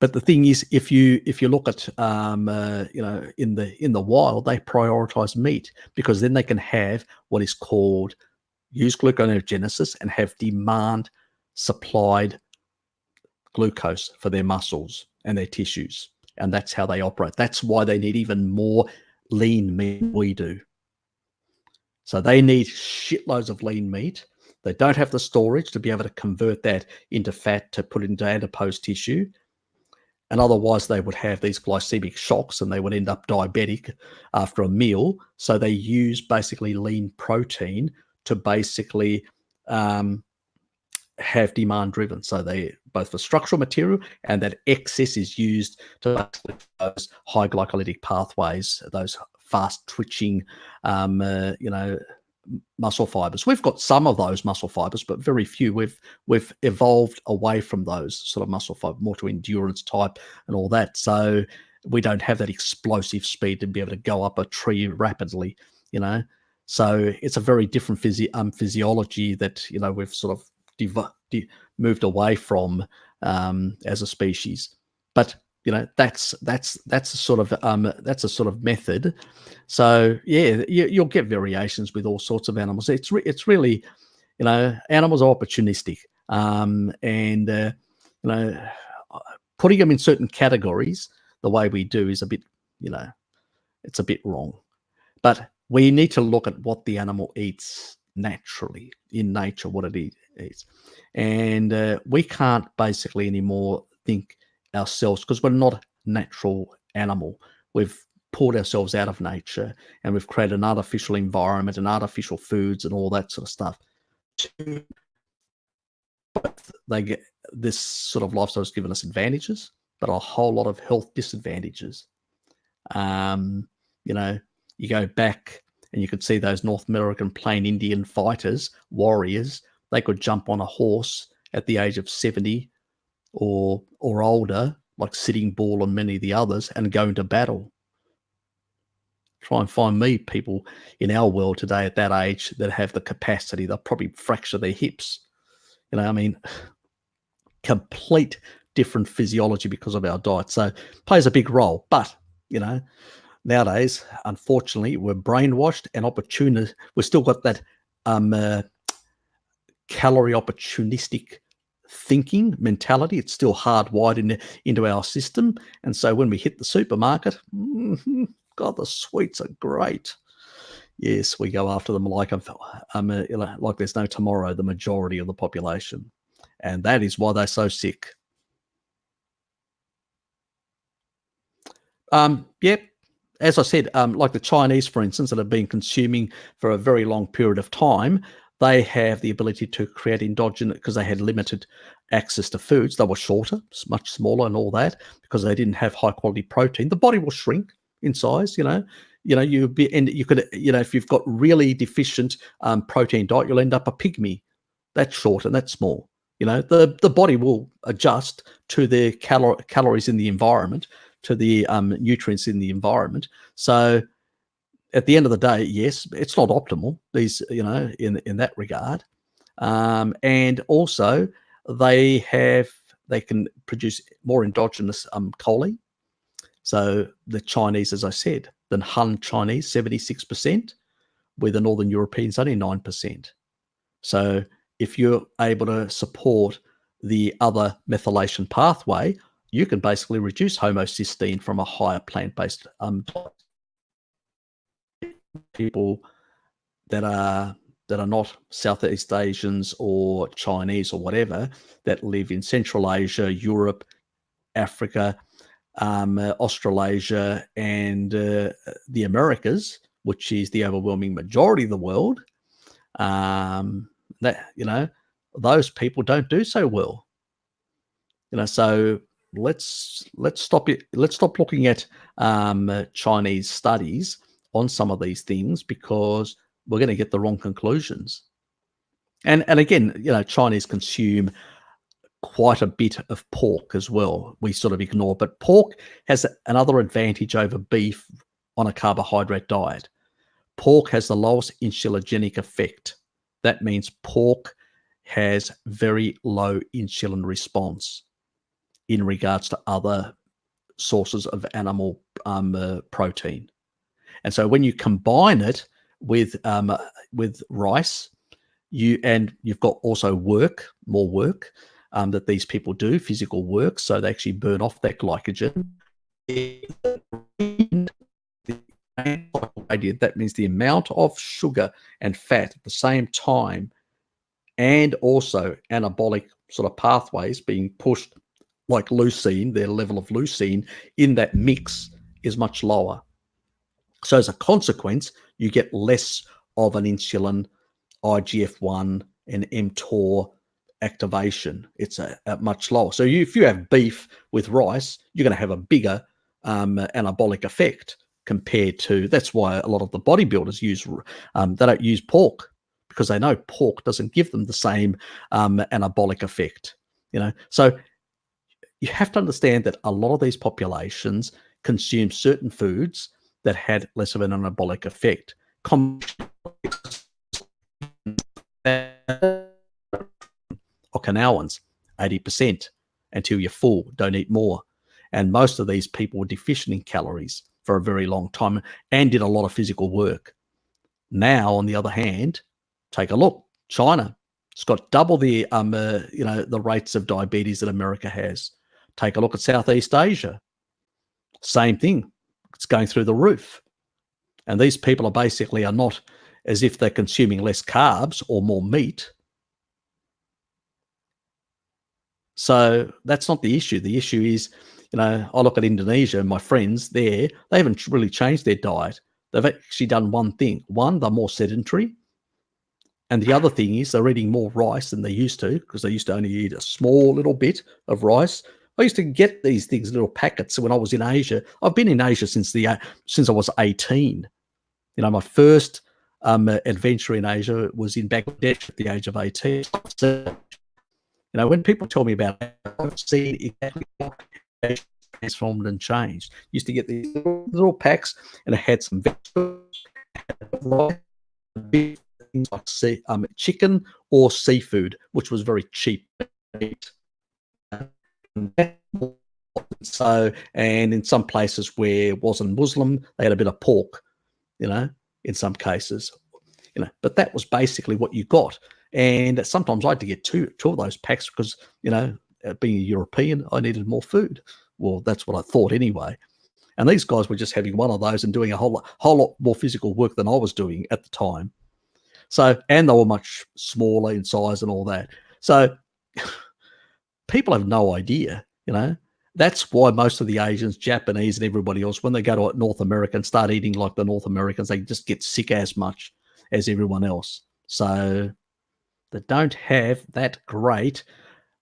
But the thing is, if you look at in the wild, they prioritize meat, because then they can have what is called use gluconeogenesis and have demand supplied glucose for their muscles and their tissues, and that's how they operate. That's why they need even more lean meat than we do. So they need shitloads of lean meat. They don't have the storage to be able to convert that into fat to put into adipose tissue. And otherwise they would have these glycemic shocks and they would end up diabetic after a meal. So they use basically lean protein to basically have demand driven. So they both for structural material, and that excess is used to basically those high glycolytic pathways, those fast twitching, muscle fibers. We've got some of those muscle fibers, but very few. We've evolved away from those sort of muscle fiber, more to endurance type and all that. So we don't have that explosive speed to be able to go up a tree rapidly, So it's a very different physiology that we've sort of moved away from as a species. But that's a sort of method. So yeah, you'll get variations with all sorts of animals. It's really, animals are opportunistic, and putting them in certain categories the way we do is a bit, it's a bit wrong. But we need to look at what the animal eats naturally in nature, what it eats, and we can't basically anymore think ourselves, because we're not a natural animal. We've pulled ourselves out of nature and we've created an artificial environment and artificial foods and all that sort of stuff. They get this sort of lifestyle has given us advantages, but a whole lot of health disadvantages. You go back and you could see those North American plain Indian fighters, warriors. They could jump on a horse at the age of 70 or older, like Sitting Bull and many of the others, and go into battle. Try and find me people in our world today at that age that have the capacity. They'll probably fracture their hips. Complete different physiology because of our diet. So it plays a big role. But, nowadays, unfortunately, we're brainwashed and opportunist. We've still got that calorie opportunistic thinking mentality. It's still hardwired into our system. And so when we hit the supermarket, God, the sweets are great. Yes, we go after them like like there's no tomorrow, the majority of the population. And that is why they're so sick. Yep. As I said, like the Chinese, for instance, that have been consuming for a very long period of time, they have the ability to create endogenous, because they had limited access to foods. They were shorter, much smaller, and all that, because they didn't have high quality protein. The body will shrink in size. You could, if you've got really deficient protein diet, you'll end up a pygmy. That's short and that's small. The body will adjust to the calories in the environment, to the nutrients in the environment. So at the end of the day, yes, it's not optimal, these, in that regard. And also they can produce more endogenous choline. So the Chinese, as I said, the Han Chinese, 76%, with the Northern Europeans only 9%. So if you're able to support the other methylation pathway, you can basically reduce homocysteine from a higher plant-based diet. People that are not Southeast Asians or Chinese or whatever, that live in Central Asia, Europe, Africa, Australasia, and the Americas, which is the overwhelming majority of the world, those people don't do so well. So let's stop it. Let's stop looking at Chinese studies on some of these things, because we're going to get the wrong conclusions. And again, Chinese consume quite a bit of pork as well. We sort of ignore, but pork has another advantage over beef on a carbohydrate diet. Pork has the lowest insulinogenic effect. That means pork has very low insulin response in regards to other sources of animal protein. And so when you combine it with rice, you've got also more work that these people do, physical work, so they actually burn off that glycogen. That means the amount of sugar and fat at the same time, and also anabolic sort of pathways being pushed, like leucine, their level of leucine in that mix is much lower. So as a consequence, you get less of an insulin, IGF-1, and mTOR activation. It's a much lower. So if you have beef with rice, you're going to have a bigger anabolic effect compared to. That's why a lot of the bodybuilders they don't use pork, because they know pork doesn't give them the same anabolic effect. So you have to understand that a lot of these populations consume certain foods that had less of an anabolic effect. Okinawans, 80%, until you're full, don't eat more. And most of these people were deficient in calories for a very long time and did a lot of physical work. Now, on the other hand, take a look. China, it's got double the the rates of diabetes that America has. Take a look at Southeast Asia. Same thing. It's going through the roof. And these people are not as if they're consuming less carbs or more meat. So that's not the issue. The issue is, I look at Indonesia and my friends there, they haven't really changed their diet. They've actually done one thing. One, they're more sedentary. And the other thing is they're eating more rice than they used to, because they used to only eat a small little bit of rice. I used to get these things, little packets, when I was in Asia. I've been in Asia since I was 18. My first adventure in Asia was in Bangladesh at the age of 18. When people tell me about it, I've seen exactly how it transformed and changed. Used to get these little packs, and it had some vegetables, things like chicken or seafood, which was very cheap. So, and in some places where it wasn't Muslim, they had a bit of pork, in some cases, but that was basically what you got. And sometimes I had to get two of those packs because, being a European, I needed more food. Well, that's what I thought anyway. And these guys were just having one of those and doing a whole lot more physical work than I was doing at the time. So, and they were much smaller in size and all that. So people have no idea, That's why most of the Asians, Japanese, and everybody else, when they go to North America and start eating like the North Americans, they just get sick as much as everyone else. So they don't have that great,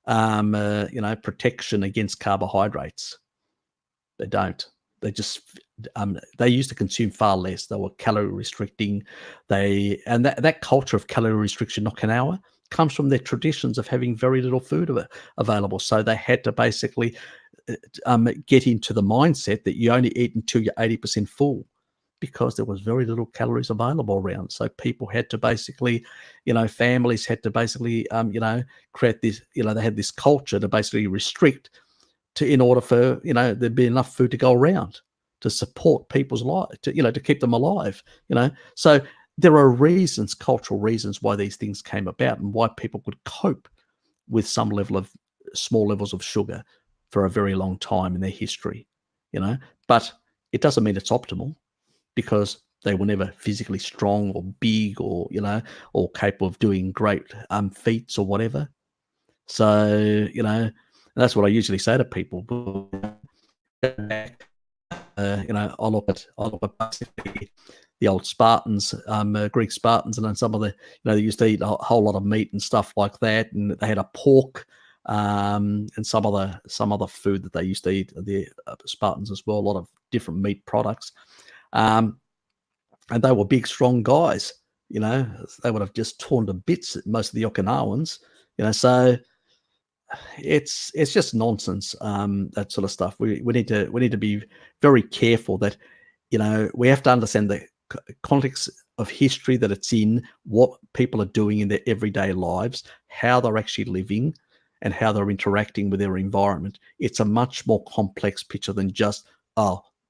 protection against carbohydrates. They don't. They just they used to consume far less. They were calorie restricting. And that culture of calorie restriction, Okinawa, comes from their traditions of having very little food available. So they had to basically get into the mindset that you only eat until you're 80% full, because there was very little calories available around. So people had to basically, families had to basically, create this, they had this culture to basically restrict in order for, there'd be enough food to go around to support people's life, to keep them alive, So there are reasons, cultural reasons, why these things came about and why people could cope with some level of small levels of sugar for a very long time in their history, But it doesn't mean it's optimal, because they were never physically strong or big or, or capable of doing great feats or whatever. So, that's what I usually say to people. I look at basically the old Spartans, Greek Spartans, and then some of the, they used to eat a whole lot of meat and stuff like that, and they had a pork, and some other food that they used to eat, the Spartans as well, a lot of different meat products, and they were big, strong guys. They would have just torn to bits most of the Okinawans. So it's just nonsense, that sort of stuff. We need to be very careful that, we have to understand the context of history that it's in, what people are doing in their everyday lives, how they're actually living, and how they're interacting with their environment. It's a much more complex picture than just,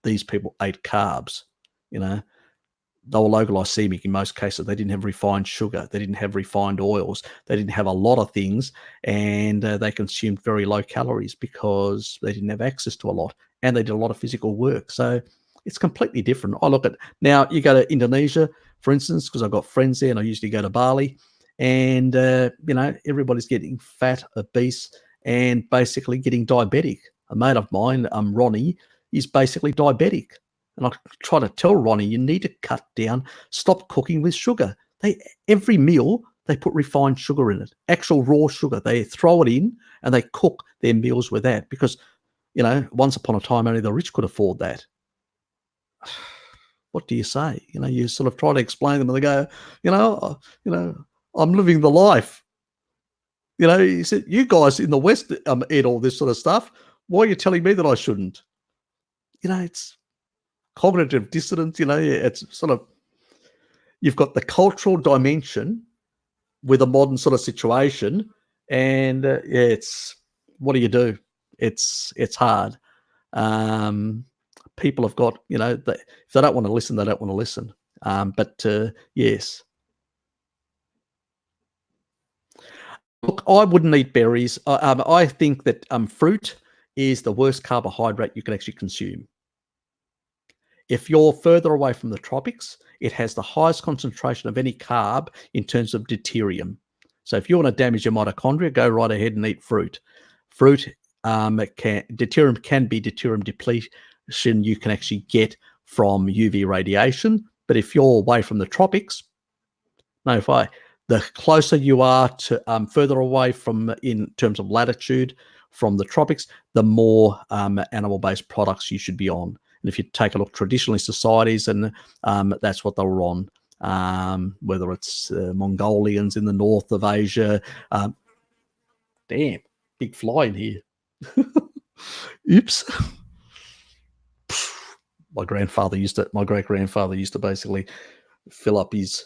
these people ate carbs. They were low glycemic in most cases. They didn't have refined sugar. They didn't have refined oils. They didn't have a lot of things, and they consumed very low calories because they didn't have access to a lot, and they did a lot of physical work. So it's completely different. I look at now, you go to Indonesia, for instance, because I've got friends there, and I usually go to Bali, and everybody's getting fat, obese, and basically getting diabetic. A mate of mine, Ronnie, is basically diabetic. And I try to tell Ronnie, you need to cut down, stop cooking with sugar. Every meal, they put refined sugar in it, actual raw sugar. They throw it in and they cook their meals with that because, once upon a time, only the rich could afford that. What do you say? You sort of try to explain them and they go, I'm living the life. You said, you guys in the West eat all this sort of stuff. Why are you telling me that I shouldn't? It's cognitive dissonance, it's sort of, you've got the cultural dimension with a modern sort of situation, and it's, what do you do? It's hard. People have got, if they don't want to listen, they don't want to listen. But yes. Look, I wouldn't eat berries. I think that fruit is the worst carbohydrate you can actually consume. If you're further away from the tropics, it has the highest concentration of any carb in terms of deuterium. So if you want to damage your mitochondria, go right ahead and eat fruit. Fruit, deuterium can be deuterium depletion you can actually get from UV radiation. But if you're away from the tropics, the closer you are to further away from, in terms of latitude, from the tropics, the more animal-based products you should be on. And if you take a look, traditionally societies, and that's what they were on, whether it's Mongolians in the north of Asia. Damn, big fly in here. Oops. My great-grandfather used to basically fill up his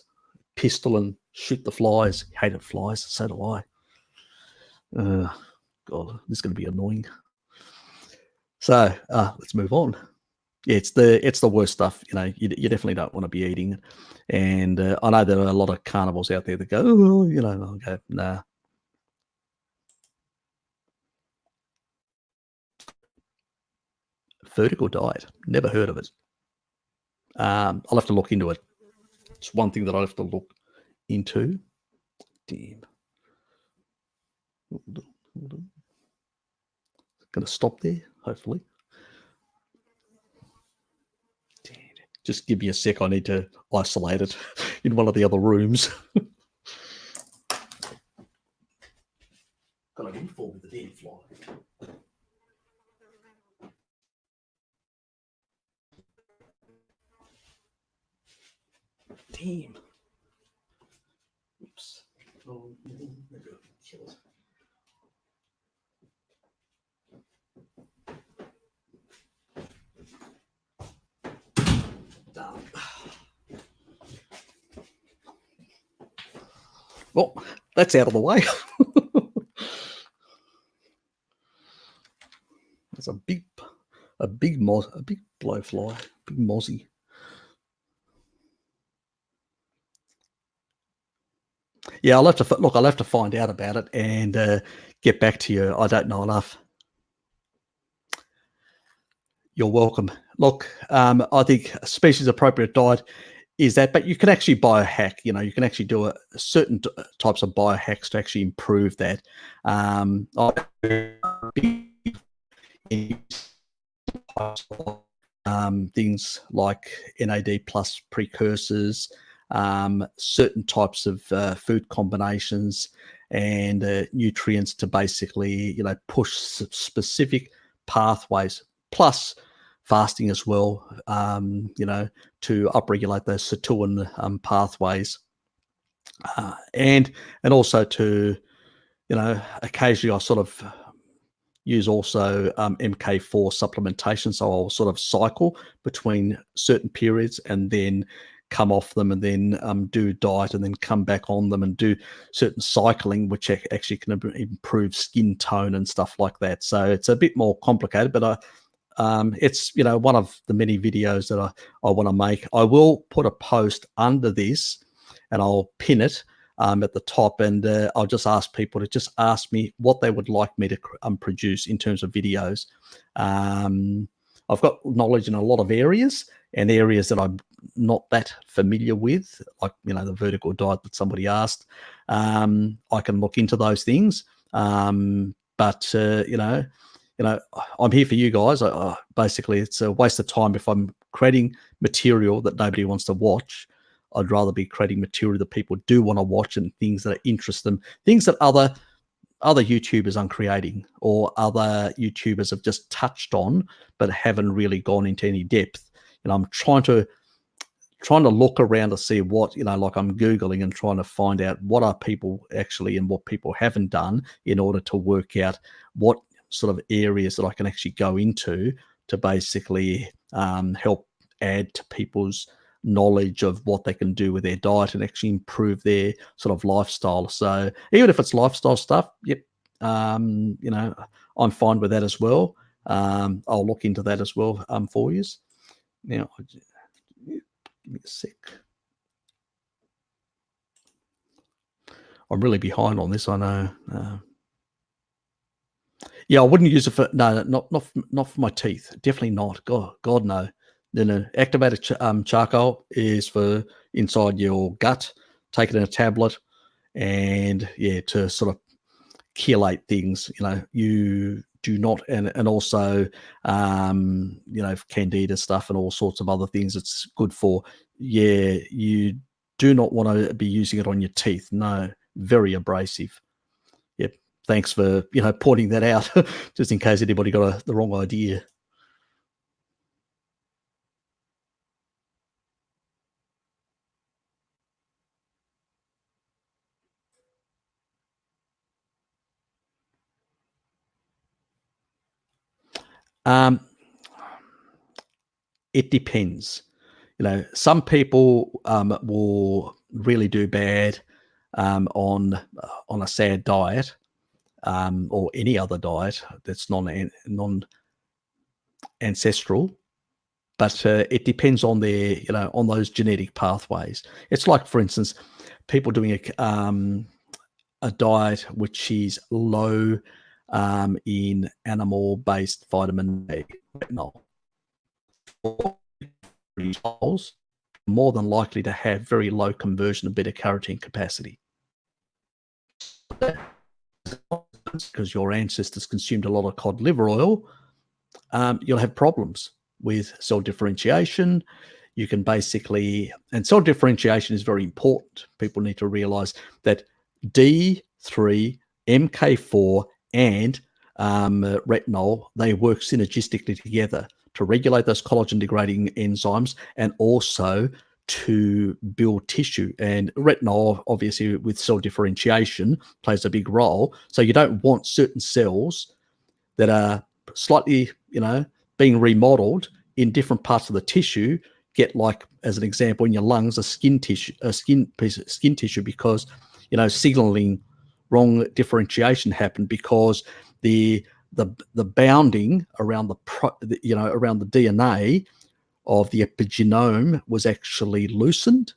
pistol and shoot the flies. He hated flies, so do I. God, this is going to be annoying. So let's move on. Yeah, it's the worst stuff. You definitely don't want to be eating it. And I know there are a lot of carnivores out there that go, I'll go, nah. Vertical diet. Never heard of it. I'll have to look into it. It's one thing that I'll have to look into. Damn. Going to stop there, hopefully. Damn. Just give me a sec. I need to isolate it in one of the other rooms. Got an info with the damn fly. Damn. Oops. Oh, maybe I'll kill it. Done. Well, that's out of the way. There's a big blowfly, big mozzie. Yeah, I'll have to find out about it and get back to you. I don't know enough. You're welcome. Look, I think a species appropriate diet is that, but you can actually biohack. You know, you can actually do certain types of biohacks to actually improve that. Things like NAD plus precursors, certain types of food combinations, and nutrients to basically, you know, push specific pathways, plus fasting as well, you know, to upregulate those sirtuin pathways, and also to, you know, occasionally I sort of use also MK4 supplementation. So I'll sort of cycle between certain periods and then come off them, and then do diet and then come back on them and do certain cycling, which actually can improve skin tone and stuff like that. So it's a bit more complicated, but it's, you know, one of the many videos that I want to make. I will put a post under this and I'll pin it at the top, and I'll just ask people to just ask me what they would like me to produce in terms of videos. I've got knowledge in a lot of areas, and areas that I'm not that familiar with, like, you know, the vertical diet that somebody asked. I can look into those things, but you know, I'm here for you guys. Basically, it's a waste of time if I'm creating material that nobody wants to watch. I'd rather be creating material that people do want to watch, and things that interest them, things that other YouTubers aren't creating, or other YouTubers have just touched on but haven't really gone into any depth. And I'm trying to look around to see what, you know, like I'm Googling and trying to find out what are people actually and what people haven't done, in order to work out what sort of areas that I can actually go into to basically help add to people's knowledge of what they can do with their diet and actually improve their sort of lifestyle. So even if it's lifestyle stuff, yep, you know, I'm fine with that as well. I'll look into that as well for you. Now, give me a sec. I'm really behind on this, I know. Yeah, I wouldn't use it for, no, not for my teeth. Definitely not. God no. No. Activated charcoal is for inside your gut. Take it in a tablet, and yeah, to sort of chelate things. You know, you do not, and also you know, candida stuff and all sorts of other things. It's good for. Yeah, you do not want to be using it on your teeth. No, very abrasive. Yep. Thanks for, you know, pointing that out, just in case anybody got the wrong idea. It depends. You know, some people will really do bad on a sad diet, or any other diet that's non ancestral. But it depends on their, you know, on those genetic pathways. It's like, for instance, people doing a diet which is low in animal-based vitamin A, retinol. more than likely to have very low conversion of beta carotene capacity. Because your ancestors consumed a lot of cod liver oil, you'll have problems with cell differentiation. You can basically, and cell differentiation is very important. People need to realize that D3, MK4, and retinol, they work synergistically together to regulate those collagen degrading enzymes and also to build tissue. And retinol, obviously, with cell differentiation, plays a big role. So you don't want certain cells that are slightly, being remodeled in different parts of the tissue get, like, as an example, in your lungs, a skin tissue, because, signaling wrong differentiation happened because the bounding around around the DNA of the epigenome was actually loosened.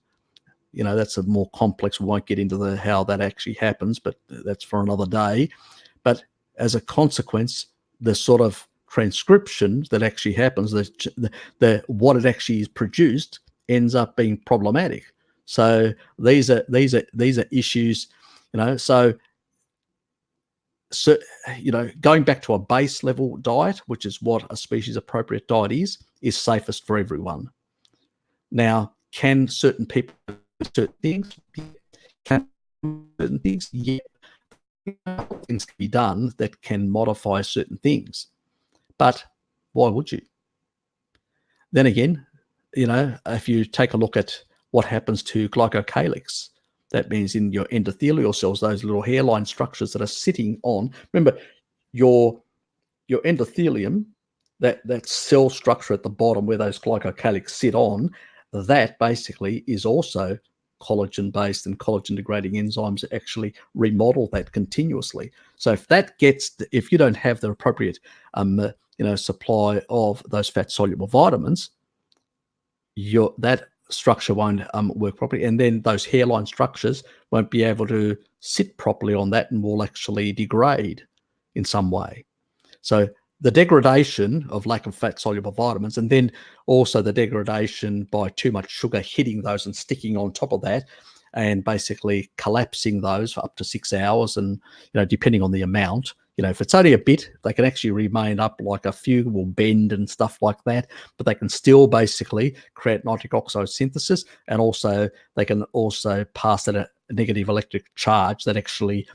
That's a more complex. We won't get into how that actually happens, but that's for another day. But as a consequence, the sort of transcription that actually happens, what it actually is produced, ends up being problematic. So these are issues, So, going back to a base level diet, which is what a species appropriate diet is safest for everyone. Now, can certain people do certain things? Can certain things? Yeah. Things can be done that can modify certain things. But why would you? Then again, if you take a look at what happens to glycocalyx, that means in your endothelial cells, those little hairline structures that are sitting on, remember, your endothelium, that cell structure at the bottom where those glycocalyx sit on, that basically is also collagen based, and collagen degrading enzymes actually remodel that continuously. So if you don't have the appropriate supply of those fat soluble vitamins, that structure won't work properly, and then those hairline structures won't be able to sit properly on that and will actually degrade in some way. So the degradation of lack of fat soluble vitamins, and then also the degradation by too much sugar hitting those and sticking on top of that and basically collapsing those for up to 6 hours, and depending on the amount, if it's only a bit, they can actually remain up, like a few will bend and stuff like that, but they can still basically create nitric oxide synthesis, and also they can also pass that a negative electric charge that actually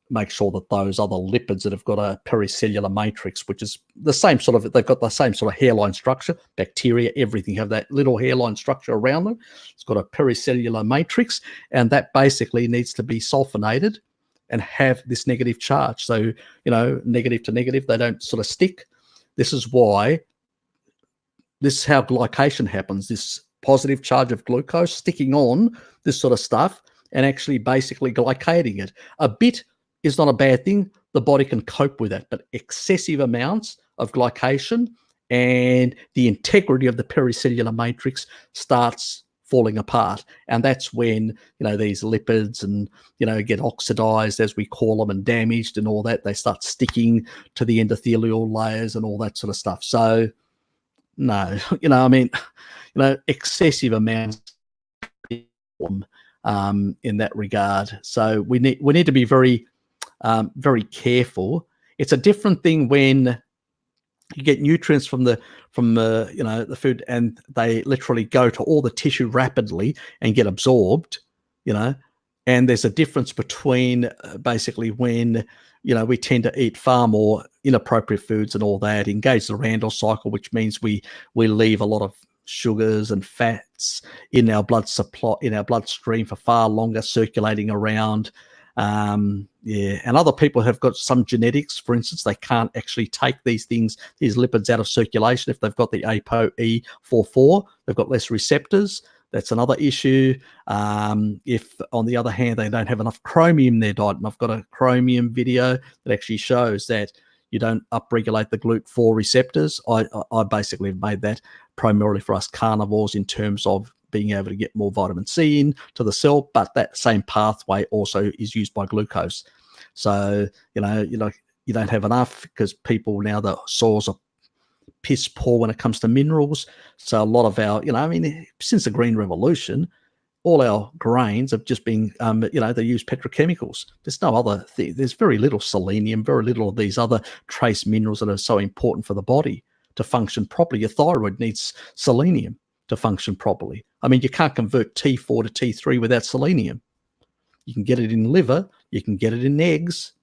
make sure that those other lipids that have got a pericellular matrix, which is the same sort of, they've got the same sort of hairline structure, bacteria, everything have that little hairline structure around them. It's got a pericellular matrix, and that basically needs to be sulfonated and have this negative charge. So, negative to negative, they don't sort of stick. This is how glycation happens, this positive charge of glucose sticking on this sort of stuff and actually basically glycating it. A bit is not a bad thing. The body can cope with that, but excessive amounts of glycation and the integrity of the pericellular matrix starts falling apart. And that's when, these lipids and, get oxidized, as we call them, and damaged and all that. They start sticking to the endothelial layers and all that sort of stuff. So no, excessive amounts in that regard. So we need to be very, very careful. It's a different thing when you get nutrients from the food, and they literally go to all the tissue rapidly and get absorbed, and there's a difference between basically when, we tend to eat far more inappropriate foods and all that, engage the Randall cycle, which means we leave a lot of sugars and fats in our bloodstream for far longer, circulating around. And other people have got some genetics, for instance, they can't actually take these lipids out of circulation. If they've got the ApoE44, they've got less receptors. That's another issue. If, on the other hand, they don't have enough chromium in their diet, and I've got a chromium video that actually shows that you don't upregulate the GLUT4 receptors. I basically have made that primarily for us carnivores in terms of being able to get more vitamin C into the cell, but that same pathway also is used by glucose. So, you don't have enough because people now, the soils are piss poor when it comes to minerals. So a lot of our, since the Green Revolution, all our grains have just been, they use petrochemicals. There's no other thing. There's very little selenium, very little of these other trace minerals that are so important for the body to function properly. Your thyroid needs selenium to function properly. You can't convert T4 to T3 without selenium. You can get it in liver, you can get it in eggs,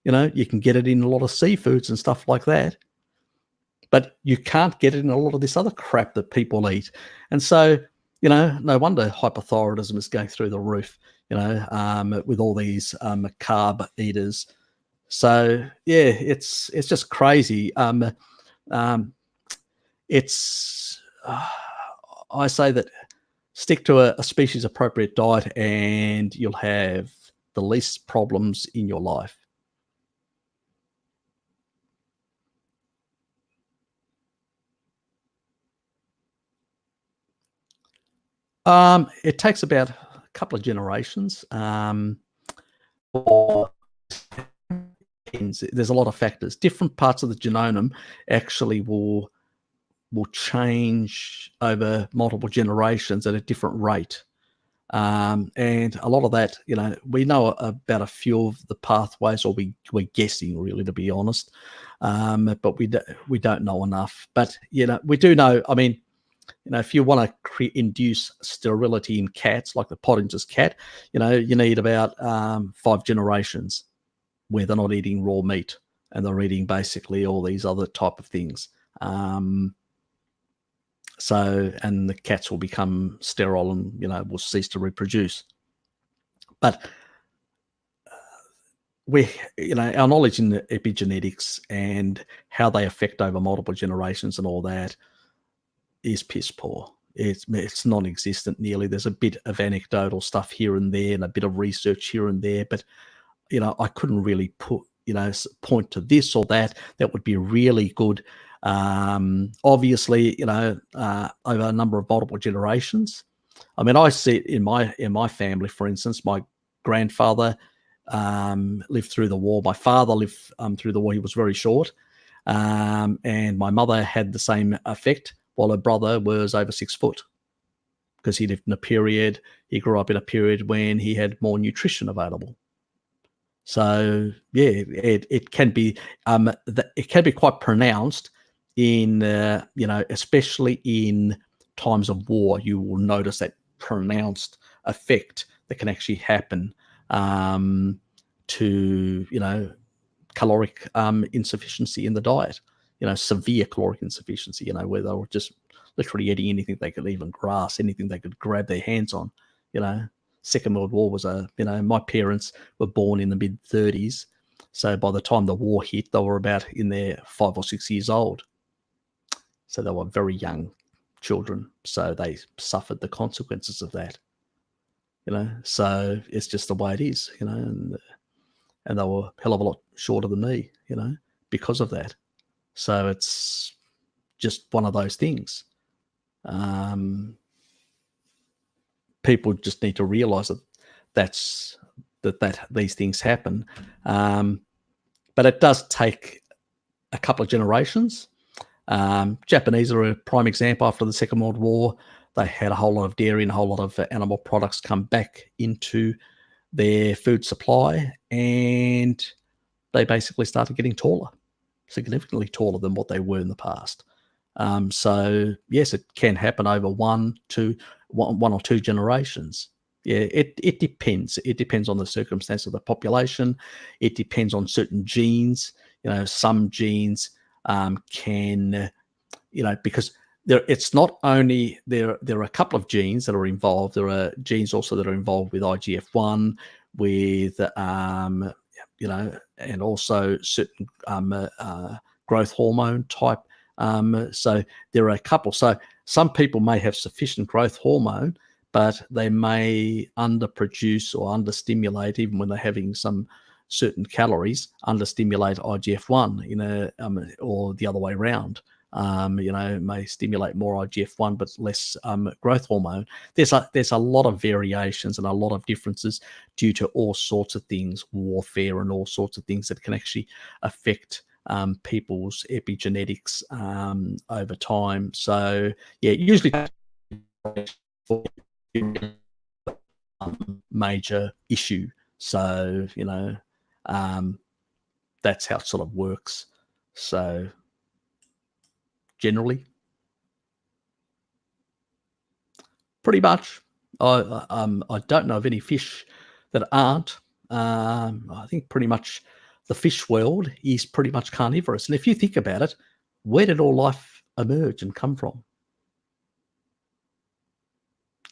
you can get it in a lot of seafoods and stuff like that. But you can't get it in a lot of this other crap that people eat. And so, no wonder hypothyroidism is going through the roof, with all these carb eaters. So, yeah, it's just crazy. I say that stick to a species appropriate diet and you'll have the least problems in your life. It takes about a couple of generations. There's a lot of factors. Different parts of the genome actually will change over multiple generations at a different rate. And a lot of that, we know about a few of the pathways, or we're guessing, really, to be honest. But we don't know enough. But we do know. If you want to induce sterility in cats, like the Pottinger's cat, you need about 5 generations where they're not eating raw meat and they're eating basically all these other type of things. And the cats will become sterile and, will cease to reproduce. But our knowledge in the epigenetics and how they affect over multiple generations and all that is piss poor. It's non-existent nearly. There's a bit of anecdotal stuff here and there and a bit of research here and there, but I couldn't really point to this or that would be really good. Obviously, over a number of multiple generations. I see it in my family, for instance. My grandfather lived through the war. My father lived through the war. He was very short. And my mother had the same effect, while her brother was over 6 foot, because he lived in he grew up in a period when he had more nutrition available. So yeah, it can be quite pronounced in especially in times of war. You will notice that pronounced effect that can actually happen to caloric insufficiency in the diet. Severe caloric insufficiency. Where they were just literally eating anything they could, even grass, anything they could grab their hands on. Second World War was my parents were born in the mid-30s. So by the time the war hit, they were about in their 5 or 6 years old. So they were very young children. So they suffered the consequences of that. So it's just the way it is, and they were a hell of a lot shorter than me, because of that. So it's just one of those things. People just need to realize that these things happen. But it does take a couple of generations. Japanese are a prime example. After the Second World War, they had a whole lot of dairy and a whole lot of animal products come back into their food supply, and they basically started getting taller, significantly taller than what they were in the past. So yes, it can happen over one or two generations. Yeah, it depends. It depends on the circumstance of the population. It depends on certain genes. Some genes can, because it's not only there are a couple of genes that are involved. There are genes also that are involved with IGF-1, with and also certain growth hormone type. So there are a couple. So some people may have sufficient growth hormone, but they may underproduce or understimulate, even when they're having some certain calories, understimulate IGF-1, or the other way around. May stimulate more IGF-1 but less growth hormone. There's a lot of variations and a lot of differences due to all sorts of things, warfare and all sorts of things that can actually affect people's epigenetics over time. So yeah, usually major issue. So that's how it sort of works. So generally, pretty much. I don't know of any fish that aren't. I think pretty much the fish world is pretty much carnivorous. And if you think about it, where did all life emerge and come from?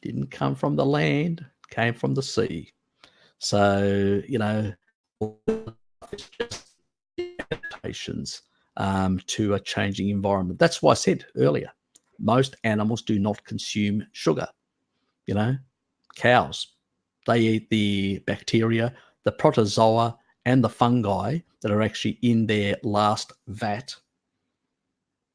Didn't come from the land, came from the sea. So, adaptations to a changing environment. That's why I said earlier, most animals do not consume sugar. Cows, they eat the bacteria, the protozoa, and the fungi that are actually in their last vat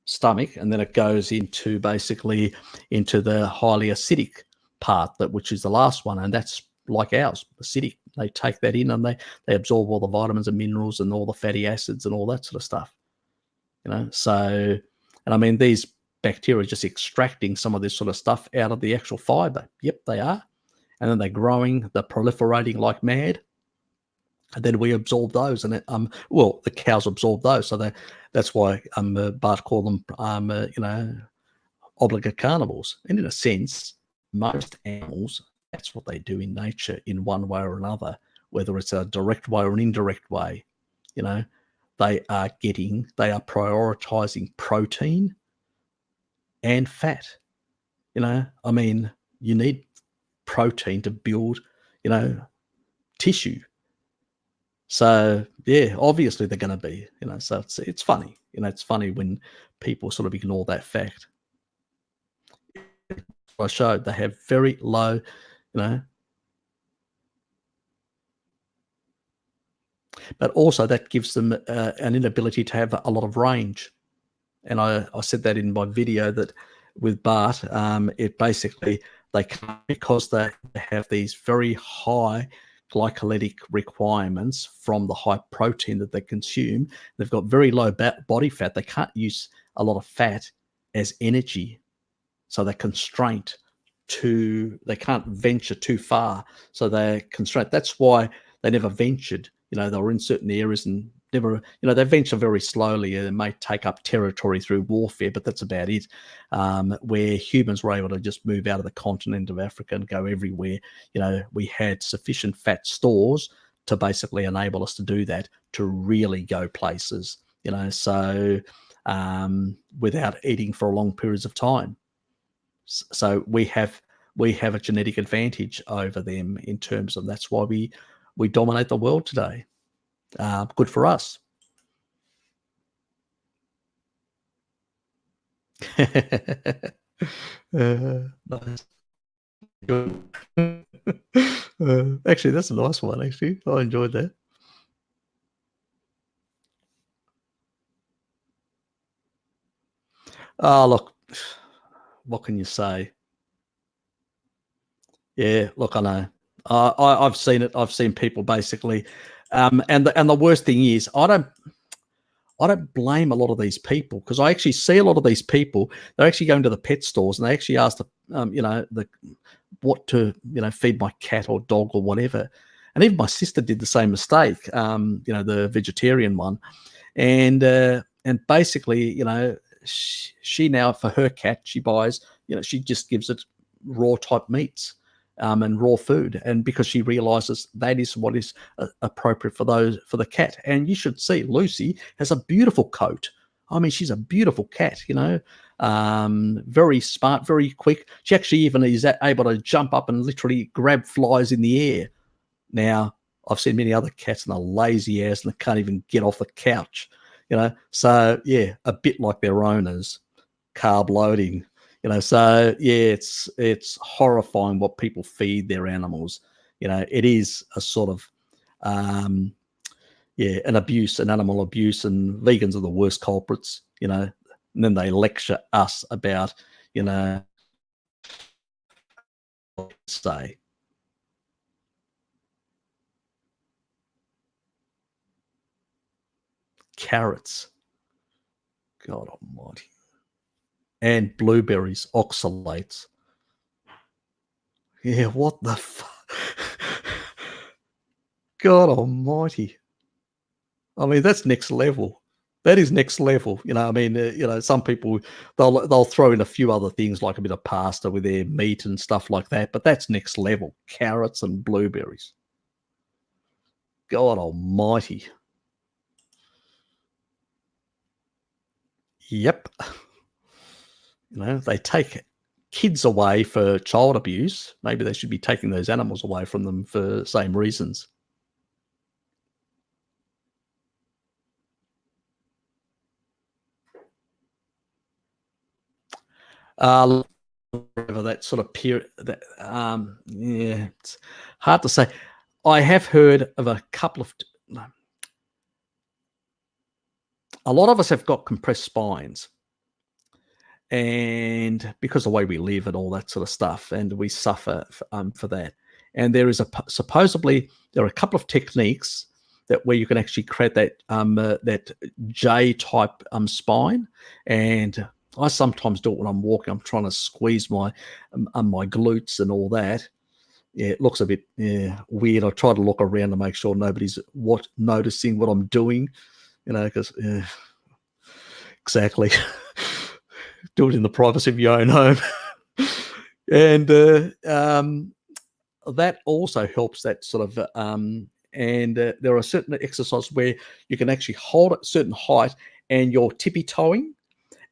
stomach, and then it goes into basically into the highly acidic part, which is the last one, and that's like ours, acidic. They take that in and they absorb all the vitamins and minerals and all the fatty acids and all that sort of stuff. So, and I mean, these bacteria are just extracting some of this sort of stuff out of the actual fiber. Yep, they are. And then they're growing, they're proliferating like mad. And then we absorb those, and the cows absorb those. So that's why Bart called them obligate carnivores. And in a sense, most animals, that's what they do in nature in one way or another, whether it's a direct way or an indirect way. They are prioritizing protein and fat. I mean, you need protein to build, tissue. So yeah, obviously they're going to be, so it's funny, it's funny when people sort of ignore that fact. I showed they have very low, but also that gives them an inability to have a lot of range. And I said that in my video that with Bart, it basically, they can't, because they have these very high glycolytic requirements from the high protein that they consume. They've got very low body fat. They can't use a lot of fat as energy. So they're constrained they can't venture too far. So they're constrained. That's why they never ventured. They were in certain areas and never, they venture very slowly and may take up territory through warfare, but that's about it. Where humans were able to just move out of the continent of Africa and go everywhere, we had sufficient fat stores to basically enable us to do that, to really go places, so without eating for long periods of time. So we have a genetic advantage over them in terms of, that's why we dominate the world today. Good for us. Nice. Good. Actually, that's a nice one. Actually, I enjoyed that. Oh, look, what can you say? Yeah, look, I know. I've seen it. I've seen people basically, and the worst thing is, I don't blame a lot of these people, because I actually see a lot of these people. They're actually going to the pet stores and they actually ask what to feed my cat or dog or whatever. And even my sister did the same mistake. The vegetarian one, and basically, she now, for her cat, she buys, she just gives it raw type meats. And raw food, and because she realizes that is what is appropriate for the cat. And you should see, Lucy has a beautiful coat. I mean, she's a beautiful cat, very smart, very quick. She actually even is able to jump up and literally grab flies in the air. Now, I've seen many other cats and they're lazy ass and they can't even get off the couch, So yeah, a bit like their owners, carb loading. So yeah, it's horrifying what people feed their animals. It is a sort of an abuse, an animal abuse, and vegans are the worst culprits. And then they lecture us about say. carrots. God almighty. And blueberries, oxalates. Yeah, what the fuck? God almighty. I mean, that's next level. That is next level. I mean, some people, they'll throw in a few other things like a bit of pasta with their meat and stuff like that, but that's next level. Carrots and blueberries. God almighty. Yep. They take kids away for child abuse. Maybe they should be taking those animals away from them for the same reasons. That sort of period, yeah, it's hard to say. I have heard of a couple of, a lot of us have got compressed spines, and because of the way we live and all that sort of stuff, and we suffer for that. And there is supposedly there are a couple of techniques that where you can actually create that that J type spine. And I sometimes do it when I'm walking. I'm trying to squeeze my glutes and all that. Yeah, it looks a bit weird. I try to look around to make sure nobody's noticing what I'm doing. Because exactly. Do it in the privacy of your own home. And that also helps that sort of and there are certain exercises where you can actually hold at a certain height and you're tippy-toeing,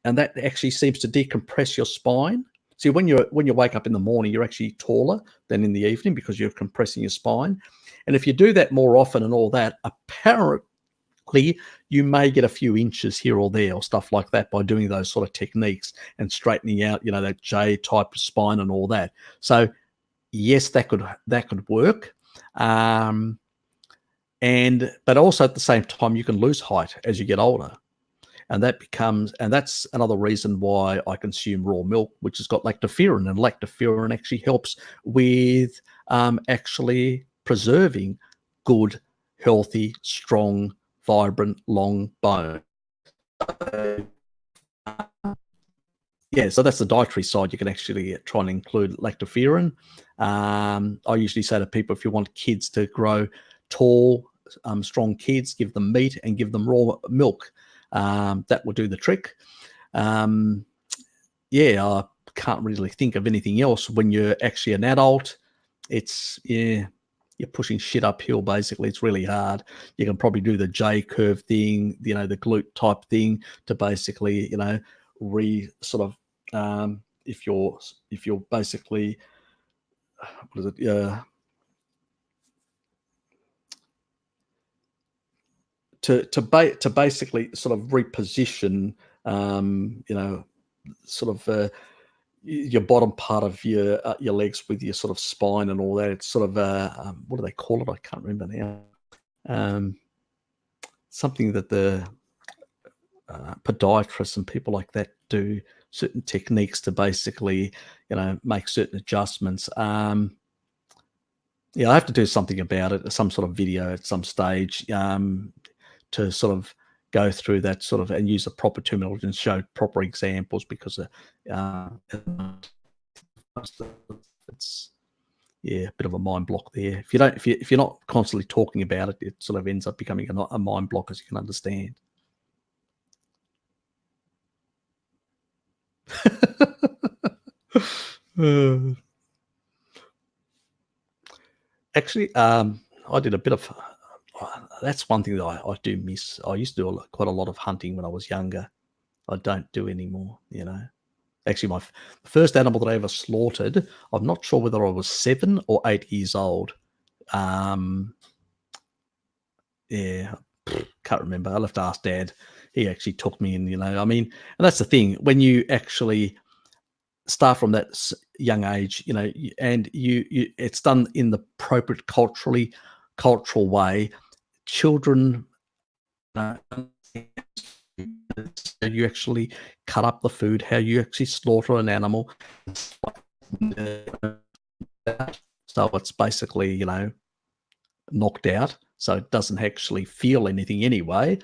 and that actually seems to decompress your spine. See, when you wake up in the morning, you're actually taller than in the evening because you're compressing your spine. And if you do that more often and all that, apparently you may get a few inches here or there or stuff like that by doing those sort of techniques and straightening out, that J type spine and all that. So yes, that could work. But also at the same time, you can lose height as you get older. And that's another reason why I consume raw milk, which has got lactoferrin, and lactoferrin actually helps with actually preserving good, healthy, strong, vibrant, long bone. Yeah, so that's the dietary side. You can actually try and include lactoferrin. I usually say to people, if you want kids to grow tall, strong kids, give them meat and give them raw milk. That will do the trick. Yeah, I can't really think of anything else. When you're actually an adult, you're pushing shit uphill, basically. It's really hard. You can probably do the J curve thing, the glute type thing to basically, sort of, if you're basically, what is it? To basically sort of reposition, sort of your bottom part of your legs with your sort of spine and all that. It's sort of what do they call it? I can't remember now. Something that the podiatrists and people like that do certain techniques to basically, make certain adjustments. Yeah, I have to do something about it, some sort of video at some stage, to sort of go through that sort of and use the proper terminology and show proper examples, because it's a bit of a mind block there. If you're not constantly talking about it, it sort of ends up becoming a mind block, as you can understand. Actually, I did a bit of. That's one thing that I do miss. I used to do quite a lot of hunting when I was younger. I don't do anymore. Actually, my first animal that I ever slaughtered, I'm not sure whether I was 7 or 8 years old. Yeah, can't remember. I'll have to ask Dad. He actually took me in. I mean, and that's the thing. When you actually start from that young age, and it's done in the appropriate cultural way, children, you actually cut up the food, how you actually slaughter an animal. So it's basically, knocked out, so it doesn't actually feel anything anyway.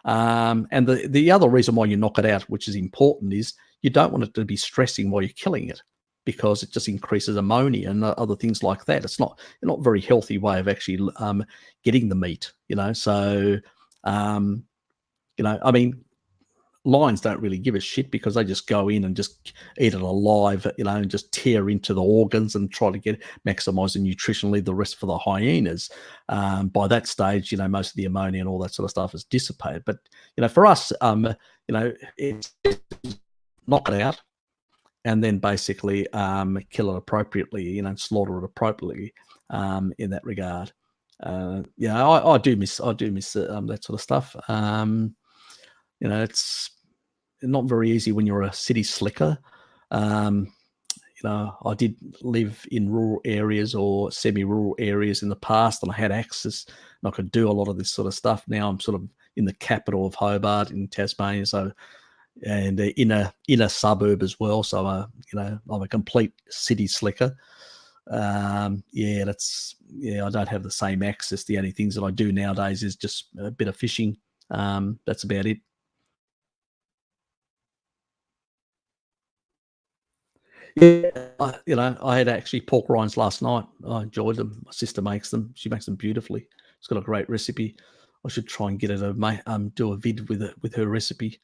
And the other reason why you knock it out, which is important, is you don't want it to be stressing while you're killing it, because it just increases ammonia and other things like that. It's not a very healthy way of actually getting the meat, you know. So, I mean, lions don't really give a shit because they just go in and just eat it alive, and just tear into the organs and try to maximize the nutrition, leave the rest for the hyenas. By that stage, most of the ammonia and all that sort of stuff is dissipated. But for us, it's knock it out and then basically kill it appropriately, slaughter it appropriately in that regard. I do miss that sort of stuff. It's not very easy when you're a city slicker. I did live in rural areas or semi-rural areas in the past, and I had access and I could do a lot of this sort of stuff. Now I'm sort of in the capital of Hobart in Tasmania, so and in a suburb as well. So I'm a complete city slicker. I don't have the same access. The only things that I do nowadays is just a bit of fishing. That's about it. Yeah, I had actually pork rinds last night. I enjoyed them. My sister makes them. She makes them beautifully. She's got a great recipe. I should try and get her to do a vid with her recipe.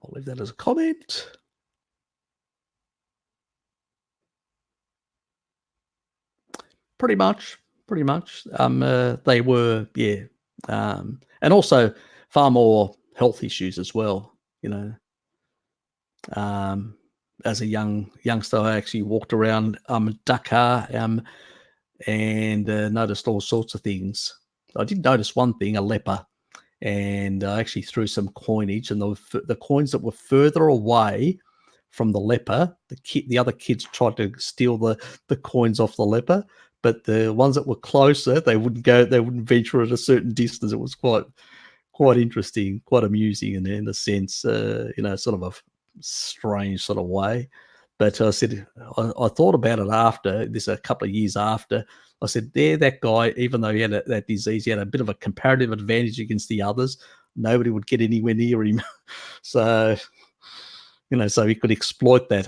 I'll leave that as a comment. Pretty much, pretty much. They were, yeah, and also far more health issues as well. Um, as a youngster, I actually walked around Dakar and noticed all sorts of things. I did notice one thing: a leper, and I actually threw some coinage, and the coins that were further away from the leper, the other kids tried to steal the coins off the leper, but the ones that were closer, they wouldn't venture at a certain distance. It was quite interesting, quite amusing, in a sense, sort of a strange sort of way. But I said, I thought about it after this, a couple of years after. I said, there, that guy, even though he had that disease, he had a bit of a comparative advantage against the others. Nobody would get anywhere near him. So, so he could exploit that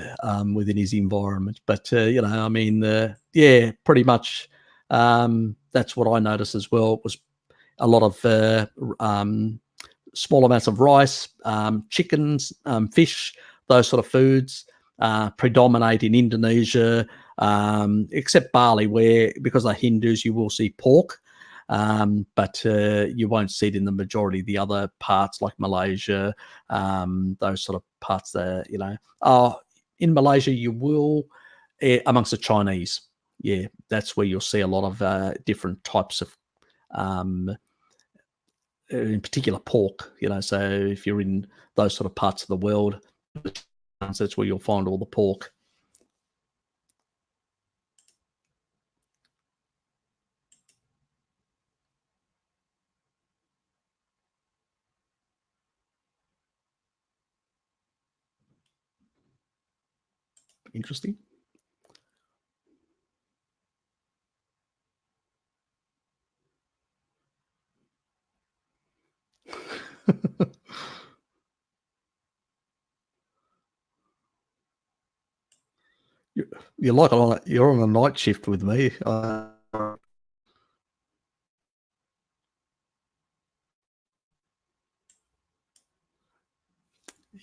within his environment. But, I mean, yeah, pretty much that's what I noticed as well. It was a lot of small amounts of rice, chickens, fish, those sort of foods predominate in Indonesia, except Bali, where because they're Hindus, you will see pork. But you won't see it in the majority of the other parts like Malaysia, those sort of parts there, in Malaysia, you will, amongst the Chinese. Yeah, that's where you'll see a lot of different types of, in particular, pork. So if you're in those sort of parts of the world, that's where you'll find all the pork. Interesting. You- You're like you're on a night shift with me.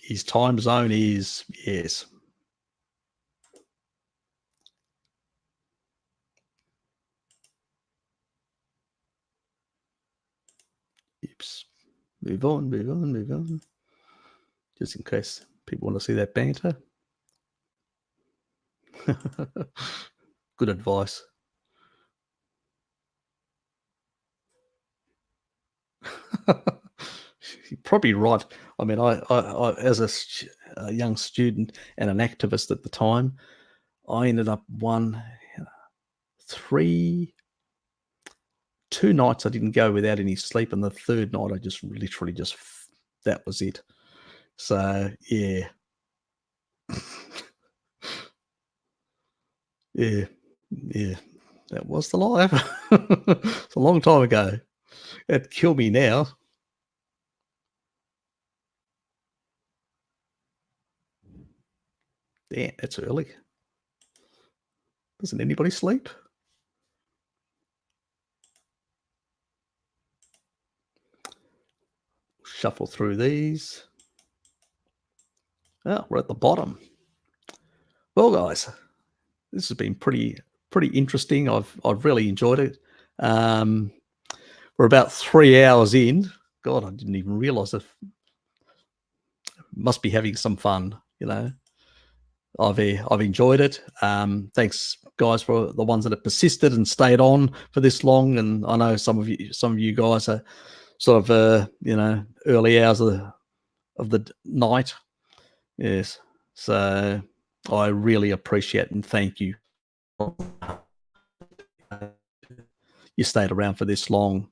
His time zone is, yes. Oops. Move on, move on, move on. Just in case people want to see that banter. Good advice. You're probably right. I mean, I as a young student and an activist at the time, I ended up three, 2 nights I didn't go without any sleep, and the third night I just literally that was it. So yeah, yeah, yeah. That was the life. It's a long time ago. It'd kill me now. Damn, it's early. Doesn't anybody sleep? Shuffle through these. Oh, we're at the bottom. Well, guys, this has been pretty interesting. I've really enjoyed it. Um, we're about 3 hours in. God, I didn't even realize it. Must be having some fun, you know. I've enjoyed it. Thanks, guys, for the ones that have persisted and stayed on for this long. And I know some of you guys are sort of early hours of the night. Yes, so I really appreciate and thank you. You stayed around for this long.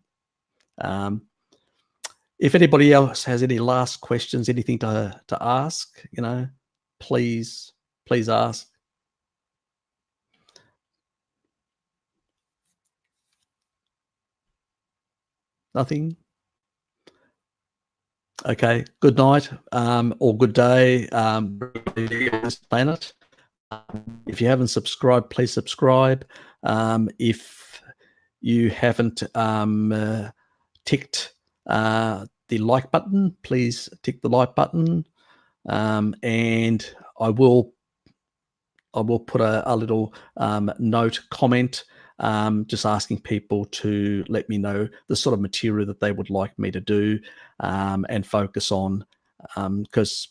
If anybody else has any last questions, anything to ask, please ask. Nothing. Okay. Good night, or good day, this planet. If you haven't subscribed, please subscribe. If you haven't ticked the like button, please tick the like button. And I will put a little note comment just asking people to let me know the sort of material that they would like me to do and focus on, because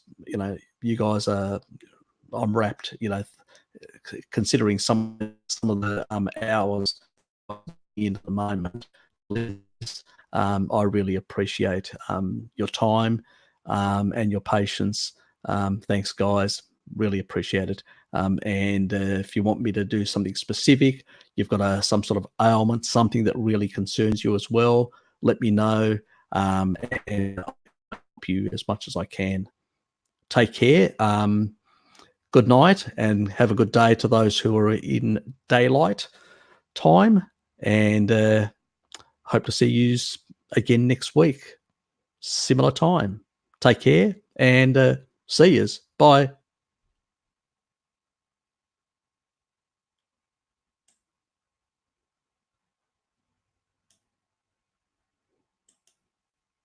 you guys are, I'm wrapped, considering some of the hours in the moment. I really appreciate your time and your patience. Thanks, guys. Really appreciate it. And if you want me to do something specific, you've got some sort of ailment, something that really concerns you as well, let me know, and I'll help you as much as I can. Take care. Good night, and have a good day to those who are in daylight time. And hope to see you again next week, similar time. Take care, and see yous. Bye.